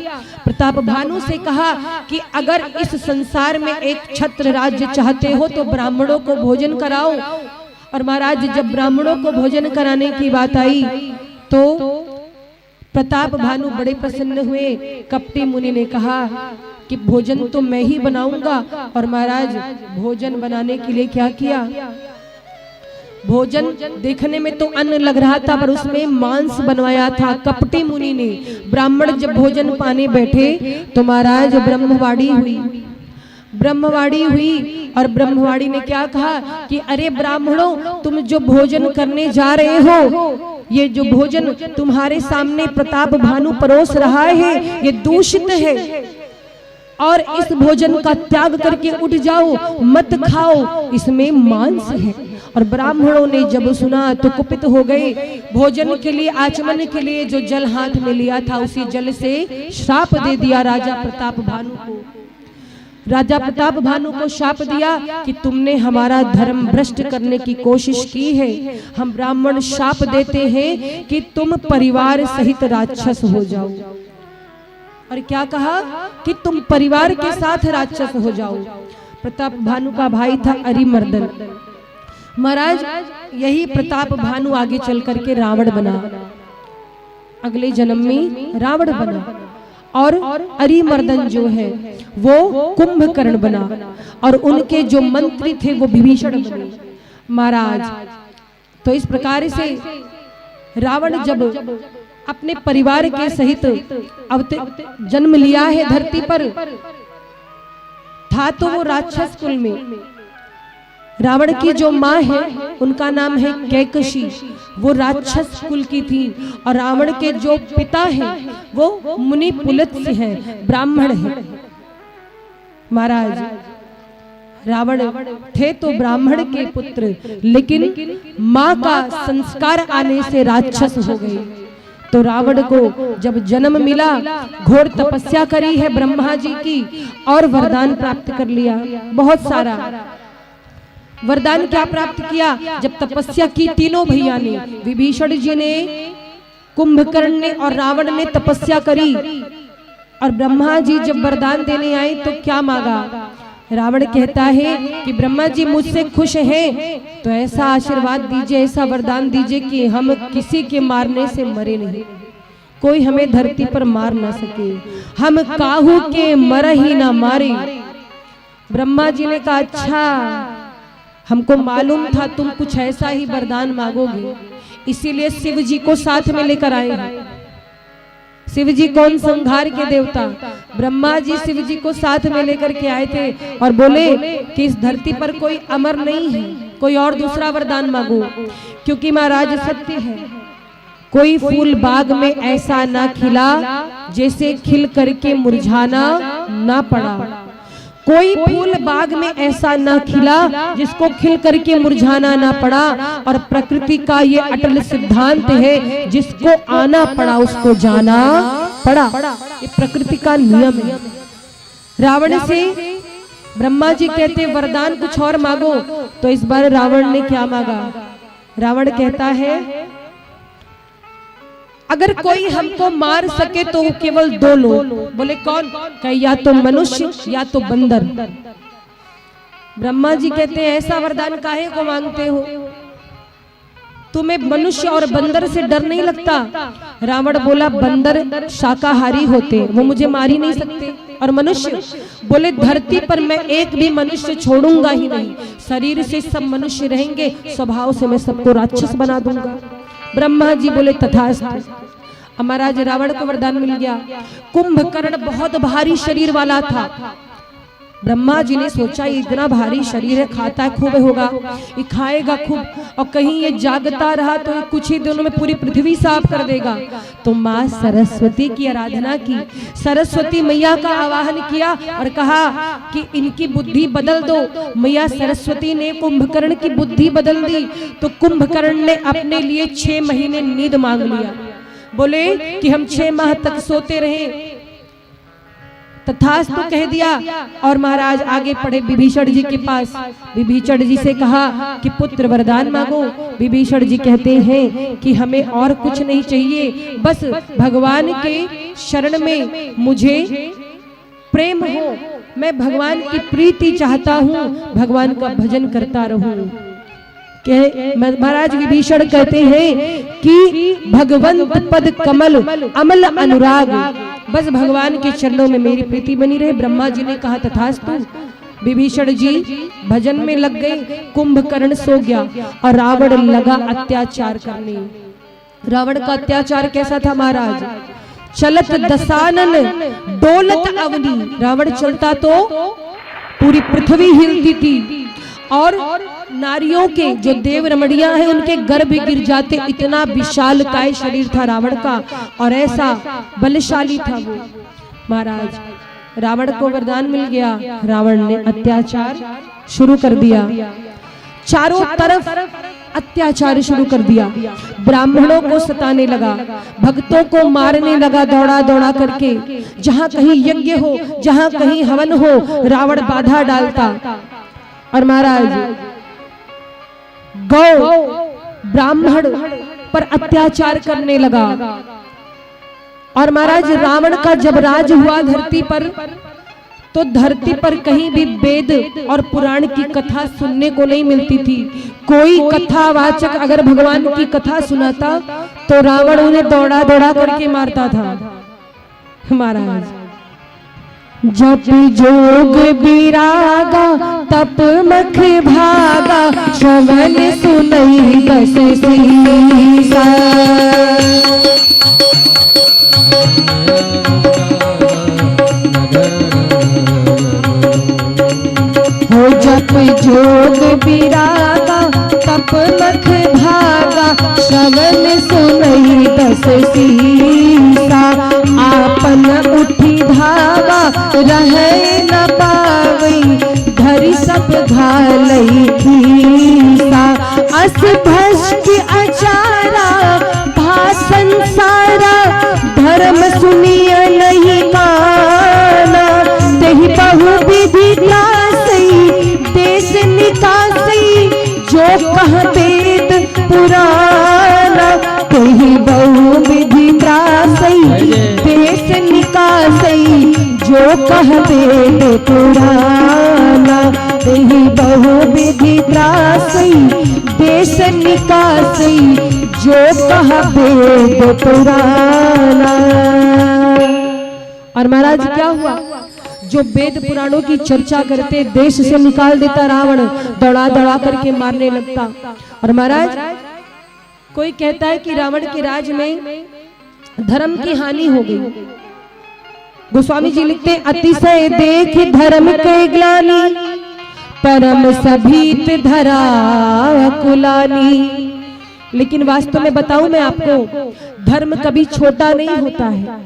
प्रताप भानु से कहा कि अगर इस संसार में एक छत्र राज्य चाहते हो तो ब्राह्मणों को भोजन कराओ। और महाराज जब ब्राह्मणों को भोजन कराने की बात आई तो प्रताप भानु बड़े प्रसन्न हुए। कपटी मुनि ने कहा कि भोजन तो मैं ही बनाऊंगा। और महाराज भोजन बनाने के लिए क्या किया? भोजन देखने में तो अन्न लग रहा था, पर उसमें मांस बनवाया था कपटी मुनि ने। ब्राह्मण जब भोजन पाने बैठे तो महाराज ब्रह्मवाणी हुई। ब्रह्मवाणी हुई और ब्रह्मवाणी ने क्या कहा कि अरे ब्राह्मणों, तुम जो भोजन करने जा रहे हो, ये जो भोजन तुम्हारे सामने प्रताप भानु परोस रहा है, ये दूषित है और इस भोजन का त्याग करके उठ जाओ, मत खाओ, इसमें मांस है। और ब्राह्मणों ने जब सुना तो कुपित हो गए। भोजन के लिए, आचमन के लिए जो जल हाथ में लिया था, उसी जल से श्राप दे दिया राजा प्रताप भानु को। राजा प्रताप भानु को शाप दिया कि तुमने हमारा धर्म भ्रष्ट करने की कोशिश की है। हम ब्राह्मण शाप देते हैं कि तुम परिवार सहित राक्षस हो जाओ। और क्या कहा कि तुम परिवार के साथ राक्षस हो जाओ। प्रताप भानु का भाई था अरिमर्दन। महाराज यही प्रताप भानु आगे चल करके रावण बना, अगले जन्म में रावण बना। और अरिमर्दन जो है वो कुंभकर्ण बना और उनके जो मंत्री थे वो विभीषण बने। महाराज तो इस प्रकार से रावण जब अपने परिवार के सहित जन्म लिया है धरती पर, था तो वो राक्षस कुल में। रावण की जो माँ है उनका नाम है कैकशी, वो राक्षस कुल की थी। और रावण के जो पिता हैं वो मुनि पुलत्स्य हैं, ब्राह्मण हैं। महाराज रावण थे तो ब्राह्मण के पुत्र, लेकिन माँ का संस्कार आने से राक्षस हो गए। तो रावण को जब जन्म मिला, घोर तपस्या करी है ब्रह्मा जी की और वरदान प्राप्त कर लिया बहुत सारा। वरदान क्या प्राप्त किया? जब तपस्या की तीनों भैया ने, विभीषण जी ने, कुंभकर्ण ने और रावण ने तपस्या करी, और ब्रह्मा जी जब वरदान देने आए तो क्या मांगा? रावण कहता है कि ब्रह्मा जी मुझसे खुश हैं तो ऐसा आशीर्वाद दीजिए, ऐसा वरदान दीजिए कि हम किसी के मारने से मरे नहीं, कोई हमें धरती पर मार ना सके, हम काहू के मर ही ना मारे। ब्रह्मा जी ने कहा अच्छा, हमको मालूम था तुम कुछ ऐसा ही वरदान मांगोगे, इसीलिए शिव जी को साथ में लेकर आए हैं। शिव जी कौन? संहार के देवता। ब्रह्मा जी शिव जी को साथ में लेकर के आए थे और बोले कि इस धरती पर कोई अमर नहीं है, कोई और दूसरा वरदान मांगो, क्योंकि महाराज सत्य है, कोई फूल बाग में ऐसा ना खिला जैसे खिल करके मुरझाना ना पड़ा। कोई फूल बाग में ऐसा ना खिला जिसको खिल करके मुरझाना ना पड़ा। और प्रकृति का ये अटल सिद्धांत है, जिसको आना पड़ा उसको जाना पड़ा। ये प्रकृति का नियम है। रावण से ब्रह्मा जी कहते वरदान कुछ और मांगो, तो इस बार रावण ने क्या मांगा? रावण कहता है अगर कोई हमको मार सके तो केवल 2 लोग। बोले कौन? कहे या तो मनुष्य या तो बंदर। ब्रह्मा जी कहते हैं ऐसा वरदान काहे को मांगते हो? तुम्हें मनुष्य और बंदर से डर नहीं लगता? रावण बोला बंदर शाकाहारी होते, वो मुझे मार ही नहीं सकते। और मनुष्य बोले धरती पर मैं एक भी मनुष्य छोड़ूंगा ही नहीं, शरीर से सब मनुष्य रहेंगे, स्वभाव से मैं सबको राक्षस बना दूंगा। ब्रह्मा जी बोले तथास्तु। महाराज रावण को वरदान मिल गया। कुंभकर्ण बहुत भारी शरीर वाला था। ब्रह्मा जी ने सोचा इतना भारी शरीर है, खाता खूब होगा, ये खाएगा खूब, और कहीं ये जागता रहा तो कुछ ही दिनों में पूरी पृथ्वी साफ कर देगा। तो माँ सरस्वती की आराधना की, सरस्वती मैया का आवाहन किया और कहा कि इनकी बुद्धि बदल दो। मैया सरस्वती ने कुंभकर्ण की बुद्धि बदल दी। तो कुंभकर्ण ने अपने लिए 6 महीने नींद मांग लिया। बोले कि हम 6 माह तक सोते रहे। तथास्तु कह दिया। और महाराज आगे पढ़े विभीषण जी के पास। विभीषण जी से कहा कि पुत्र वरदान मांगो। विभीषण जी कहते हैं कि हमें और कुछ नहीं चाहिए, बस भगवान के शरण में मुझे प्रेम हो, मैं भगवान की प्रीति चाहता हूँ, भगवान का भजन करता रहूं। महाराज विभीषण कहते हैं कि भगवंत पद कमल अमल अनुराग, बस भगवान के चरणों में मेरी प्रीति बनी रहे। ब्रह्मा जी ने कहा तथास्तु। विभीषण जी भजन में लग गए। कुंभकर्ण सो गया और रावण लगा अत्याचार करने। रावण का अत्याचार कैसा था महाराज? चलत दसानन डोलत अवनी। रावण चलता तो पूरी पृथ्वी हिलती थी, और नारियों के जो देव रमणियां हैं उनके गर्भ गिर जाते, इतना विशालकाय शरीर था रावण का, और ऐसा बलशाली था वो। महाराज रावण को वरदान मिल गया। रावण ने अत्याचार शुरू कर दिया, चारों तरफ अत्याचार शुरू कर दिया। ब्राह्मणों को सताने लगा, भक्तों को मारने लगा दौड़ा दौड़ा करके। जहां कहीं यज्ञ हो, जहां कहीं हवन हो, रावण बाधा डालता। और महाराज गौ ब्राह्मण पर अत्याचार करने लगा। और महाराज रावण का जब राज हुआ धरती पर, तो धरती पर कहीं भी वेद और पुराण की कथा सुनने को नहीं मिलती थी। कोई कथावाचक अगर भगवान की कथा सुनाता तो रावण उन्हें दौड़ा दौड़ा करके मारता था। महाराज जप जोग विरागा तप मख भागा, श्रवण सुनई बस सीसा। हो जप जोग विरागा तप मख भागा, श्रवण सुनई बस सीसा। आपन उठी धावा रहे न पावई, धरि सब घालई खीसा। अस भष्ट अचारा भाषण सारा, धर्म सुनिय नहीं माना। तेहि बहु विधि तासई, देश निकासई, जो कह वेद पुराना। तेहि बहु विधि त्रासई, देश निकासई, जो कह वेद पुराना। तेहि बहु विधि त्रासई, देश निकासई, जो कह वेद पुराना। और महाराज क्या हुआ? जो वेद पुराणों की चर्चा करते देश से निकाल देता रावण, दौड़ा दौड़ा करके मारने लगता। और महाराज कोई कहता है कि रावण के राज में धर्म की हानि हो गई। गोस्वामी जी लिखते अतिशय देख धर्म के ग्लानि, परम सभीत धरा कुलानी। लेकिन वास्तव में बताऊं मैं आपको, धर्म कभी छोटा नहीं होता है।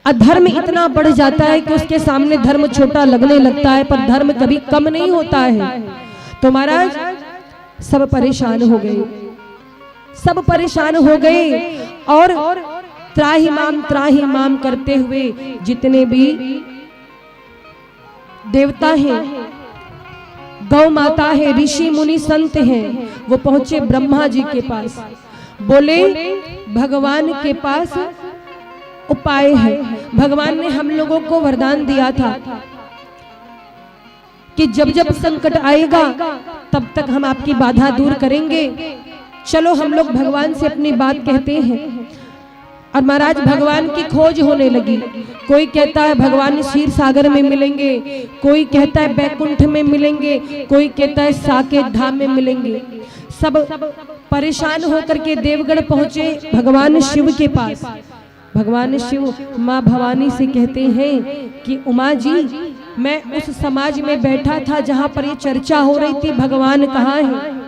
अधर्म इतना बढ़ जाता है कि उसके सामने धर्म छोटा लगने लगता है, पर धर्म कभी कम नहीं होता है। तो महाराज सब परेशान हो गए, सब परेशान हो गए और त्राहि माम करते हुए जितने भी देवता हैं, गौ माता है, ऋषि मुनि संत हैं, वो पहुंचे ब्रह्मा जी के पास। बोले भगवान के पास उपाय है। भगवान ने हम लोगों को वरदान दिया था कि जब जब संकट आएगा तब तक हम आपकी बाधा दूर करेंगे। चलो हम लोग भगवान से अपनी बात कहते हैं। और महाराज भगवान की खोज होने लगी। कोई कहता है भगवान क्षीर सागर में मिलेंगे, कोई कहता है बैकुंठ में मिलेंगे, कोई कहता है साकेत धाम में मिलेंगे। सब परेशान होकर के देवगढ़ पहुंचे भगवान शिव के पास। भगवान शिव माँ भवानी से कहते हैं कि उमा जी, मैं उस समाज में बैठा था जहां पर ये चर्चा हो रही थी, भगवान कहाँ है?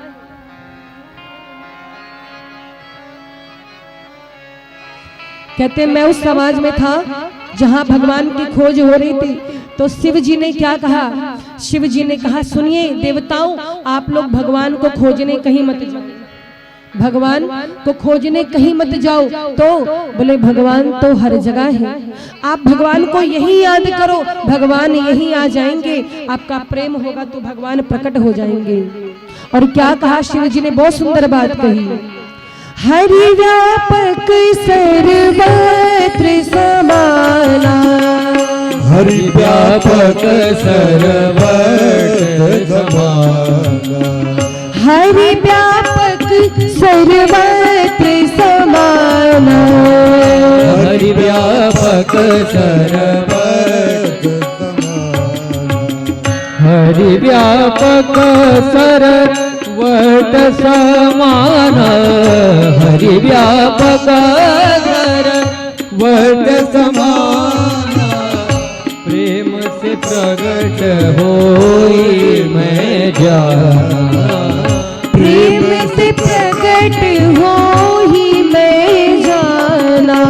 कहते मैं उस समाज में था जहां भगवान की खोज हो रही थी। तो शिव जी ने क्या कहा? शिव जी ने कहा सुनिए देवताओं, आप लोग भगवान को खोजने कहीं मत जाओ, भगवान को खोजने कहीं मत जाओ। तो बोले भगवान तो हर जगह है, आप भगवान को यही याद करो, भगवान यही आ जाएंगे। आपका प्रेम होगा तो भगवान प्रकट हो जाएंगे। और क्या कहा शिव जी ने? बहुत सुंदर बात कही। हरि व्यापक सर्वत्र समाना, हरि व्यापक सर्वत्र समाना, हरि व्यापक सर्वत्र समाना, हरि व्यापक सर्वत्र समाना, हरि व्यापक सर्वत्र समाना, हरि व्यापक सर्वत्र समाना, प्रेम से प्रकट होई मैं जाना, प्रेम से प्रकट हो ही मैं जाना,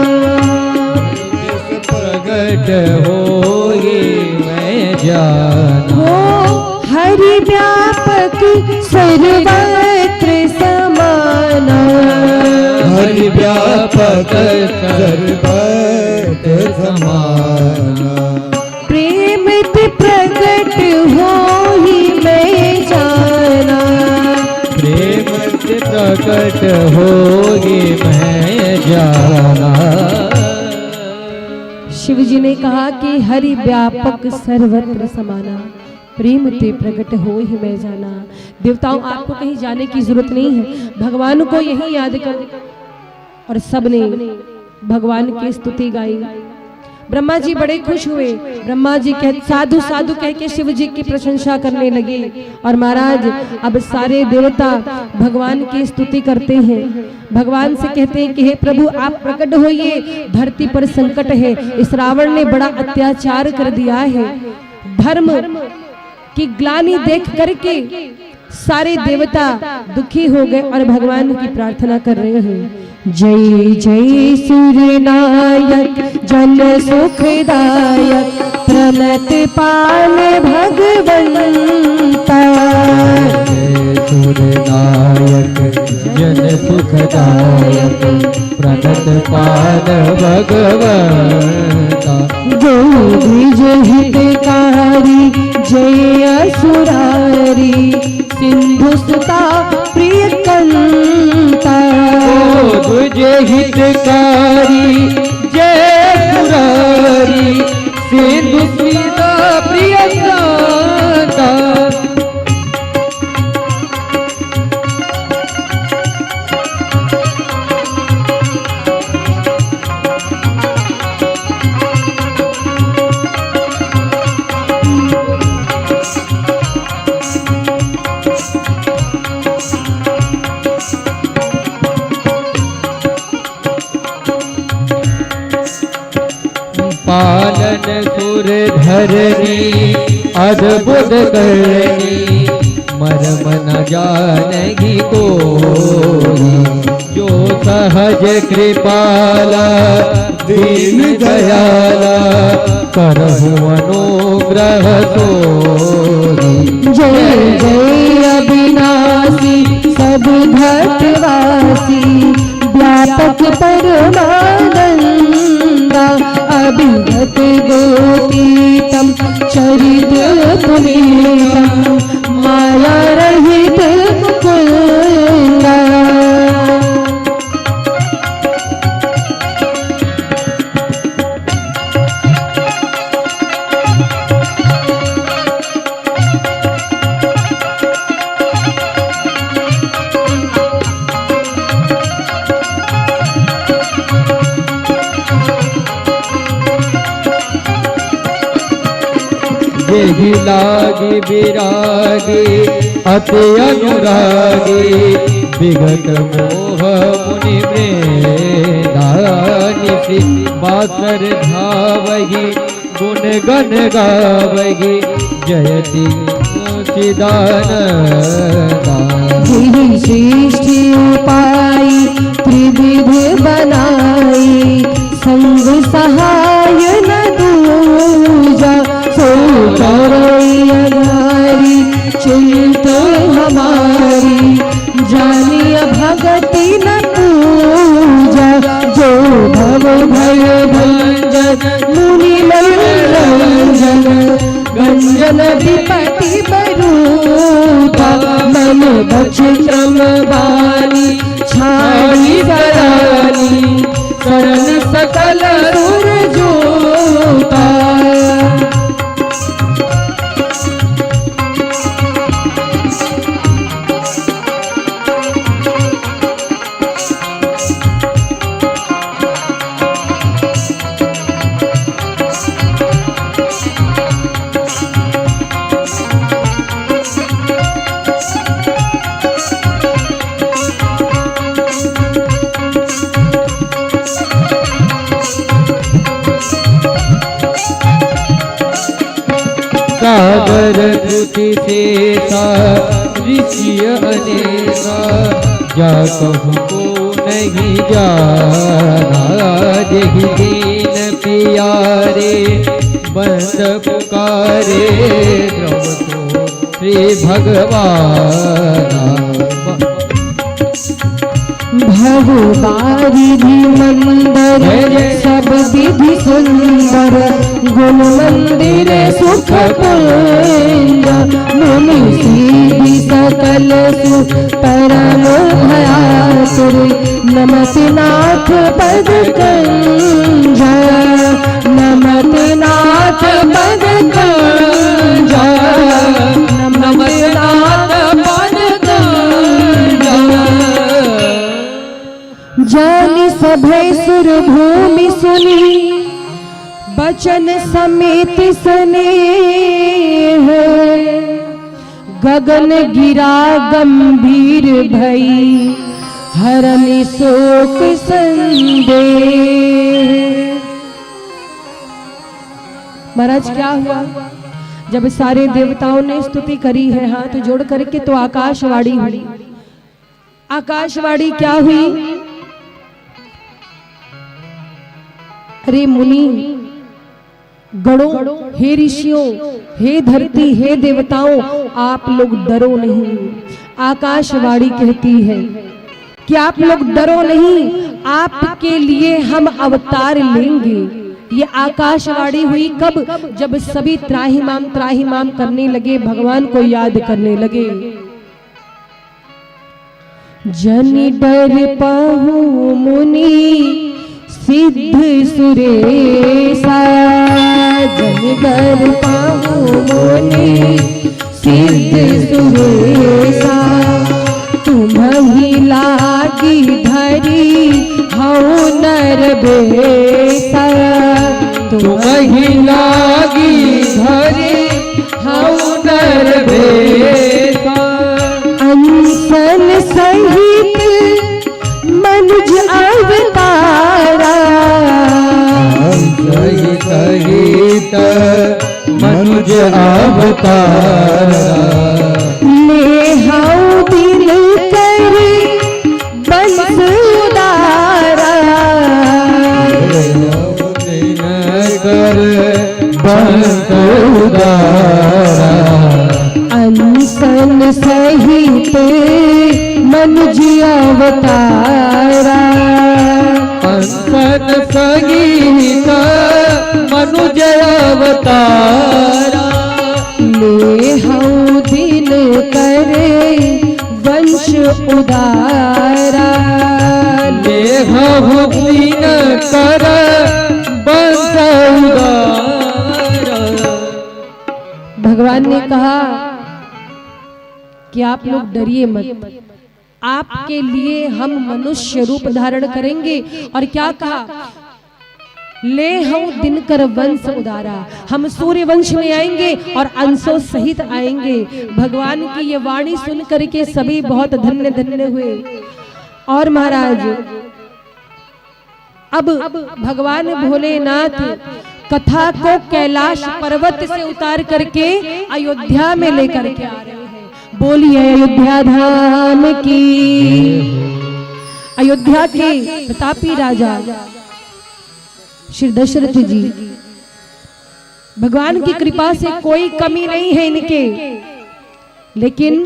प्रकट होई मैं जाना, हो हरि व्यापक सर्वत्र समाना, हरि व्यापक सर्वत्र समाना, प्रेम से प्रकट हो ही मैं जाना, प्रेम से प्रकट होगी मैं जाना। शिव जी ने कहा कि हरि व्यापक सर्वत्र समाना, प्रेम ते प्रकट हो ही मैं जाना। देवताओं आपको कहीं जाने की जरूरत नहीं है, भगवान को यही याद करो। और सबने भगवान की स्तुति गाई। ब्रह्मा जी बड़े खुश हुए। ब्रह्मा जी साधु साधु कह के शिव जी की प्रशंसा करने लगे। और महाराज अब सारे देवता भगवान की स्तुति करते हैं, भगवान से कहते हैं कि हे प्रभु आप प्रकट होइए, धरती पर संकट है, इस रावण ने बड़ा अत्याचार कर दिया है। धर्म की ग्लानि देख करके सारे देवता दुखी हो गए और भगवान की प्रार्थना कर रहे हैं। जय जय सूर्यनायक जन सुखदायक प्रणत पाल भगवंता, सूर्यनायक जन सुखदायक प्रणत पाल भगवंता, जो द्विज हितकारी जय असुरारी सिंधुसुता प्रियकंता, तुझे हितकारी जय पुरारी सिंधु सीता प्रियंका, पालन सुर धरनी अद्भुत करनी, मर्म न जानहि कोई, जो सहज कृपाला दीन दयाला, करहु अनुग्रह सोई। जय जय अविनाशी सब भक्तवासी, व्यापक परमानंदा, अभिगत गोतीतम चरित पुनीतम, माया रहित मुकुंदा। जेहि लागी विरागी अति अनुरागी, विगत मोह मुनि वृंदानिसि, बासर धावहि गुण गण गावहि, जयति चिदानंदा। जिहि सृष्टि उपाय त्रिविध बनाई, संग सहाय न दूजा, सो करई चिंत हमारी, जानिय भगति न पूजा, जो भव भय भंजन मुनि मनोरंजन, गंजन विपति बरूपा, मन बचत्रम वाणी छाड़ी करानी, शरण सकल सुर जोता। सागर द्रुति शेषा ऋषि अनेका, जा कहूँ को नहीं जाना, जेहि दीन पियारे बंद पुकारे, द्रवतो श्री भगवाना। भवबारिधि मंदर सब विधि सुंदर, गुण मंदिर सुख पुंज, मुनि सीधि सकल सुख परम भयातुर, नमति नाथ पद कंज, नमति नाथ पद कंज, नमति नाथ पद कंज। जानि सभै सुर भूमि सुनी, बचन समेत स्नेह, गगन गिरा गंभीर भई, हरनि शोक संदेह। महाराज क्या हुआ जब सारे देवताओं ने स्तुति करी है, हाथ जोड़ करके, तो आकाशवाणी हुई। आकाशवाणी क्या हुई? अरे मुनि गणों, हे ऋषियों, हे धरती, हे देवताओं, आप लोग डरो नहीं। आकाशवाणी कहती है कि आप लोग डरो नहीं, आपके लिए हम अवतार लेंगे। ये आकाशवाणी हुई कब? जब सभी त्राहिमाम करने लगे, भगवान को याद करने लगे। जनि डर पाहु मुनि सिद्ध सुरेशा, जनि डर पाहु मुनि सिद्ध सुरेशा, तुम्हि लागी धरी हऊ नर बेसा, तुम्हि लागी धरी हऊ नर बेसा। अनशन सहित मनुज अवतारा, सहित मनुज अवतारा, ले मनुज अवतारा कंसन सहित मनुज अवतारा ले हूँ दिन करे वंश उदारा देह दीन कर बंस उदारा। भगवान ने कहा कि आप लोग डरिए मत, आपके लिए हम मनुष्य रूप धारण करेंगे। और क्या कहा, ले हम दिनकर वंश उदारा, हम सूर्य वंश में आएंगे और अंशों सहित आएंगे। भगवान की ये वाणी सुन करके सभी बहुत धन्य धन्य हुए। और महाराज अब भगवान भोलेनाथ कथा को कैलाश पर्वत से उतार करके अयोध्या में लेकर के आ रहे हैं। बोलिए अयोध्या धाम की। अयोध्या के प्रतापी राजा श्री दशरथ जी, भगवान की कृपा से कोई कमी नहीं है इनके, लेकिन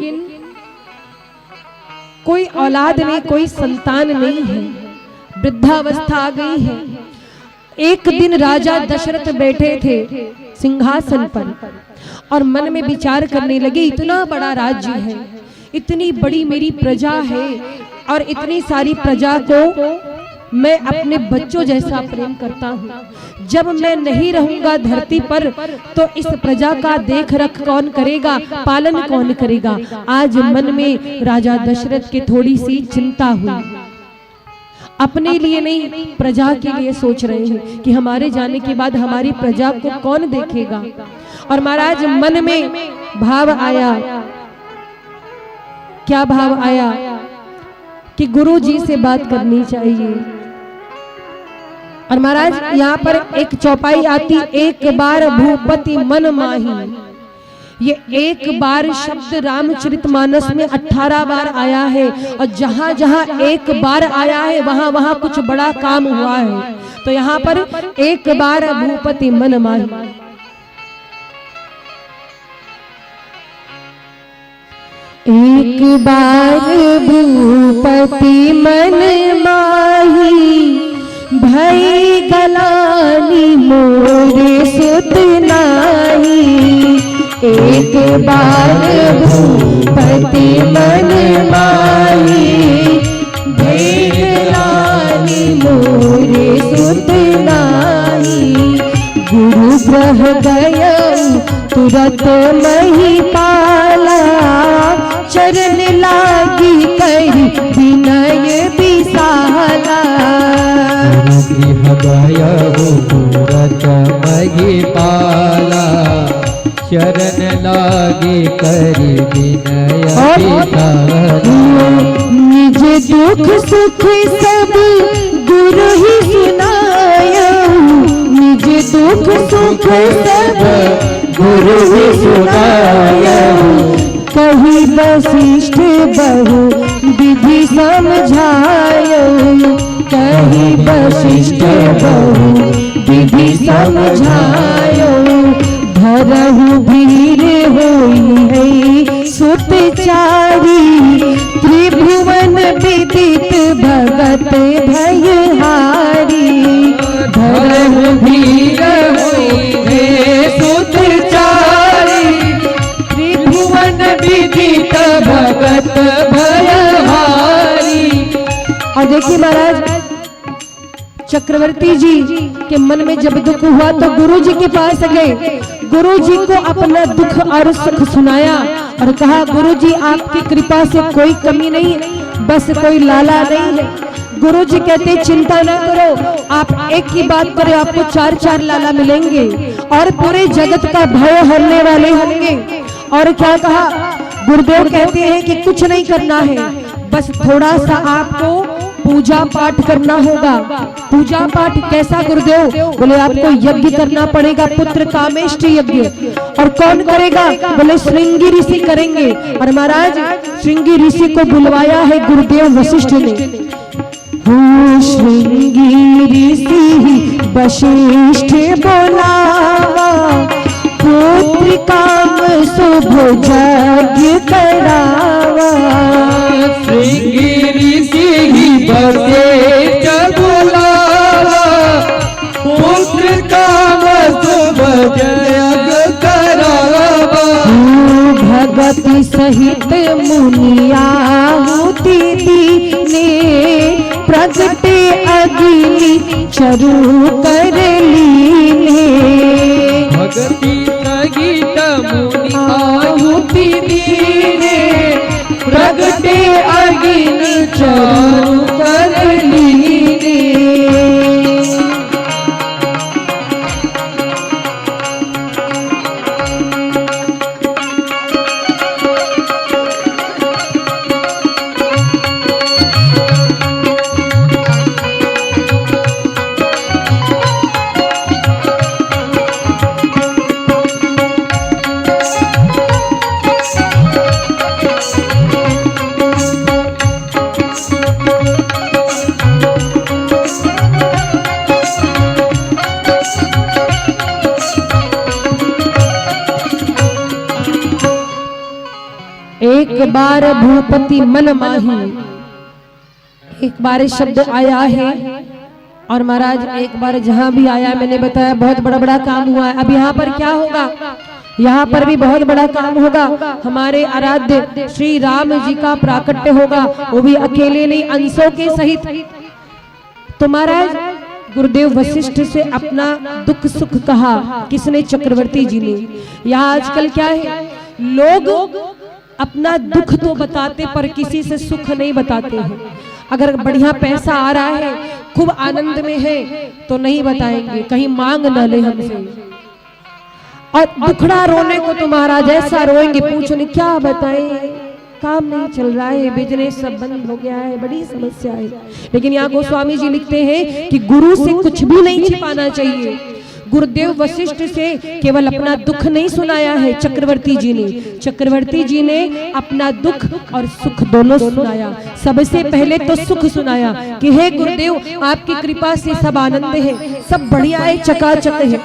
कोई औलाद नहीं, कोई संतान नहीं है, वृद्धावस्था आ गई है। एक दिन राजा दशरथ बैठे थे सिंहासन पर और मन में विचार करने लगे, इतना बड़ा राज्य है, इतनी बड़ी मेरी प्रजा है और इतनी सारी प्रजा को मैं अपने बच्चों जैसा प्रेम करता हूँ। जब मैं नहीं रहूंगा धरती पर तो इस प्रजा का देख रख कौन करेगा, पालन कौन करेगा। आज मन में राजा दशरथ के थोड़ी सी चिंता हुई। अपने लिए नहीं, प्रजा के लिए सोच रहे हैं कि हमारे जाने के बाद हमारी प्रजा को कौन देखेगा। और महाराज मन में भाव आया, क्या भाव आया कि गुरु जी से बात करनी चाहिए। और महाराज यहाँ पर एक चौपाई आती, एक बार भूपति मन माही। ये एक बार शब्द रामचरितमानस में 18 बार आया है और जहां जहां एक बार आया है वहां वहां कुछ बड़ा काम हुआ है। तो यहाँ पर एक बार भूपति मन माही। एक बार भूपति मन माही, भई गलानी मोरे सुत नाही। एक बार भूपति मन माही, भई गलानी मोरे सुत नाही। गुरु ग्रह गया तुरत मही पाला, चरण लागी करी विनय विशाला। गृह गयहु तुरत मही पाला, शरण लागे करि विनय विशाला। निज दुख सुख सब गुरु ही सुनाया, निज दुख सुख सब गुरु ही सुनाया। कही वशिष्ठ बहु विधि समझायो, कही वशिष्ठ बहु विधि समझायो। धरहु भीर होई है सुतचारी, त्रिभुवन विदित भगत भयहारी। धरहु भीर होई है सुतचारी, त्रिभुवन विदित भगत भयहारी। और देखिए महाराज चक्रवर्ती जी के मन में जब दुख हुआ तो गुरु जी के पास गए, गुरु जी को अपना दुख और सुख सुनाया और कहा, गुरु जी आपकी कृपा से कोई कमी नहीं, बस कोई लाला नहीं है। गुरु जी कहते चिंता न करो, आप एक ही बात करें, आपको 4 लाला मिलेंगे और पूरे जगत का भय हरने वाले होंगे। और क्या कहा, गुरुदेव कहते हैं कि कुछ नहीं करना है, बस थोड़ा सा आपको पूजा पाठ करना होगा। पूजा पाठ कैसा गुरुदेव? बोले आपको यज्ञ करना पड़ेगा, पुत्र कामेष्टि यज्ञ। और कौन करेगा? बोले श्रृंगी ऋषि करेंगे। और महाराज श्रृंगी ऋषि को बुलवाया है गुरुदेव वशिष्ठ ने। हो श्रृंगी ऋषि वशिष्ठ बोलावा, पुत्र काम शुभ यज्ञ करावा। चरु कर लीने। भक्ति गीत मुनि आहुति दीने, प्रगटे अग्नि चरु कर लीने। एक बार भूपति मन माही, एक बार शब्द आया है। और महाराज एक बार जहां भी आया मैंने बताया बहुत बड़ा बड़ा काम हुआ है। अब यहाँ पर क्या होगा, यहाँ पर भी बहुत बड़ा काम होगा। हमारे आराध्य श्री राम जी का प्राकट्य होगा, वो भी अकेले नहीं अंशों के सहित। तो महाराज गुरुदेव वशिष्ठ से अपना दुख सुख कहा, किसने? चक्रवर्ती जी ने। यहाँ आजकल क्या है, लोग अपना दुख तो बताते पर किसी से सुख नहीं बताते हैं। अगर बढ़िया पैसा आ रहा है, खूब आनंद में है, तो नहीं बताएंगे, कहीं मांग न ले हमसे। और दुखड़ा रोने को तो महाराज ऐसा रोएंगे, पूछने क्या बताएं, काम नहीं चल रहा है, बिजनेस सब बंद हो गया है, बड़ी समस्या है। लेकिन यहाँ गोस्वामी जी लिखते हैं कि गुरु से कुछ भी नहीं छिपाना चाहिए। गुरुदेव वशिष्ठ से केवल अपना दुख नहीं सुनाया है चक्रवर्ती जी ने, चक्रवर्ती जी ने अपना दुख और सुख दोनों सुनाया। सबसे पहले तो सुख सुनाया कि हे गुरुदेव आपकी कृपा से सब आनंद है, सब बढ़िया है, चकाचक है।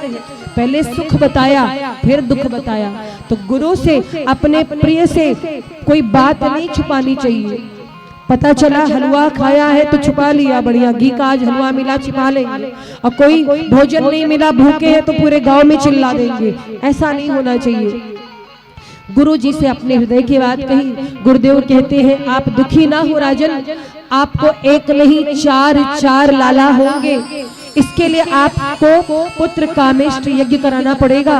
पहले सुख बताया, फिर दुख बताया। तो गुरु से, अपने प्रिय से कोई बात नहीं छुपानी चाहिए। पता चला हलवा खाया है तो छुपा लिया, बढ़िया घी का आज हलवा मिला छिपा लेंगे। और कोई भोजन नहीं मिला, भूखे हैं तो पूरे गांव में चिल्ला देंगे। ऐसा नहीं होना चाहिए। गुरु जी से अपने हृदय की बात कही। गुरुदेव कहते हैं आप दुखी ना हो राजन, आपको एक नहीं चार लाला होंगे। इसके लिए आपको पुत्र कामेष्ट यज्ञ कराना पड़ेगा।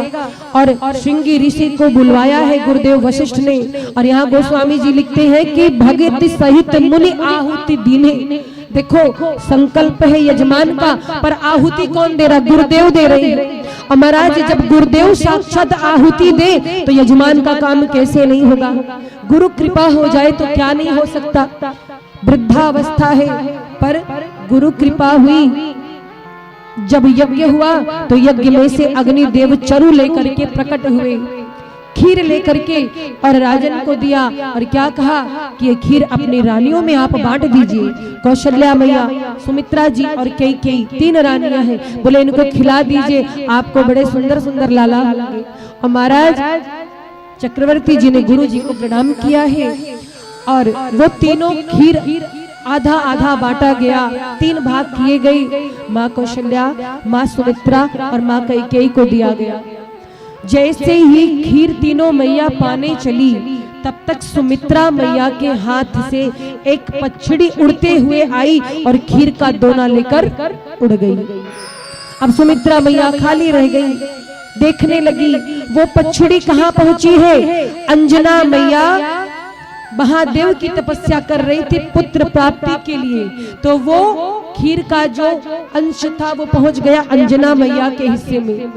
और श्रृंगी ऋषि को बुलवाया है गुरुदेव वशिष्ठ ने। और यहाँ गोस्वामी जी लिखते हैं कि भगत सहित मुनि आहुति दीने। देखो संकल्प है यजमान का, पर आहुति कौन दे रहा? गुरुदेव दे रहे हैं। और महाराज जब गुरुदेव साक्षात आहुति दे तो यजमान का काम कैसे नहीं होगा? गुरु कृपा हो जाए तो क्या नहीं हो सकता। वृद्धावस्था है पर गुरु कृपा हुई। जब यज्ञ हुआ तो यज्ञ में से अग्निदेव चरु लेकर के प्रकट हुए, खीर लेकर के, और राजन को दिया। और क्या कहा कि ये खीर अपनी रानियों में आप बांट दीजिए। कौशल्या मैया, सुमित्रा जी और कैकेयी 3 रानियां हैं, बोले इनको खिला दीजिए, आपको बड़े सुंदर सुंदर लाला होंगे। और महाराज चक्रवर्ती जी ने गुरु जी को प्रणाम किया है। और वो तीनों खीर आधा आधा बांटा गया, 3 भाग किए गए। माँ कौशल्या, माँ सुमित्रा और माँ कैकेयी को दिया गया। जैसे ही खीर तीनों मैया पाने चली, तब तक सुमित्रा मैया के हाथ से एक पछड़ी उड़ते हुए आई और खीर का दोना लेकर उड़ गई। अब सुमित्रा मैया खाली रह गई, देखने लगी वो पछड़ी कहाँ पहुंची है। अंजना मैया महादेव की तपस्या कर रही थी पुत्र प्राप्ति के लिए, तो वो खीर का जो अंश था वो पहुंच गया अंजना मैया के हिस्से में।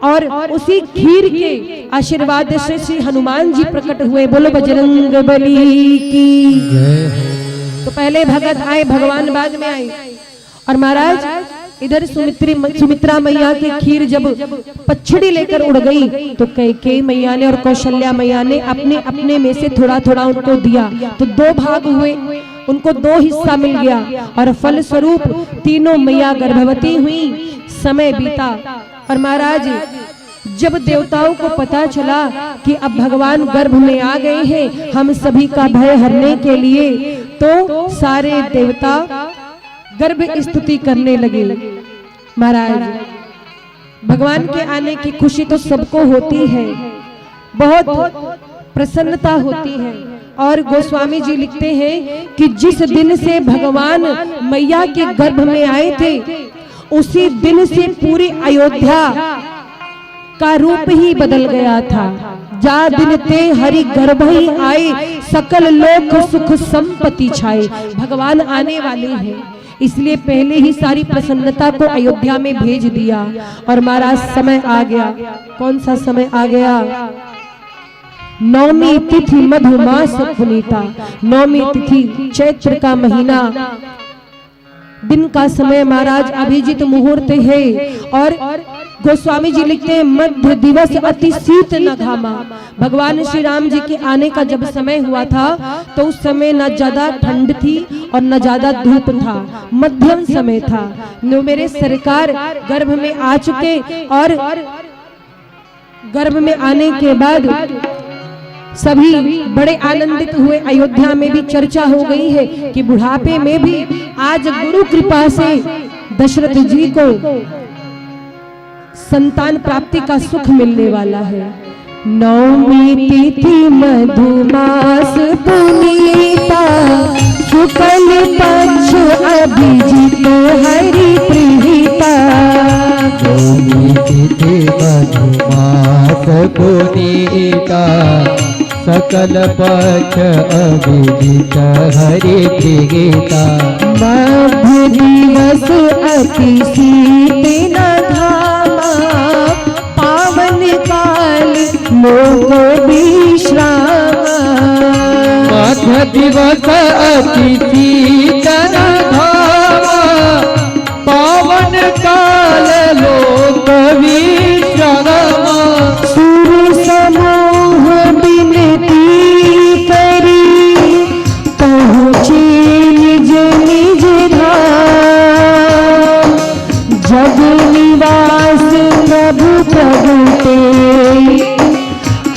और उसी खीर के आशीर्वाद से श्री हनुमान जी प्रकट हुए। बोलो बजरंग बली की। तो पहले भगत आए, भगवान बाद में आए। और महाराज इधर सुमित्रा मैया की खीर जब पछड़ी लेकर उड़ गई तो कैकेयी मैया ने और कौशल्या मैया ने अपने अपने में से थोड़ा थोड़ा उनको दिया। तो 2 भाग हुए, उनको 2 हिस्सा मिल गया। और फल स्वरूप तीनों मैया गर्भवती हुई। समय बीता और महाराज जब देवताओं को पता चला कि अब भगवान गर्भ में आ गए हैं हम सभी का भय हरने के लिए, तो सारे देवता गर्भ स्तुति करने लगे। महाराज भगवान के आने की खुशी तो सबको होती है, बहुत प्रसन्नता होती है। और गोस्वामी जी लिखते हैं कि जिस दिन से भगवान मैया के गर्भ में आए थे उसी दिन से पूरी अयोध्या का रूप ही बदल गया था। जा दिन ते हरि गर्भ ही आए, सकल लोक सुख संपत्ति छाए। भगवान आने वाले हैं, इसलिए पहले ही सारी प्रसन्नता को अयोध्या में भेज दिया। और महाराज समय आ गया। कौन सा समय आ गया? नौमी तिथि मधुमास पुनीता। नौमी तिथि चैत्र का महीना, दिन का समय महाराज अभिजीत मुहूर्त है। और गोस्वामी जी लिखते हैं मध्य दिवस अति शीत न घामा। भगवान श्री राम जी के आने का जब समय हुआ था तो उस समय न ज्यादा ठंड थी और न ज्यादा धूप था, मध्यम समय था। नो मेरे सरकार गर्भ में आ चुके और गर्भ में आने के बाद सभी बड़े आनंदित हुए। अयोध्या में भी चर्चा हो गई है कि बुढ़ापे में भी आज गुरु कृपा से दशरथ जी को संतान प्राप्ति का सुख मिलने वाला है। नौमी तिथि मधुमास पुनीता, शुक्ल पक्ष अभिजीत हरि प्रीता। नौमी तिथि मधुमास पुनीता, सकल पक्ष अभिजीत हरि प्रीता। मध्य दिवस अति शीत न घामा, पावन काल लोक विश्राम। मध्य दिवस अति शीत न घामा, पावन काल लोक विश्राम। सुर समूह बिनती करी, पहुँचे निज निज धाम। जग निवास प्रभु प्रगटे,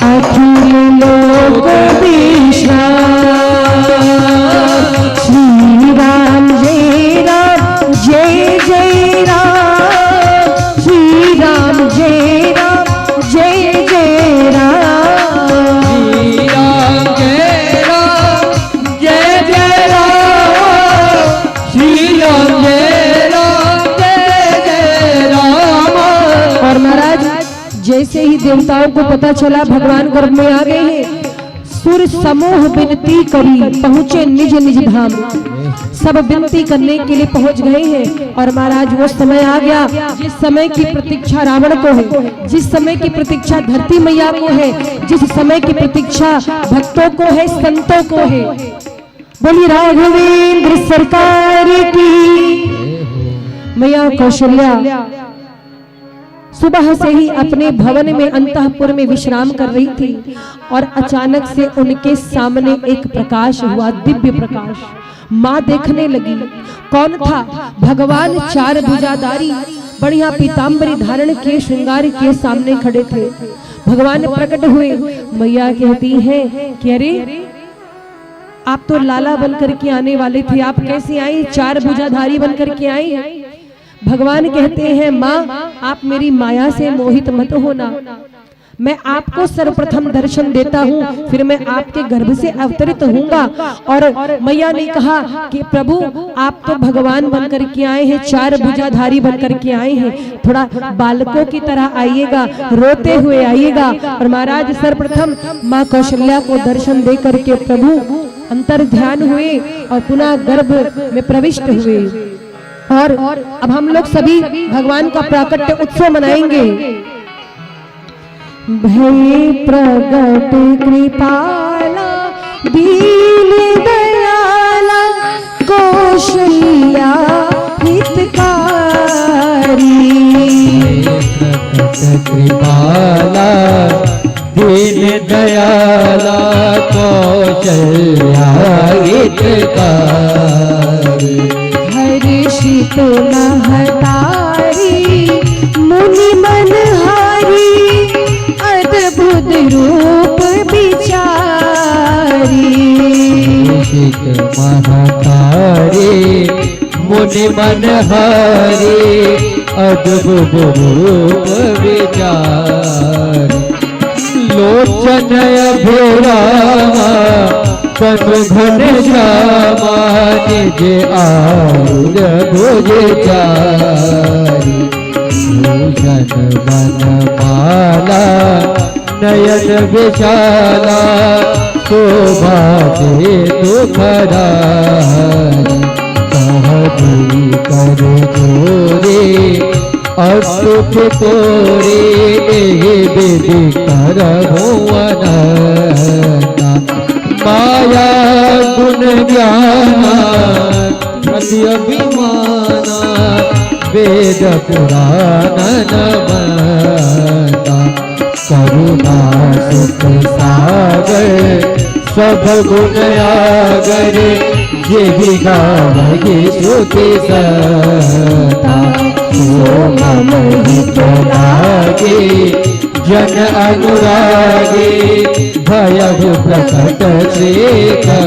अखिल लोक विश्राम। श्री राम जय राम जय जय राम। श्री राम जय राम जय जय राम। श्री राम जय राम जय जय राम। श्री राम जय राम जय जय राम। और महाराज जैसे ही देवताओं को पता चला भगवान गर्भ में आ गए हैं, सुर समूह विनती करी, पहुंचे निज निज धाम। सब विनती करने के लिए पहुंच गए हैं। और महाराज वो समय आ गया जिस समय की प्रतीक्षा रावण को है, जिस समय की प्रतीक्षा धरती मैया को है, जिस समय की प्रतीक्षा भक्तों को है, संतों को है। बोली राघवेंद्र सरकार की। मैया कौशल्या सुबह से ही अपने भवन में अंतःपुर में विश्राम कर रही थी और अचानक से उनके सामने एक प्रकाश हुआ, दिव्य प्रकाश। माँ देखने लगी, कौन था? भगवान चार भुजाधारी, बढ़िया पीताम्बरी धारण किए, श्रृंगार किए सामने खड़े थे। भगवान प्रकट हुए। मैया कहती हैं कि अरे आप तो लाला बनकर के आने वाले थे, आप कैसे आई? चार भुजाधारी बनकर के आई। भगवान कहते हैं माँ आप मेरी माया से मोहित मत होना, मैं आपको सर्वप्रथम दर्शन देता हूँ, फिर मैं आपके गर्भ से अवतरित होऊंगा। और मैया ने कहा कि प्रभु आप तो भगवान बनकर के आए हैं, चार भुजाधारी बनकर के आए हैं, थोड़ा बालकों की तरह आइएगा, रोते हुए आइएगा। और महाराज सर्वप्रथम माँ कौशल्या को दर्शन दे करके प्रभु अंतर ध्यान हुए और पुनः गर्भ में प्रविष्ट हुए। और अब हम लोग सभी भगवान का प्राकट्य उत्सव मनाएंगे। भय प्रगट कृपाला दीन दयाला, कौशल्या हितकारी। प्रगट कृपाला दीन दयाला, कौशल्या हितकारी। हर्षित महतारी मुनि मनहारी, अद्भुत रूप विचारी। हर्षित महतारी मुनि मनहारी, अद्भुत रूप विचारी। लोचन अभिरामा तनु घन श्यामा, जे आरुद भुज चारि भूषण मन माला नयन विशाला शोभा दे दुखरारी कहबी कर जोरे अटूट तोरे विधि कर भुवनता माया गुण ज्ञाना प्रति अभिमाना वेद पुराण नमता करुणा सुख सागर सब गुण आगर ये भी गावगे श्रुति सता सोम हित लागे जन अनुरागे भय प्रकट चेता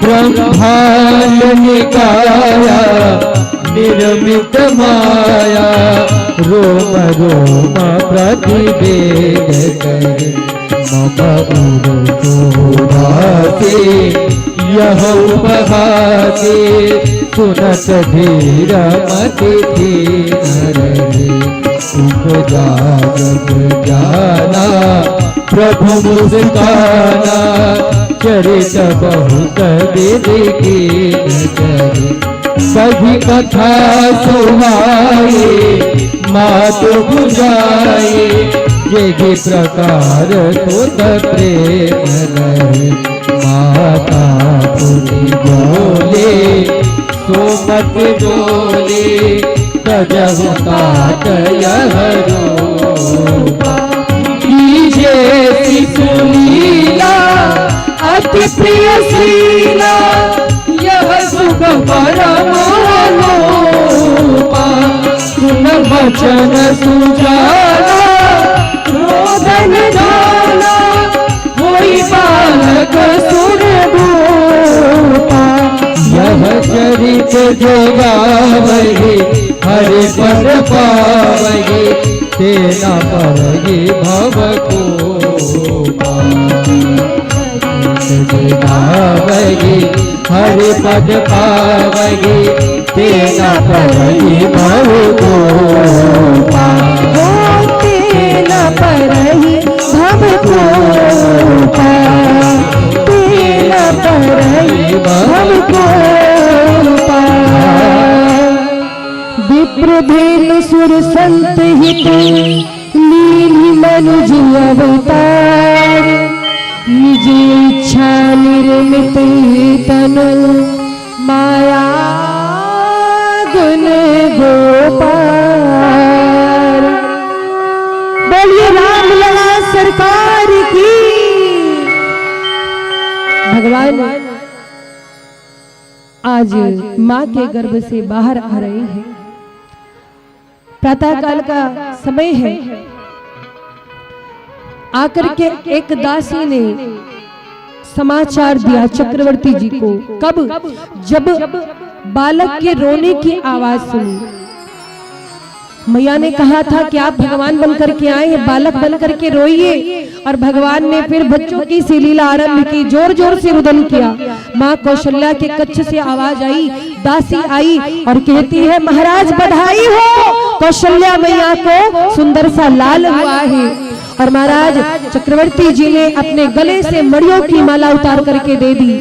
ब्रह्मांड निकाया निर्मित माया रोम रोम प्रतिवेद करे मम उर्दुरासे यह उपहासे सुनत धीर मति धीर उपजा जग जाना प्रभु मुस्काना चरित बहुत विधि की करे कभी कथा सुहाए मात बुझाए ये भी प्रकार सुत प्रेम रहे माता पुनि बोले सोमत डोले तजहु तात यह रूपा कीजे शिशुलीला अति प्रिय शीला यह सुख परमोपा सुन वचन सुजाना रोदन जाना होई बालक सुर रूपा यह चरित जो गावगे हरि पद पावगे तेना पावगे भव को गावगे हरि पद पावगे तेना पावगे भव को तेना परहि भव को तेना परहि भव को विप्र भेल सुर संत हित लीली मनुज अवतार निज इच्छा निर्मित तनु माया गुण गोपाल। बोलिए राम लला सरकार की। भगवान आज माँ के गर्भ से बाहर आ रहे हैं। प्रातः काल का समय है। आकर के एक दासी ने समाचार दिया चक्रवर्ती जी को। कब? जब बालक के रोने की आवाज सुनी। मैया ने कहा था कि आप भगवान बनकर के आए हैं, बालक बनकर के रोइए। और भगवान ने फिर बच्चों की सी लीला आरंभ की, जोर जोर से रुदन किया। माँ कौशल्या के कच्छ से आवाज आई, दासी आई और कहती है, महाराज बधाई हो, कौशल्या मैया को सुंदर सा लाल हुआ है। और महाराज चक्रवर्ती जी ने अपने गले से मड़ियों की माला उतार करके दे दी,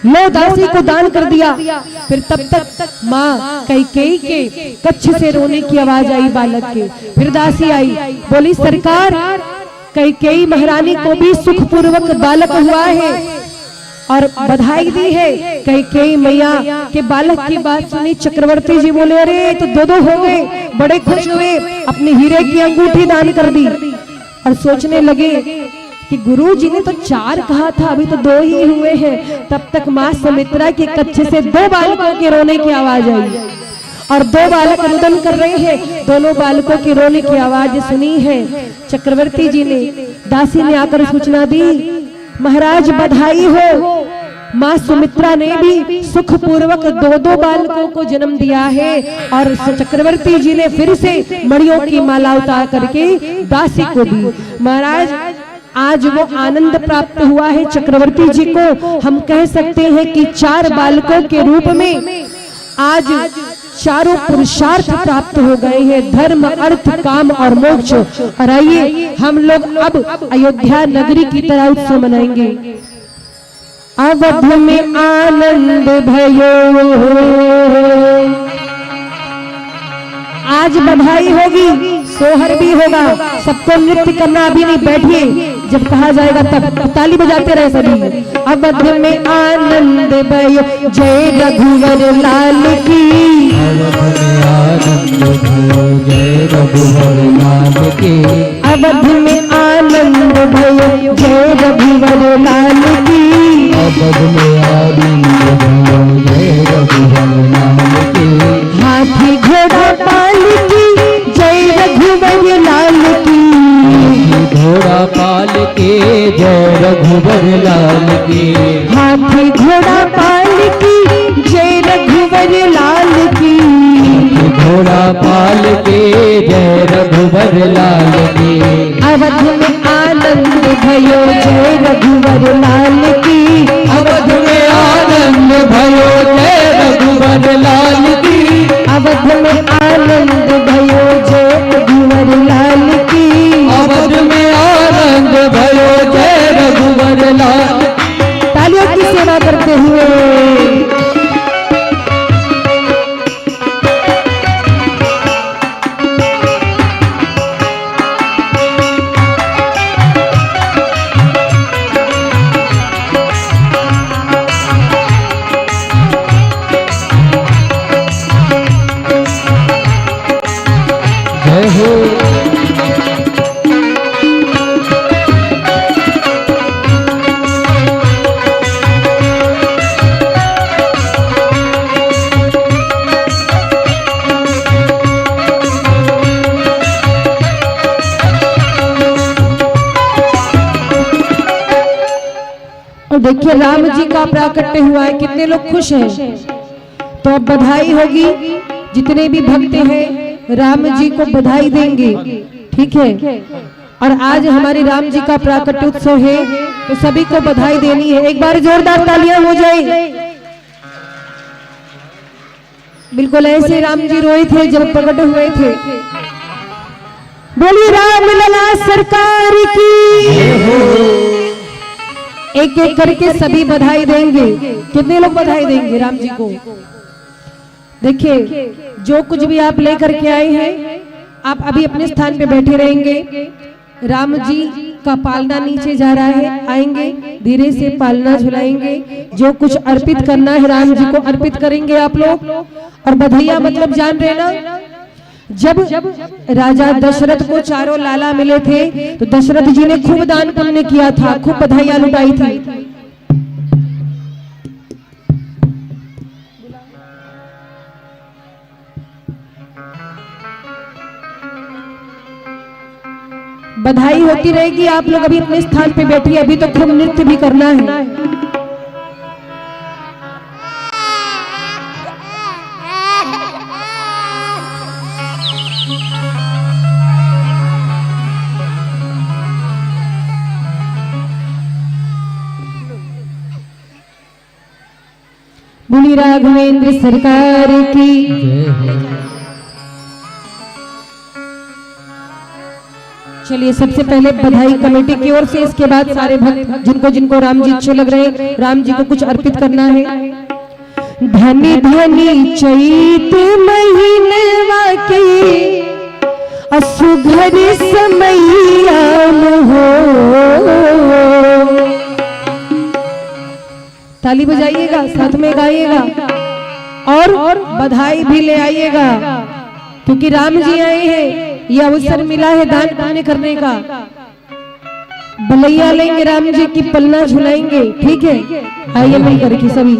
लो दासी को दान कर दिया। फिर तब तक माँ कैकेयी के कच्छ से रोने की आवाज आई बालक के। फिर दासी आई, बोली सरकार कैकेयी महारानी को भी सुखपूर्वक बालक हुआ है और बधाई दी है। कैकेयी मैया के बालक की बात सुनी चक्रवर्ती जी बोले, अरे तो दो हो गए। बड़े खुश हुए, अपनी हीरे की अंगूठी दान कर दी और सोचने लगे कि गुरु जी ने तो 4 कहा था, अभी तो 2 ही हुए हैं। तब तक माँ सुमित्रा के कच्छ से 2 बालकों के रोने की आवाज आई और 2 बालक रुदन कर रहे हैं। दोनों बालकों के रोने की आवाज सुनी है। चक्रवर्ती जी ने, दासी ने आकर सूचना दी, महाराज बधाई हो, माँ सुमित्रा ने भी सुखपूर्वक 2 बालकों को जन्म दिया है। और चक्रवर्ती जी ने फिर से मड़ियों की माला उतार करके दासी को दी। महाराज आज वो आनंद प्राप्त हुआ है चक्रवर्ती जी को। हम कह सकते हैं कि 4 बालकों के रूप में आज चारों पुरुषार्थ प्राप्त हो गए हैं, धर्म अर्थ काम और मोक्ष। और आइए हम लोग अब अयोध्या नगरी की तरह उत्सव मनाएंगे। अवध में आनंद भयो, आज बधाई होगी, सोहर भी होगा, सबको नृत्य करना। अभी नहीं, बैठिए, जब कहा जाएगा तब ताली बजाते रहे सभी। अवध में आनंद भयो, जय रघुवर लाल की। अवध में आनंद भयो, जय रघुवर लाल की। अवध में आनंद भयो, जय रघुवर लाल की। अवध में आनंद भयो, जय रघुवर लाल की। हाथी घोड़ा पाल की, जय रघुवर लाल की। घोड़ा पाल के जय रघुवर लाल की। हाथी घोड़ा पाल की, जय रघुवर लाल की। घोड़ा पाल के जय रघुवर लाल की। अवध में आनंद भयो, जय रघुवर लाल की। अवध में आनंद भयो, जय रघुवर लाल की। अवध में आनंद भयो, जय रघुवर लाल की। अवध में आनंद भयो, जय रघुवर लाल। तालियों की सेवा करते हुए जय हो। और देखिए राम जी का प्राकट्य हुआ है, कितने लोग खुश हैं। तो अब बधाई होगी, जितने भी भक्त हैं राम जी को बधाई देंगे, ठीक है। और आज हमारे राम जी का प्राकट्य उत्सव है, तो सभी को बधाई देनी है। एक बार जोरदार तालियां हो जाए। बिल्कुल ऐसे राम जी रोए थे जब प्रकट हुए थे। बोलिए राम लला सरकार की। एक एक करके सभी बधाई देंगे। कितने लोग बधाई देंगे राम जी को? देखिए जो कुछ भी आप लेकर के आए हैं, आप अभी अपने स्थान पे बैठे रहेंगे। राम जी का पालना नीचे जा रहा है, आएंगे धीरे से पालना झुलाएंगे। जो कुछ अर्पित करना है राम जी को अर्पित करेंगे आप लोग। और बधैया मतलब जान रहे ना, जब राजा दशरथ को चारों लाला मिले थे तो दशरथ जी ने खूब दान पुण्य किया था, खूब बधाइयां लुटाई थी। बधाई होती रहेगी। आप लोग अभी अपने स्थान पे बैठिए, अभी तो खूब नृत्य भी करना है। बोली राघवेंद्र सरकार की। चलिए सबसे पहले बधाई कमेटी की ओर से, इसके बाद सारे भक्त जिनको जिनको राम जी अच्छे लग रहे हैं, राम जी को कुछ अर्पित करना है। धनी धनी चैत महीनवा के असुघर समैया हो। ताली बजाइएगा, साथ में गाइएगा और बधाई भी ले आइएगा, क्योंकि राम जी आए हैं। यह अवसर मिला है दान पुण्य करने का। बलैया लेंगे, राम जी की पलना झुलाएंगे, ठीक है। आइए मिलकर के सभी।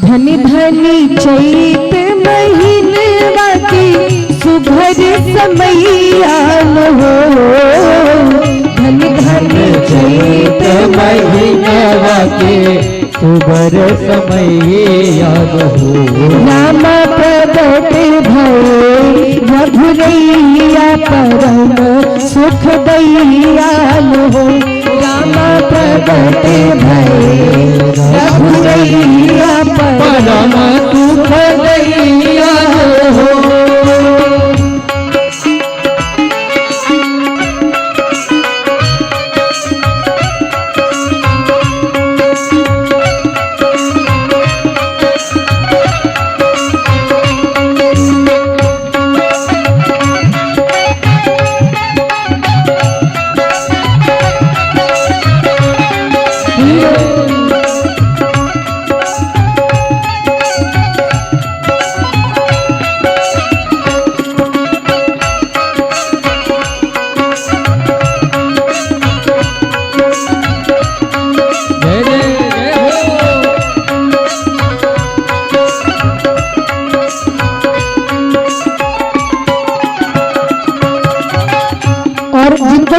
धनी धनी चैत महीनवा की सुघर समैया हो। धनी धनी चैत महीनवा के सुबर समय याद हो राम प्रगट भये रघुरैया परम सुख दयालु हो। राम प्रगट भये रघुरैया परम सुख दयालु हो।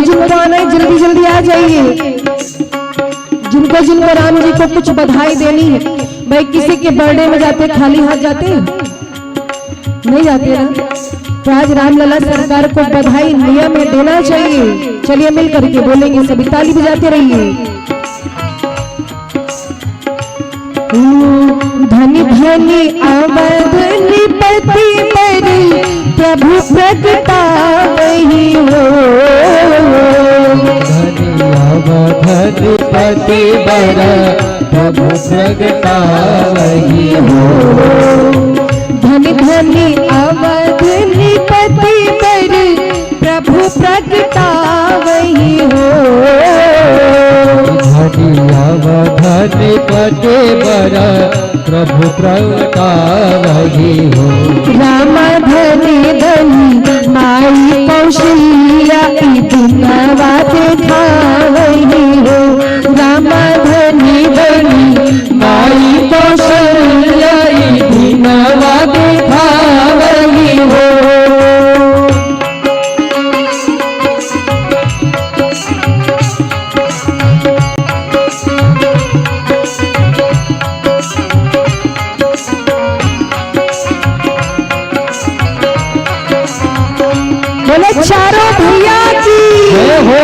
जिनको आना है जल्दी जल्दी आ जाइए। जिनको राम जी को कुछ बधाई देनी है, भाई किसी के बर्थडे में जाते खाली हाथ जाते नहीं जाते ना, तो आज रामलला सरकार को बधाई नियम में देना चाहिए। चलिए मिल करके बोलेंगे, सभी ताली बजाते रहिए। धनी धनी अवध निपति बरी प्रभु प्रगटावहि हो। धनिपति बर प्रभु प्रगटावहि हो। धनी धनी अवध निपति बर प्रभु प्रगटावहि हो। धनिपति बर प्रभु प्रगटावहि हो। राम धनी धनी माई कौशल्या दिनवा देखावहि हो। राम धनी धनी माई कौशल्या दिनवा देखावहि हो। बोले चारों भैया की जय हो।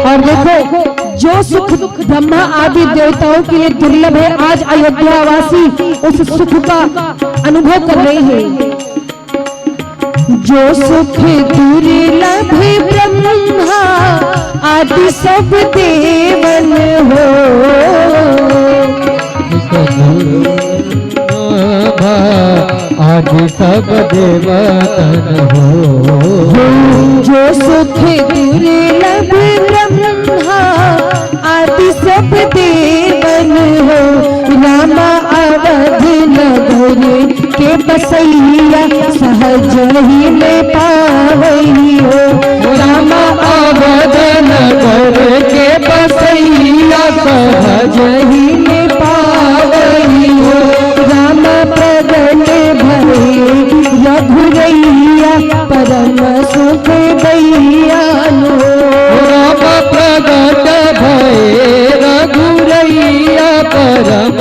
और देखो जो सुख ब्रह्मा आदि देवताओं के लिए दुर्लभ है, आज अयोध्या वासी उस सुख का अनुभव कर रहे हैं। जो सुख दुर्लभ ब्रह्मा आदि सब देवन हो। आदि सब देवतन हो। जो सुख दुर्लभ ब्रह्मा आदि सब देवन हो। रामा अवध नगर के बसैया सहज ही में पावही हो। रामा अवध नगर के बसैया सहज ही में पावही हो। राम प्रगट भये रघुरैया परम सुख दयालु हो। राम प्रगट भये रघुरैया परम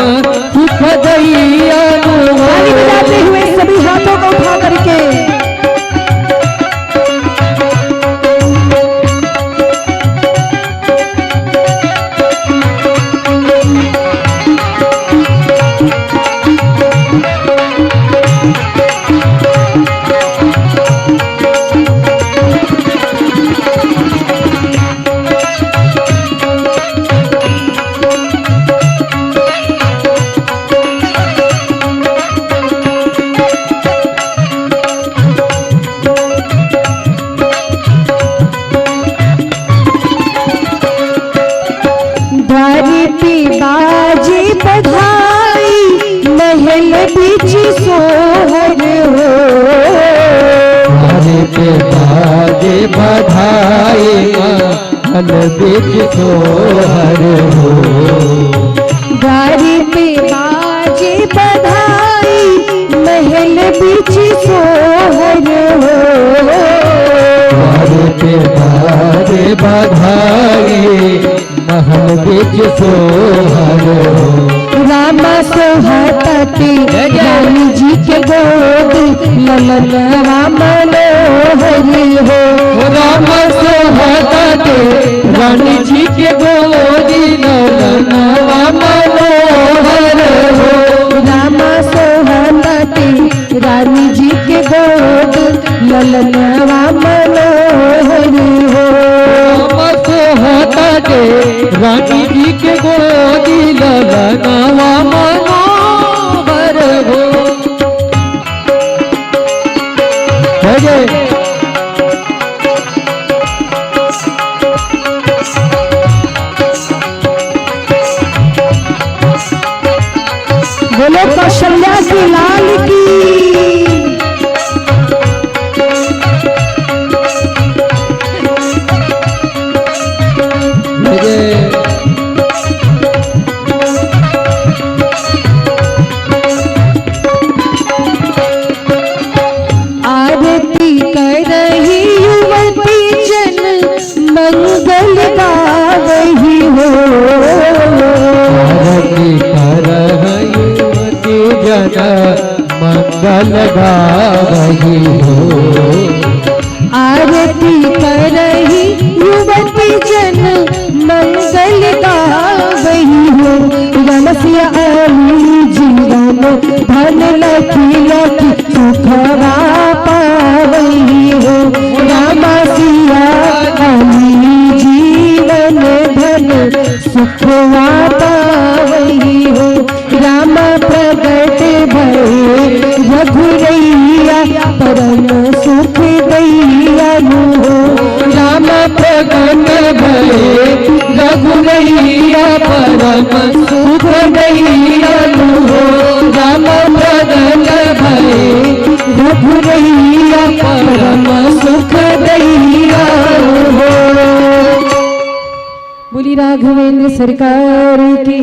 सुख दयालु हो। ताली बजाते हुए सभी हाथों को उठा करके बाजे बधाई महल बीच सोहर हो। पे बाजे बधाई महल बीच सोहर हो। द्वारी पे बाजे बधाई महल बीच सोहर हो। द्वार पे बाजे बधाई महल बीच सोहर हो। रामा सोहतते रानी जी के गोद ललनवा मनोहरी हो। राम सोहतते रानी जी के गोदी ललनवा मनोहर हो। रामा सोहतते रानी जी के गोद ललनवा मनोहरी हो। राम सोहतते रानी जी के गोदी ललनवा मनोहर हो। बोलो कौशल्या की लाल की। आरती कर रही युवती जन मंगल गावही हो। आरती कर युवती जन मंगल गावही हो। आरती कर रही युवती जन मंगल गावही हो। रमसिया अली जीवन धन लखी लखी सुखवा पावही हो। रामसिया अली जीवन धन सुखवा पावही हो। राम प्रगट भये रघुरैया परम सुख दैयानु हो। राम प्रगट भये रघुरैया परम सुख दैयानु हो। राम प्रगट भये रघुरैया परम सुख दैयानु हो। बोली राघवेंद्र सरकार की।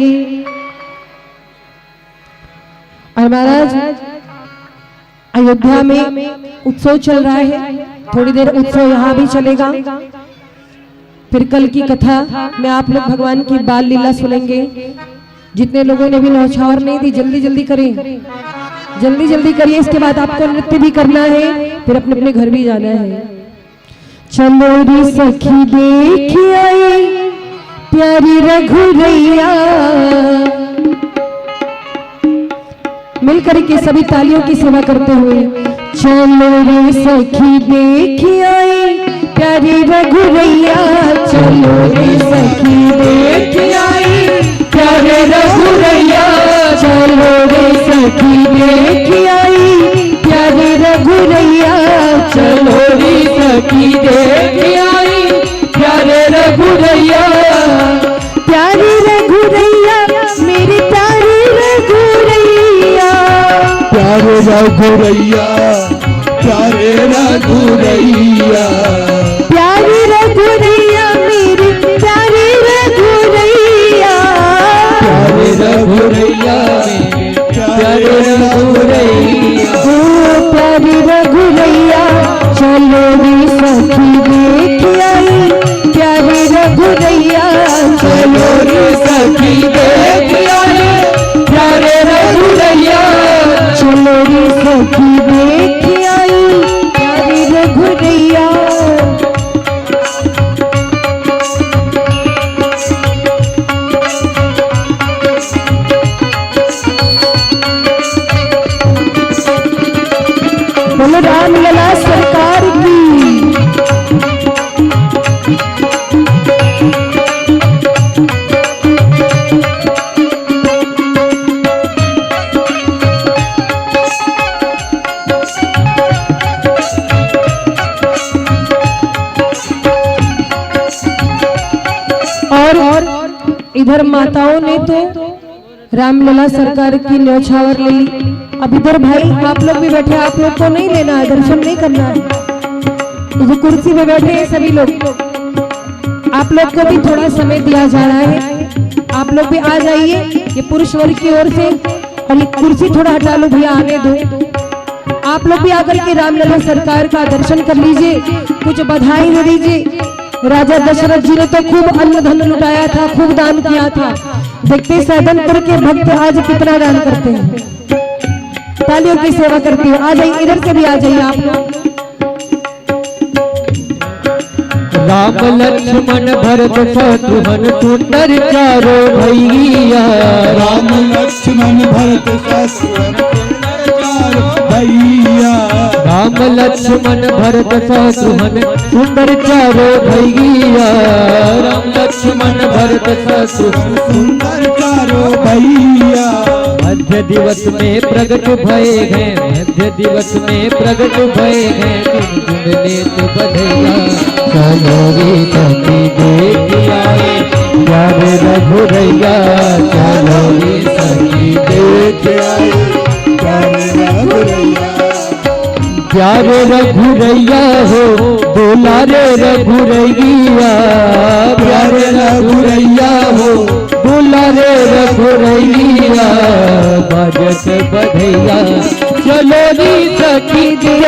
और महाराज अयोध्या में उत्सव चल रहा है, थोड़ी देर उत्सव यहाँ भी चलेगा। फिर कल की कथा में आप लोग भगवान की बाल लीला सुनेंगे। जितने लोगों ने भी न्यौछावर नहीं दी जल्दी जल्दी करें, जल्दी जल्दी करिए। इसके बाद आपको नृत्य भी करना है, फिर अपने अपने घर भी जाना है। चलो रे सखी देख आई प्यारी रघुरैया। मिलकर के सभी तालियों की सेवा करते हुए चलो रे सखी देख आई प्यारी रघुरैया। चलो रे सखी देख आई प्यारे रघुरैया। चलो रे सखी देख आई प्यारे रघुरैया। चलो रे सखी देख आई प्यारे रघुरैया। प्यारी रघुरैया मेरी प्यारी रघुरैया। प्यारे रघुरैया प्यारे रघुरैया। प्यारी रघुरैया मेरी प्यारी रघुरैया। प्यारे रघुरैया प्यारे रघुरैया। ओ प्यारी रघुरैया चलो रे सखी देख आई प्यारी रघुरैया। चलो रे सखी देख आई प्यारे रघुरैया। चलो रे सखी देख आई प्यारी रघुरैया। बोलो रामलला सरकार की। और इधर माताओं ने तो रामलला सरकार की न्यौछावर ले ली। अब इधर भाई आप लोग भी बैठे, आप लोग को नहीं लेना है, दर्शन नहीं करना है। तो जो कुर्सी पे बैठे हैं सभी लोग आप लोग को भी थोड़ा समय दिया जा रहा है, आप लोग भी आ जाइए ये पुरुष वर्ग की ओर से। और ये कुर्सी थोड़ा हटा लो भैया, आने दो। आप लोग भी आकर के रामलला सरकार का दर्शन कर लीजिए, कुछ बधाई दे दीजिए। राजा दशरथ जी ने तो खूब अन्न धन लुटाया था, खूब दान किया था। देखते सैदनपुर के भक्त आज कितना दान करते हैं, तालियों की सेवा करती है। आ जाइए, इधर से भी आ जाइए आप लोग। राम लक्ष्मण भरत शत्रुघ्न सुंदर चारों भैया। राम लक्ष्मण भरत शत्रुघ्न सुंदर चारों भैया। राम लक्ष्मण भरत शत्रुघ्न सुंदर चारों भैया। राम लक्ष्मण भरत शत्रुघ्न सुंदर चारों भैया। मध्य दिवस में प्रगट भये हैं, मध्य दिवस में प्रगट भये हैं। गुन गुन लेत बधैया चलो रे सखी देख आए प्यारे रघुरैया। चलो रे सखी देख आए प्यारे रघुरैया। प्यारे रघुरैया हो दुलारे रघुरैया। प्यारे रघुरैया हो दुलारे रघुरैया। बाजत बधैया चलो री सखी देख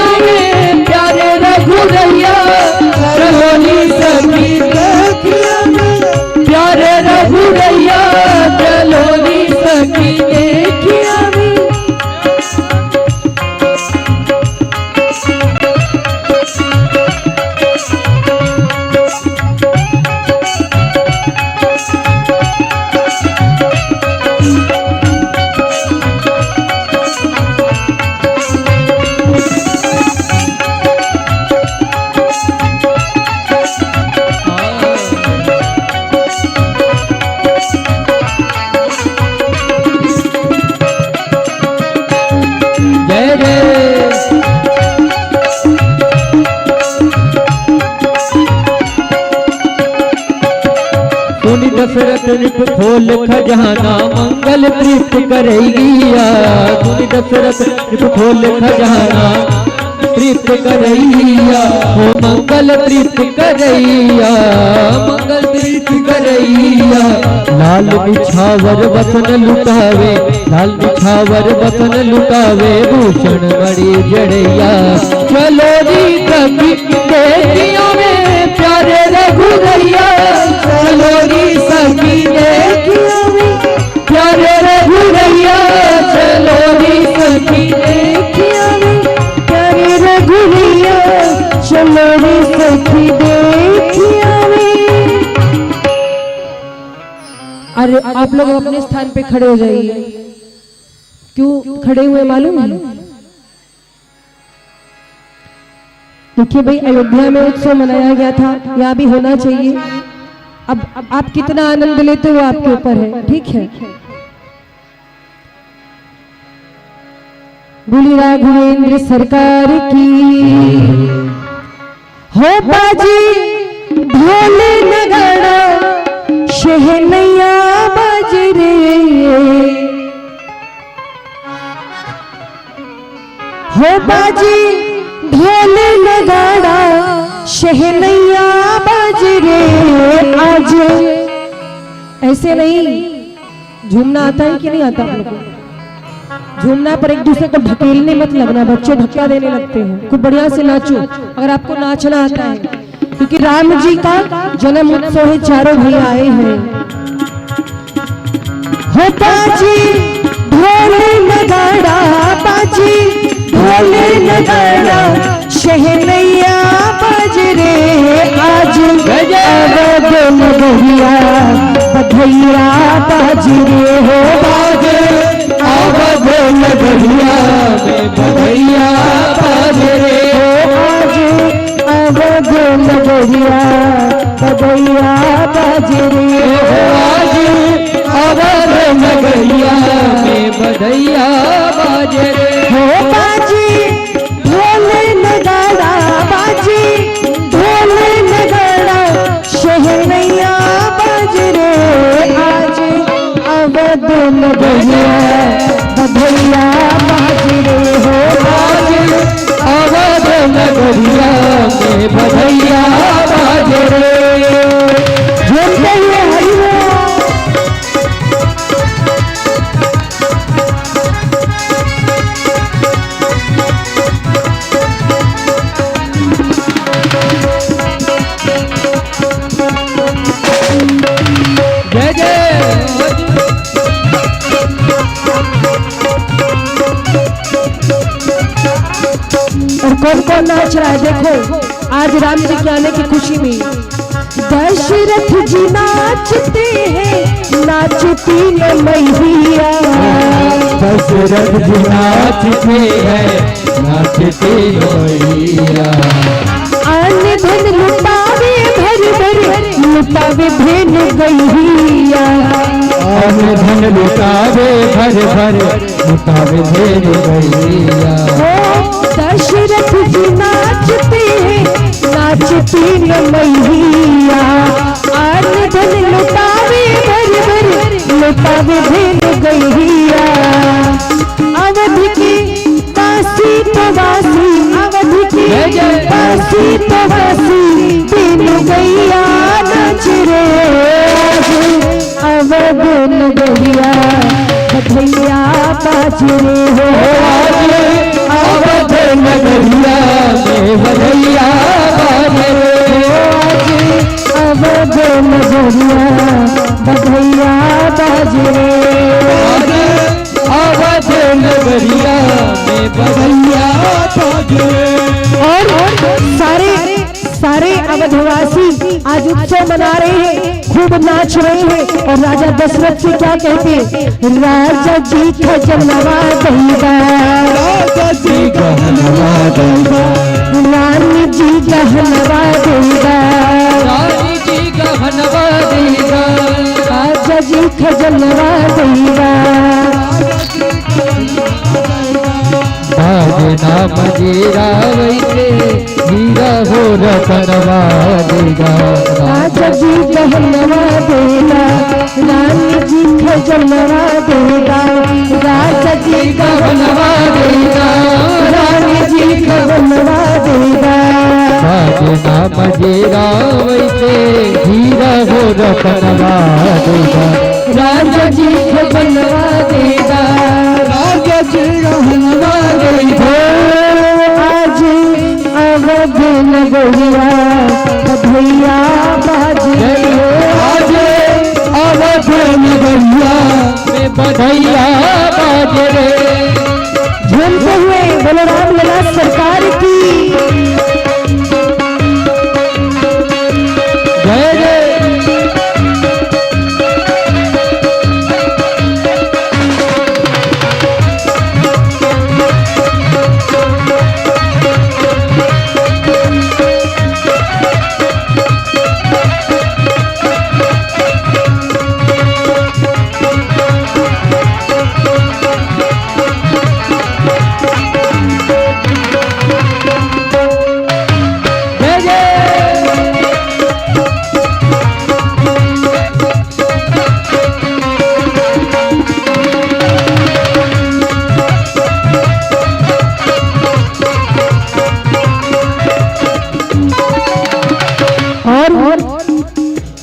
आए प्यारे रघुरैया। चलो री सखी देख आए प्यारे रघुरैया। चलो री सखी देख आए। दशरथ निप खोल खजाना मंगल तृप्त करैया। सुनि दशरथ निप खोल खजाना तृप्त करैया। हो मंगल तृप्त करैया, मंगल तृप्त करैया। लाल निछावर वसन लुटावे, लाल निछावर वसन लुटावे। भूषण मणि जड़ैया चलो री सखी देखियो में प्यारे रघुरैया। चलो री सखी देखियो में प्यारे रघुरैया। चलो री सखी देखियो में प्यारे रघुरैया। चलो री सखी देखियो में। अरे आप लोग अपने स्थान पे खड़े हो जाइए। क्यों खड़े हुए मालूम है? देखिए भाई, अयोध्या में उत्सव मनाया गया था, यहाँ भी होना चाहिए। अब आप कितना आनंद लेते हो आपके ऊपर है, ठीक है। बोली राघवेंद्र सरकार की हो। बाजी ढोल नगाड़ा शहनैया बाज रे। हो बाजी ढोल नगाड़ा शहनैया बाज रे। आज ऐसे नहीं, झूमना आता है कि नहीं आता आप लोगों को? झूमना पर एक दूसरे को ढकेलने मत लगना, बच्चे धक्का देने लगते हैं। खूब बढ़िया से नाचो अगर आपको नाचना आता है, क्योंकि राम जी का जन्म उत्सव है, चारों भाई आए हैं। हो बाजी ढोल नगाड़ा, बाजी ढोल नगाड़ा शहनैया बाज रे। आज अवध नगरिया बधैया बाज रे। हो बाज अवध नगरिया में बधैया बाज रे। हो आज अवध नगरिया बधैया बाज रे। हो आज अवध नगरिया में बधैया बाज रे। हो बाजी ढोल नगाड़ा, बाजी ढोल नगाड़ा शहनैया बाज रे। आज अवध नगरिया बधैया बाज रे। हो आज अवध नगरिया में बधैया बाज रे। कौन कौन नाच रहा है देखो आज राम जी के आने की खुशी में। दशरथ जी नाचते हैं नाचती न मैया, दशरथ जी नाचते हैं नाचते मैया, अन्न धन लुटावे भर भर लुटावे भेन गैया, अन्न धन लुटावे भर भर लुटावे भेन गैया। दशरथ जी नाचते हैं नाचती न मैया, अन्न धन लुटावे भर भर लुटावे भेन गैया। अवध के वासी तो वासी, अवध के वासी तो वासी तीनों गैया नाच रे अवध नगरिया भैया बाज रे हो, अवध नगरिया में भैया बाज रे, अवध नगरिया भैया बाज रे, अवध नगरिया में भैया बाज रे। और सारे अवधवासी आज उत्सव मना रहे हैं, खूब नाच रहे हैं। और राजा दशरथ से क्या कहते, राजा जी का जन्मवा देगा, राजा जी का हलवा देगा, रानी जी का हलवा देगा, रानी जी का हलवा देगा, राजा जी का जन्मवा देगा। बाजना मजेरा वैसे हीरा हो रतनवा देगा, राजा जी का हलवा देगा, रानी जी का जन्मवा देगा, राजा जी का हलवा देगा, रानी जी का जन्मवा देगा। बाजना मजेरा वैसे हीरा हो रतनवा देगा, राजा जी का बनवा देगा, राजा जी का हलवा देगा। आज अवध नगरिया भैया बाज रे, आज अवध नगरिया में बधैया बाज रे। झूमते हुए बोलो राम लला सरकार की जय जय। और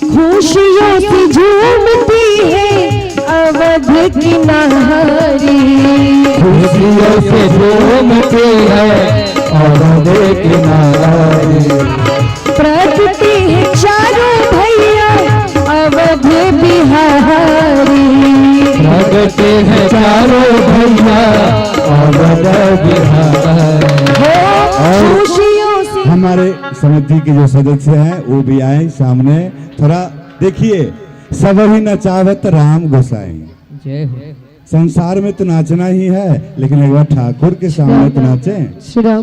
खुशियों से झूमती है अवध की नारी, खुशियों से झूमती है अवध किनारे, प्रगति है चारों भैया अवध बिहारी, प्रगति है चारों भैया अवध बिहारी। खुशियों से हमारे समिति के जो सदस्य हैं वो भी आए सामने, थोड़ा देखिए। सब ही नचावत राम गोसाई, जय हो। संसार में तो नाचना ही है, लेकिन एक बार ठाकुर के सामने तो नाचें। श्री राम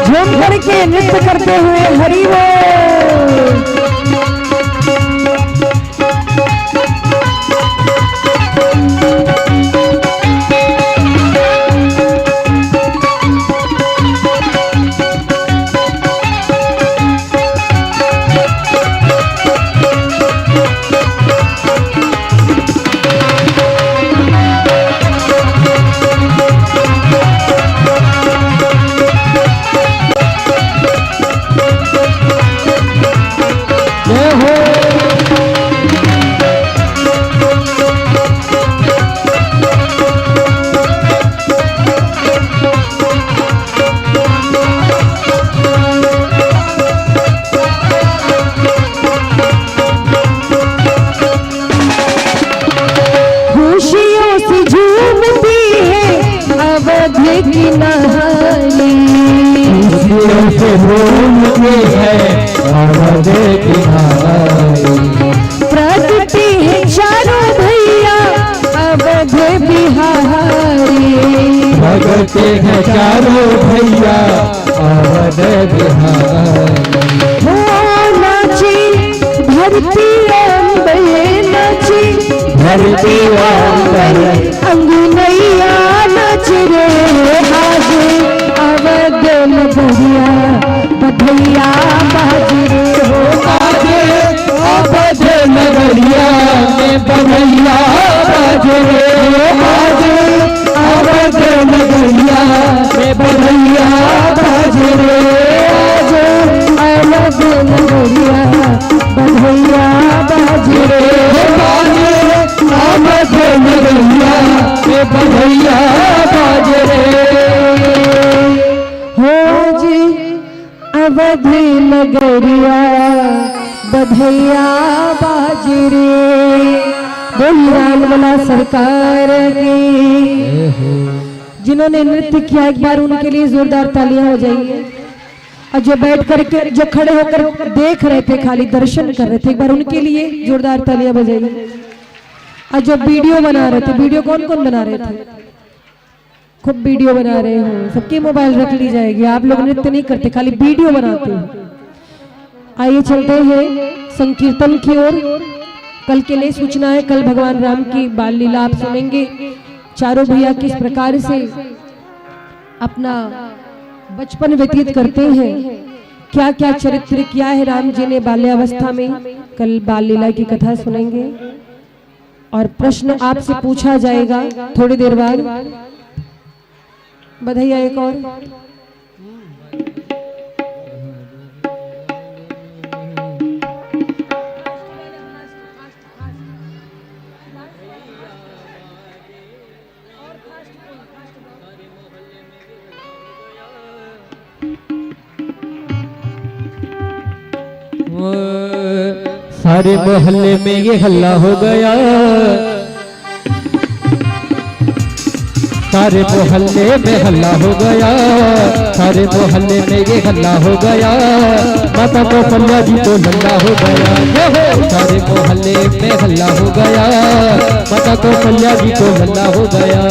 झूम करके नृत्य करते हुए हरि बोल। हैं चारों भैया अवध बिहारी। हो नाची धरती अंबर नाची धरती अंबर अंगनैया नाच रे आज अवध नगरिया बधैया बाज रे हो आज अवध नगरिया में बधैया बाज रे। आज अवध नगरिया में बधैया बाज रे। आज अवध नगरिया बधैया बाज रे। अवध नगरिया में बधैया बाज रे। हो जी अवध नगरिया बधैया बाज रे। बोल रामलला सरकार की। जिन्होंने नृत्य किया एक बार उनके लिए जोरदार तालियां हो जाएंगी। और जो बैठ करके जो खड़े होकर देख रहे थे खाली दर्शन कर रहे थे एक बार उनके लिए जोरदार तालियां बजाइए। और जो वीडियो बना रहे थे, वीडियो कौन कौन बना रहे थे? खूब वीडियो बना रहे हो, सबकी मोबाइल रख ली जाएगी। आप लोग नृत्य नहीं करते, खाली वीडियो बनाते हो। आइए चलते हैं संकीर्तन की ओर। कल के लिए सूचना है, कल भगवान राम की बाल लीला आप सुनेंगे। चारों भैया किस प्रकार से अपना बचपन व्यतीत करते हैं, क्या क्या चरित्र किया है राम जी ने बाल्यावस्था में, कल बाल लीला की कथा सुनेंगे। और प्रश्न आपसे पूछा जाएगा थोड़ी देर बाद। बधाइया एक और। सारे मोहल्ले में ये हल्ला हो गया। सारे मोहल्ले में हल्ला हो गया। सारे मोहल्ले में ये हल्ला हो गया। माता कौशल्या जी को हल्ला हो गया। सारे मोहल्ले में हल्ला हो गया। माता कौशल्या जी को हल्ला हो गया।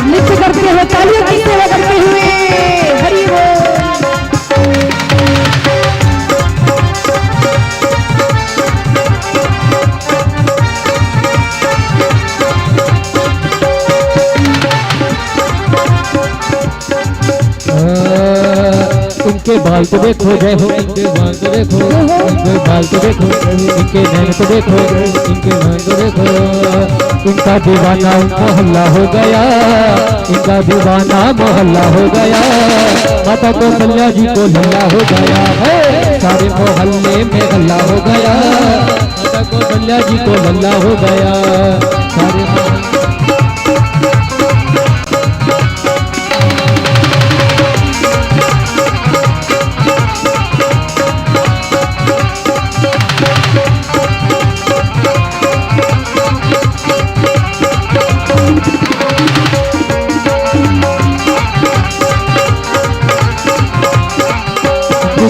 नृत्य करते हुए तालियों की सेवा करते हुए हरि बोल। इनके बाल तो देखो जय हो, इनके बाल तो देखो, इनके बाल तो देखो, इनके नैन तो देखो, इनके नैन तो देखो। इनका दीवाना मोहल्ला हो गया। इनका दीवाना मोहल्ला हो गया। माता कौशल्या जी को हल्ला हो गया है। सारे मोहल्ले में हल्ला हो गया। माता कौशल्या जी को हल्ला हो गया। सारे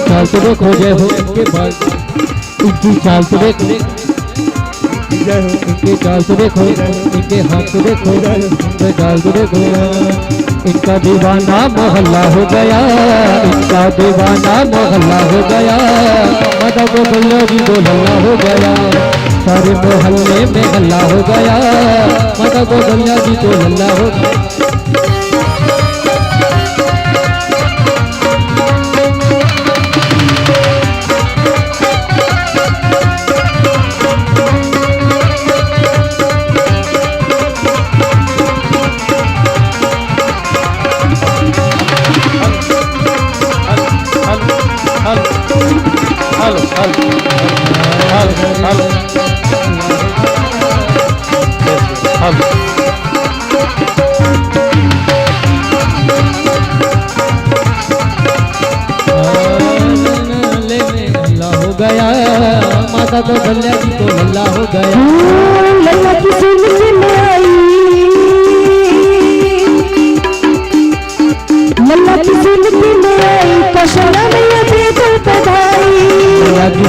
चाल तो देखो जय हो, इनके बाल इनकी चाल तो देखो जय हो, इनके चाल तो देखो, इनके हाथ तो देखो, इनके चाल तो देखो। इनका दीवाना मोहल्ला हो गया। इनका दीवाना मोहल्ला हो गया। माता कौशल्या जी को हल्ला हो गया। सारे मोहल्ले में हल्ला हो गया। माता कौशल्या जी को हल्ला हो गया। गया। माता कौशल्या जी को हल्ला हो गया। लल्ला की सुन में आई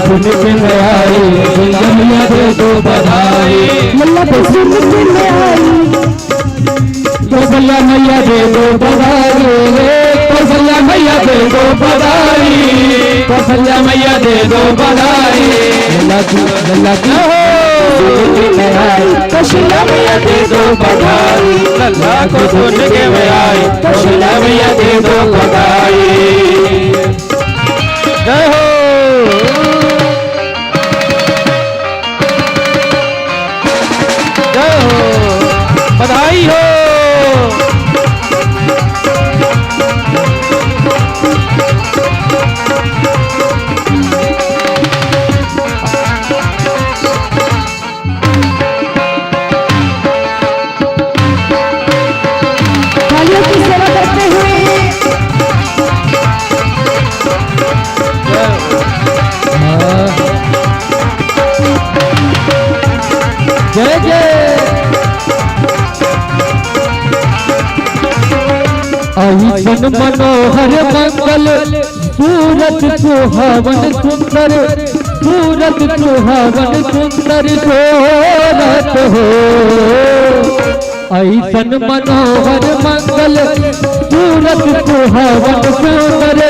सुन के मैं आई, दुर्गा मैया दे दो बधाई। लल्ला पे सुन के मैं आई, कौशल्या मैया दे दो बधाई, कौशल्या मैया दे दो बधाई, कौशल्या मैया दे दो बधाई। लल्ला की कौशल्या मैया दे दो बधाई, लल्ला को सुन के मैं आई, कौशल्या मैया दे दो बधाई। जय हो। जय हो, बधाई हो। थालियों की सेवा करते हुए जय जय। ऐसन मनोहर मंगल सूरत सुहावन सुंदर, सूरत सुहावन सुंदर सोरत हो। ऐसन मनोहर मंगल सूरत सुहावन सुंदर,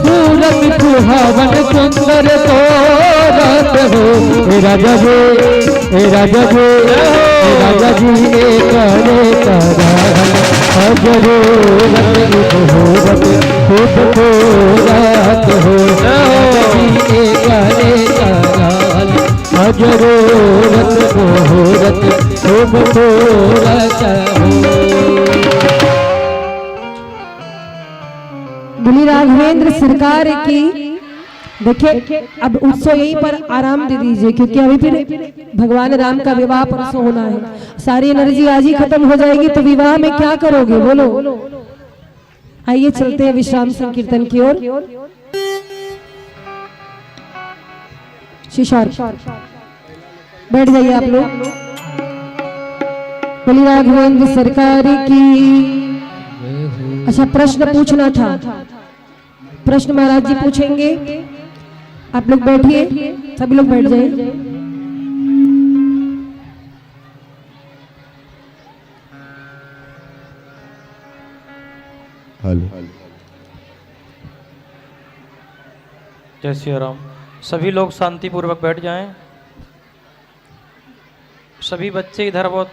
सूरत सुहावन सुंदर सोरत हो। हे राजा जी, हे राजा जी, हे राजा जी करे कराहन अजरूरत मुहूर्त खुद को रात हो। राजा जी करे कराहन अजरूरत मुहूर्त खुद को रात हो। बोली राघवेंद्र सरकार की। देखिए अब उत्सव यहीं पर आराम दे दीजिए, क्योंकि अभी फिर भगवान राम का विवाह परसों होना है। सारी एनर्जी आज ही खत्म हो जाएगी तो विवाह में क्या करोगे बोलो। आइए चलते हैं विश्राम संकीर्तन की ओर। शिशार बैठ जाइए आप लोग। बोली राघवेंद्र सरकार की। अच्छा प्रश्न पूछना था, प्रश्न महाराज जी पूछेंगे। आप लोग बैठिए, सभी लोग बैठ जाइए। जय श्री राम। सभी लोग शांति पूर्वक बैठ जाएं। सभी बच्चे इधर बहुत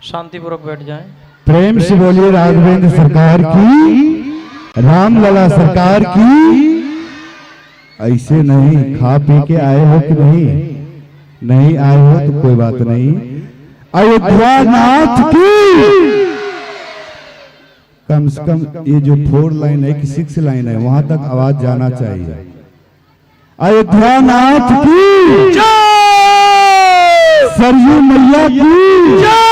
शांति पूर्वक बैठ जाएं। प्रेम से बोलिए राघवेंद्र सरकार की, रामलला सरकार की। ऐसे नहीं खा पी के आए हो कि नहीं, नहीं आए हो तो कोई बात नहीं। अयोध्या नाथ की। कम से कम ये जो 4 लाइन है कि 6 लाइन है वहां तक आवाज जाना चाहिए। अयोध्या नाथ की जय, सरयू मैया की जय।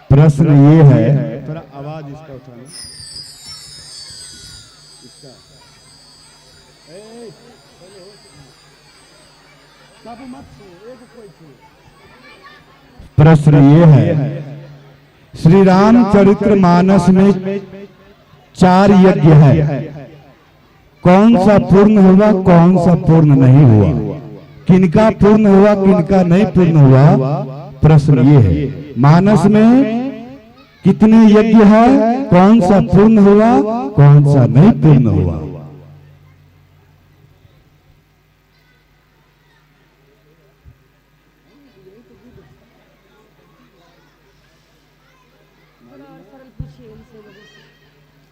प्रश्न ये है, थोड़ा आवाज इसका उठाना। प्रश्न ये है, श्री रामचरित्र मानस में 4 यज्ञ है, कौन सा पूर्ण हुआ कौन सा पूर्ण नहीं हुआ, किनका पूर्ण हुआ किनका नहीं पूर्ण हुआ। प्रश्न ये है मानस में कितने यज्ञ है, कौन सा पूर्ण हुआ कौन सा नहीं पूर्ण हुआ।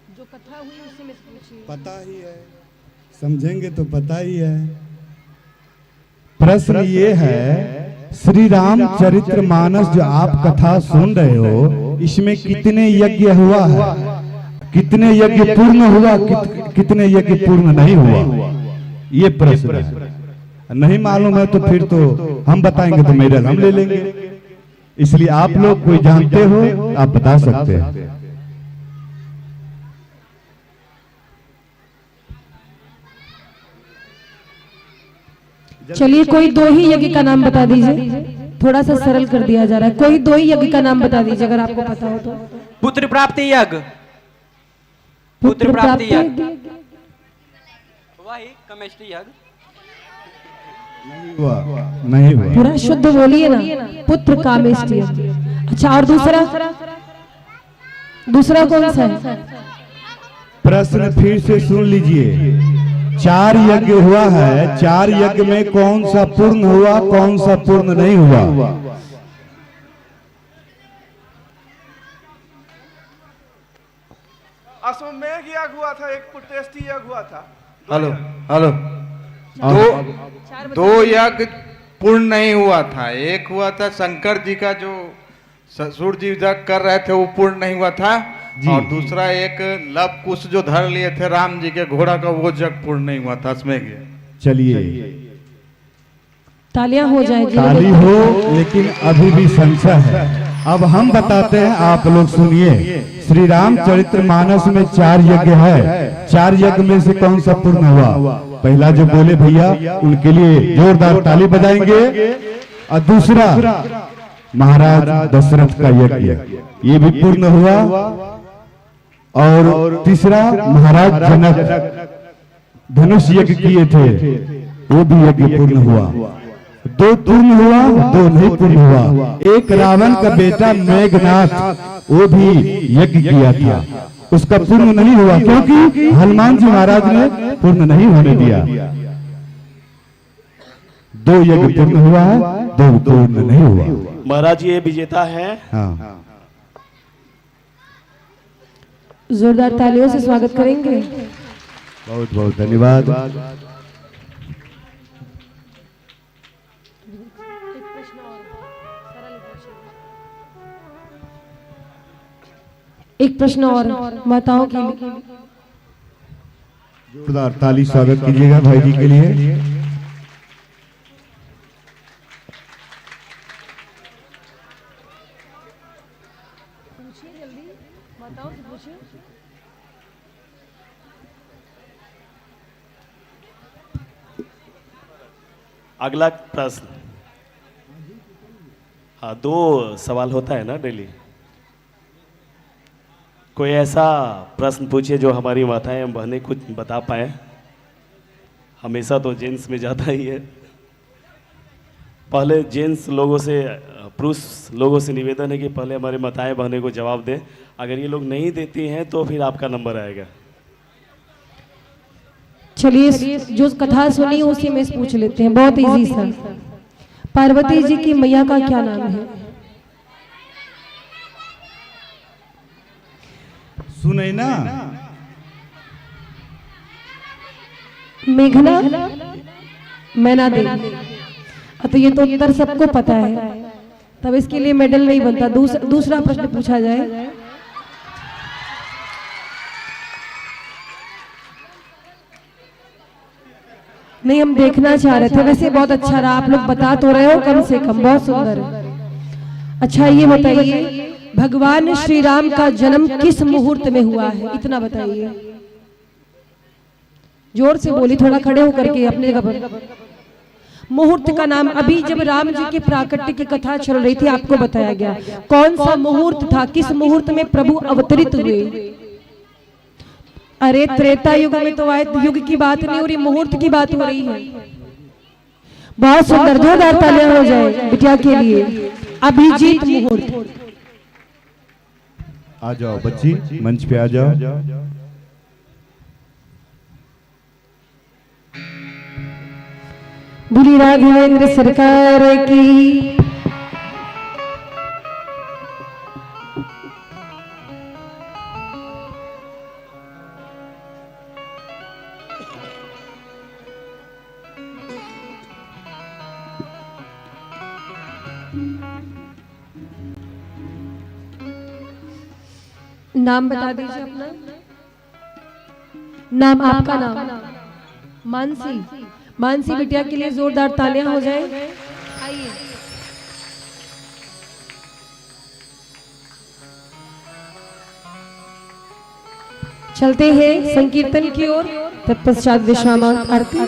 जो कथा हुई उसी में पूछिए। पता ही है, समझेंगे तो पता ही है। प्रश्न ये है, श्री रामचरित्र मानस जो आप कथा सुन रहे हो इसमें कितने यज्ञ हुआ है, कितने यज्ञ पूर्ण हुआ कितने यज्ञ पूर्ण नहीं हुआ, ये प्रश्न है। नहीं मालूम है तो फिर तो हम बताएंगे तो मेडल हम ले लेंगे। इसलिए आप लोग कोई जानते हो आप बता सकते हैं। चलिए कोई 2 ही यज्ञ का नाम बता दीजिए, थोड़ा सा सरल कर दिया जा रहा है। कोई 2 ही यज्ञ का नाम बता दीजिए अगर आपको पता हो तो। पुत्र प्राप्ति यज्ञ, पुत्र प्राप्ति यज्ञ। वही केमिस्ट्री यज्ञ। नहीं हुआ। पूरा शुद्ध बोलिए ना, पुत्र कामेष्टि। अच्छा, और दूसरा दूसरा कौन सा है? प्रश्न फिर से सुन लीजिए। 4 यज्ञ हुआ है, 4 यज्ञ में कौन सा पूर्ण हुआ, कौन सा पूर्ण नहीं हुआ? अश्वमेध यज्ञ हुआ था, एक पुटेष्टि यज्ञ हुआ था। हेलो हेलो, दो यज्ञ पूर्ण नहीं हुआ था। एक हुआ था शंकर जी का जो ससुर जी यज्ञ कर रहे थे, वो पूर्ण नहीं हुआ था। और दूसरा एक लव कुश जो धर लिए थे राम जी के घोड़ा का, वो यज्ञ पूर्ण नहीं हुआ था। इसमें चलिए तालियां हो जाए। ताली हो, लेकिन अभी भी संशय है। अब हम बताते हैं, आप लोग सुनिए। श्री रामचरितमानस में 4 यज्ञ है। 4 यज्ञ में से कौन सा पूर्ण हुआ? पहला जो बोले भैया, उनके लिए जोरदार ताली बजाएंगे। और दूसरा महाराज दशरथ का यज्ञ, ये भी पूर्ण हुआ। और तीसरा महाराज जनक धनुष यज्ञ किए थे, वो भी यज्ञ पूर्ण हुआ। 2 पूर्ण हुआ, 2 नहीं पूर्ण हुआ। एक रावण का बेटा मेघनाथ, वो भी यज्ञ किया था, उसका पूर्ण नहीं हुआ, क्योंकि हनुमान जी महाराज ने पूर्ण नहीं होने दिया। 2 यज्ञ पूर्ण हुआ है, 2 पूर्ण नहीं हुआ। महाराज ये विजेता है। हाँ, जोरदार तालियों से स्वागत करेंगे। बहुत बहुत धन्यवाद। एक प्रश्न और माताओं के लिए। जोरदार ताली स्वागत कीजिएगा भाई जी के लिए। अगला प्रश्न। हाँ, 2 सवाल होता है ना डेली। कोई ऐसा प्रश्न पूछिए जो हमारी माताएं बहनें कुछ बता पाए। हमेशा तो जेंट्स में ज़्यादा ही है। पहले जेंट्स लोगों से, पुरुष लोगों से निवेदन है कि पहले हमारे माताएं बहनें को जवाब दें। अगर ये लोग नहीं देती हैं तो फिर आपका नंबर आएगा। चलिए, जो कथा सुनी उसी में से पूछ लेते हैं, बहुत इजी सा। पार्वती जी की मैया का क्या नाम है? सुने ना, मेघना, मैना देवी। तो ये तो उत्तर सबको पता है, तब इसके लिए मेडल नहीं बनता। दूसरा प्रश्न पूछा जाए। नहीं, हम देखना चाह रहे थे। वैसे बहुत अच्छा रहा, आप लोग बता तो रहे हो, कम से कम बहुत सुंदर है। अच्छा, ये बताइए भगवान श्री राम का जन्म किस मुहूर्त में हुआ है? इतना बताइए। जोर से बोली, थोड़ा खड़े होकर के अपने जगह पर। मुहूर्त का नाम, अभी जब राम जी के प्राकट्य की कथा चल रही थी आपको बताया गया, कौन सा मुहूर्त था? किस मुहूर्त में प्रभु अवतरित हुए? अरे त्रेता युग में तो आए, युग की बात नहीं हो रही, मुहूर्त की बात हो रही है। बहुत सुंदर, जोरदार तालियां हो जाए बिटिया के लिए। अभिजीत मुहूर्त। आ जाओ बच्ची, मंच पे आ जाओ। बोली राघवेंद्र सरकार की। नाम बता दीजिए अपना। नाम, आपका नाम? मानसी। मानसी बिटिया के लिए जोरदार तालियां हो जाए। आइए। चलते हैं संकीर्तन की ओर, तत्पश्चात विश्राम आरती।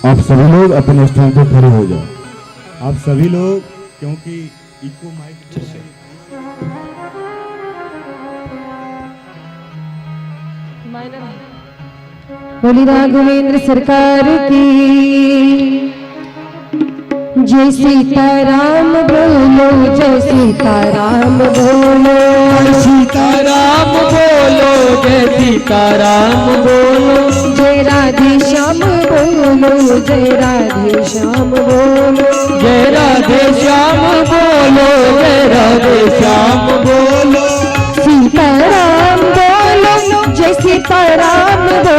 आप सभी लोग अपने स्थान पर खड़े हो जाओ। आप सभी लोग, क्योंकि इको माइक माइनर बोली राघवेंद्र सरकार की जय सीताराम बोलो, जय सीताराम बोलो, सीताराम बोलो, जय सीताराम बोलो, जय राधे श्याम बोलो, जय राधे श्याम बोलो, जय राधे श्याम बोलो, जय राधे श्याम बोलो, सीताराम बोलो, जय सीताराम बोलो,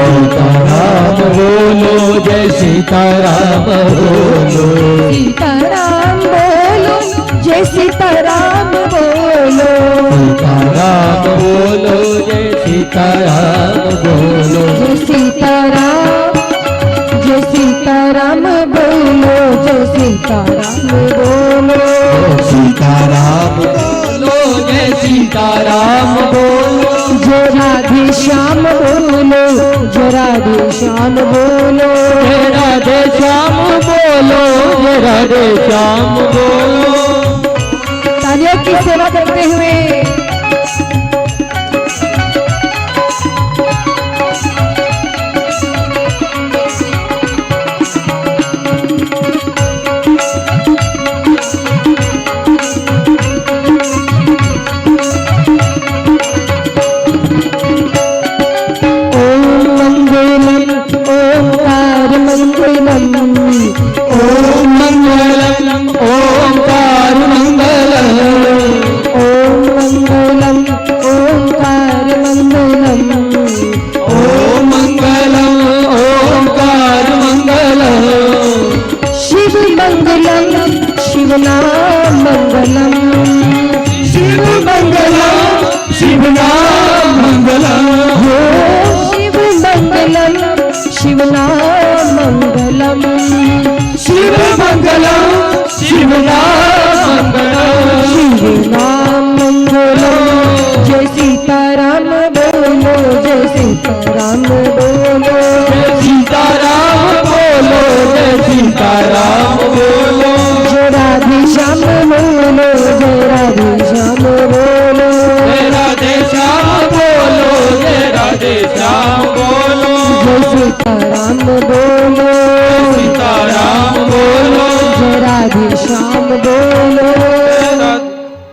सीताराम बोलो, जय सीताराम बोलो, सीताराम बोलो, जय सीताराम बोलो, सीताराम बोलो, जय सीताराम बोलो, जय सीताराम, जय सीताराम बोलो, जय सीताराम बोलो, सीताराम बोलो, जय सीताराम बोलो, जय राधे श्याम बोलो, जय राधे श्याम बोलो, जय राधे श्याम बोलो, जय राधे श्याम बोलो। तालियों की सेवा करते हुए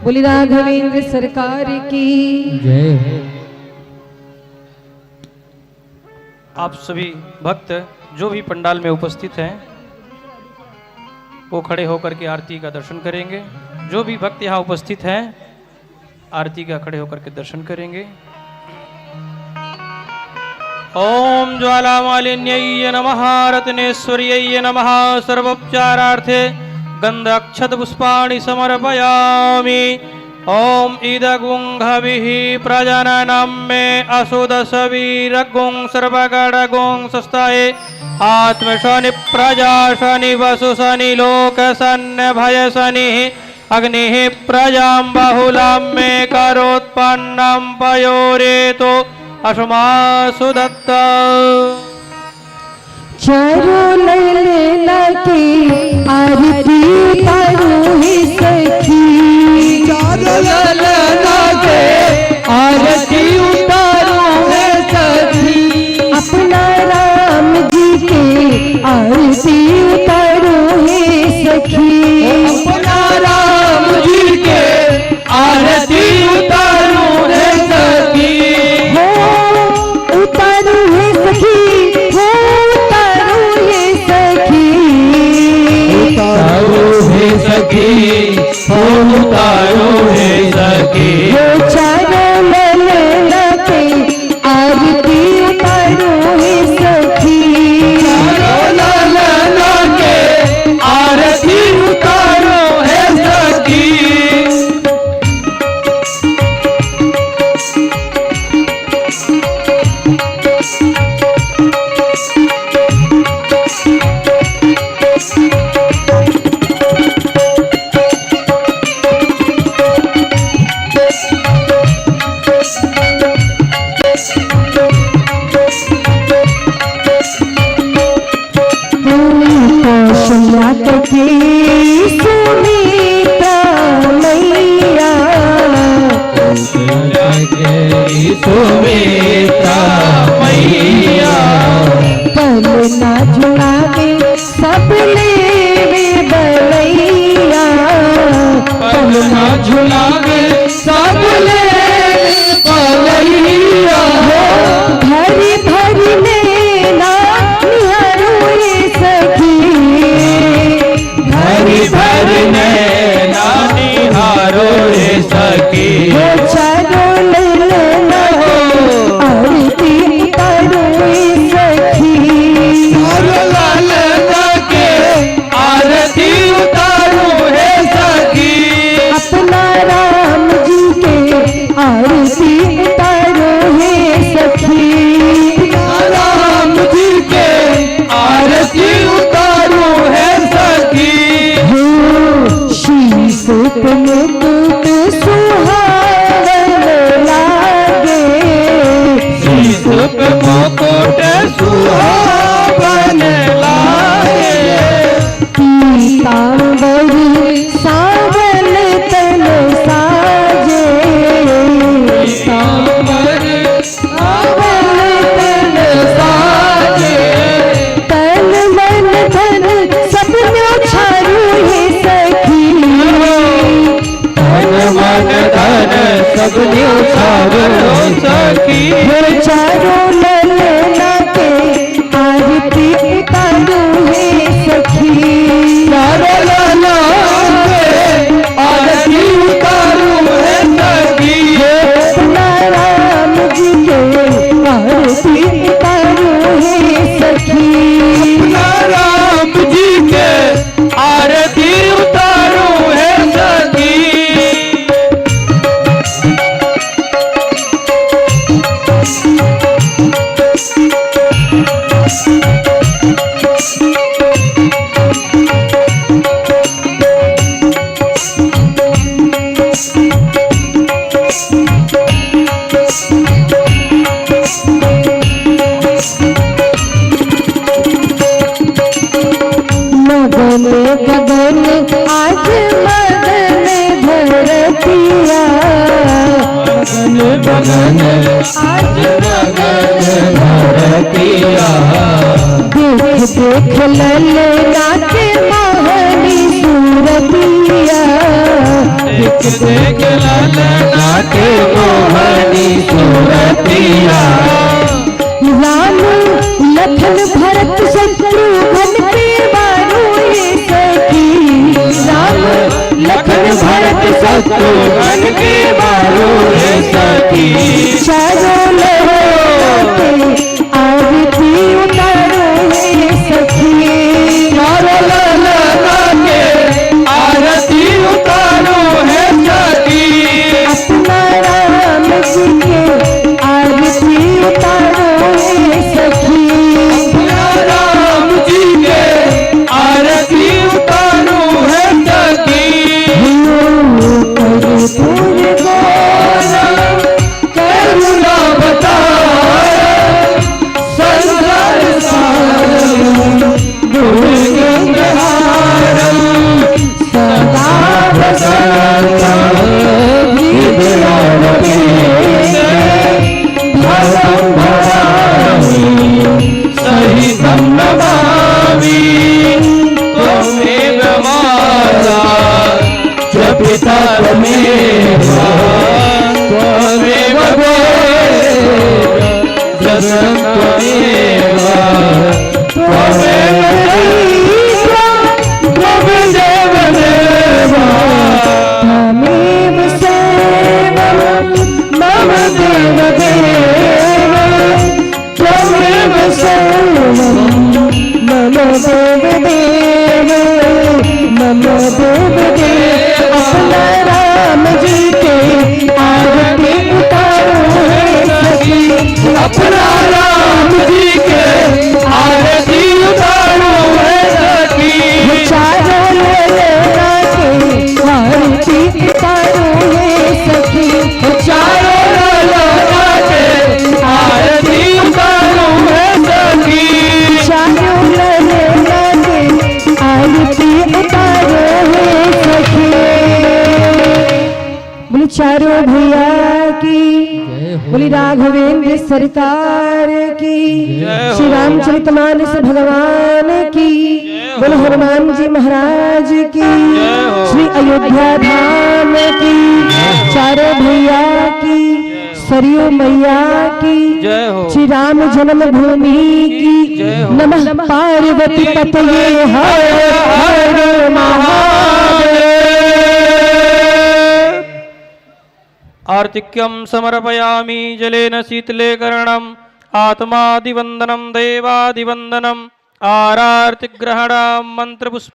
बोली राघवेंद्र सरकार की जय। आप सभी भक्त जो भी पंडाल में उपस्थित हैं वो खड़े होकर के आरती का दर्शन करेंगे। जो भी भक्त यहाँ उपस्थित हैं आरती का खड़े होकर के दर्शन करेंगे। ओम ज्वालामालिन्यै नमः, रत्नेश्वर्यै नमः, सर्वोपचारार्थे गंध अक्षत पुष्पाणि समर्पयामि। ओम इदगुंघभिः प्रजननं मे असुदशवीरगुं सर्वगणगुं सस्ताये आत्मशनि प्रजाशनि वसुशनि लोकशन्य भयशनिः अग्निः प्रजां बहुलां मे करोत्पन्नं पयोरेतो अशुमासु दत्त। चारों लैला की आरती तारू ही सखी, चारों लैला के आरती उतारो है सखी, अपना राम जी के आरती उतारो है सखी, अपना राम जी के आरती उतारो है सखी, हो उतारो है सखी, हो उतारो है सखी, उतारो है सखी, हो उतारो है सखी, अपने चारों सखी चारों ललना के आरती उतारो है सखी चारों ललना के आरती उतारो है सखी अपना राम जी के आरती उतारो है सखी अपना राम जी के आरती उतारो है सखी मगन गगन आज मगन भरतिया गगन गगन आज गगन भरतिया देख देख ललना के मोहनी सूरतिया देख देख ललना के मोहनी सूरतिया राम लखन भरत शत्रुघ्न पे बारू ये सखी राम लखन भरत शत्रुघ्न के बारो है सखी चारों लहरों आरती उतारो है सखी चारों ललना के आरती उतारो है सखी अपना राम जी के आरती उतारो है सखी अपना राम जी के आरती उतारो है सखी करुणा बताए संसार सारम दुर्गंधहारम सदा बसंता विद्यावती भवं भवामि सहितं नमामि त्वमेव माता च पिता त्वमेव त्वमेव जगं त्वमेव त्वमेव त्वमेव देवा त्वमेव सर्वं मम देव देव त्वमेव सर्वं मम देव देव मम देव देव अपना राम जी के आरती उतारो है सखी अपना राम जी के आरती उतारो है सखी चारों ललना के आरती उतारो है सखी चारों ललना के आरती उतारो है सखी चारों ललना के आरती उतारो है सखी बोली चारों भैया की बोली राघवेंद्र सरकार की श्री रामचरितमानस भगवान की बोलो हनुमान जी महाराज की श्री अयोध्या धाम की चारों भैया की सरयू मैया की जय हो। श्री राम जन्मभूमि की नमः पार्वती पतये हर हर महादेव। आर्तिक्यं समर्पयामि जलेन शीतले कर्णम् आत्मादिवन्दनं देवादिवन्दनम् आरार्तिग्रहणं मन्त्रपुष्प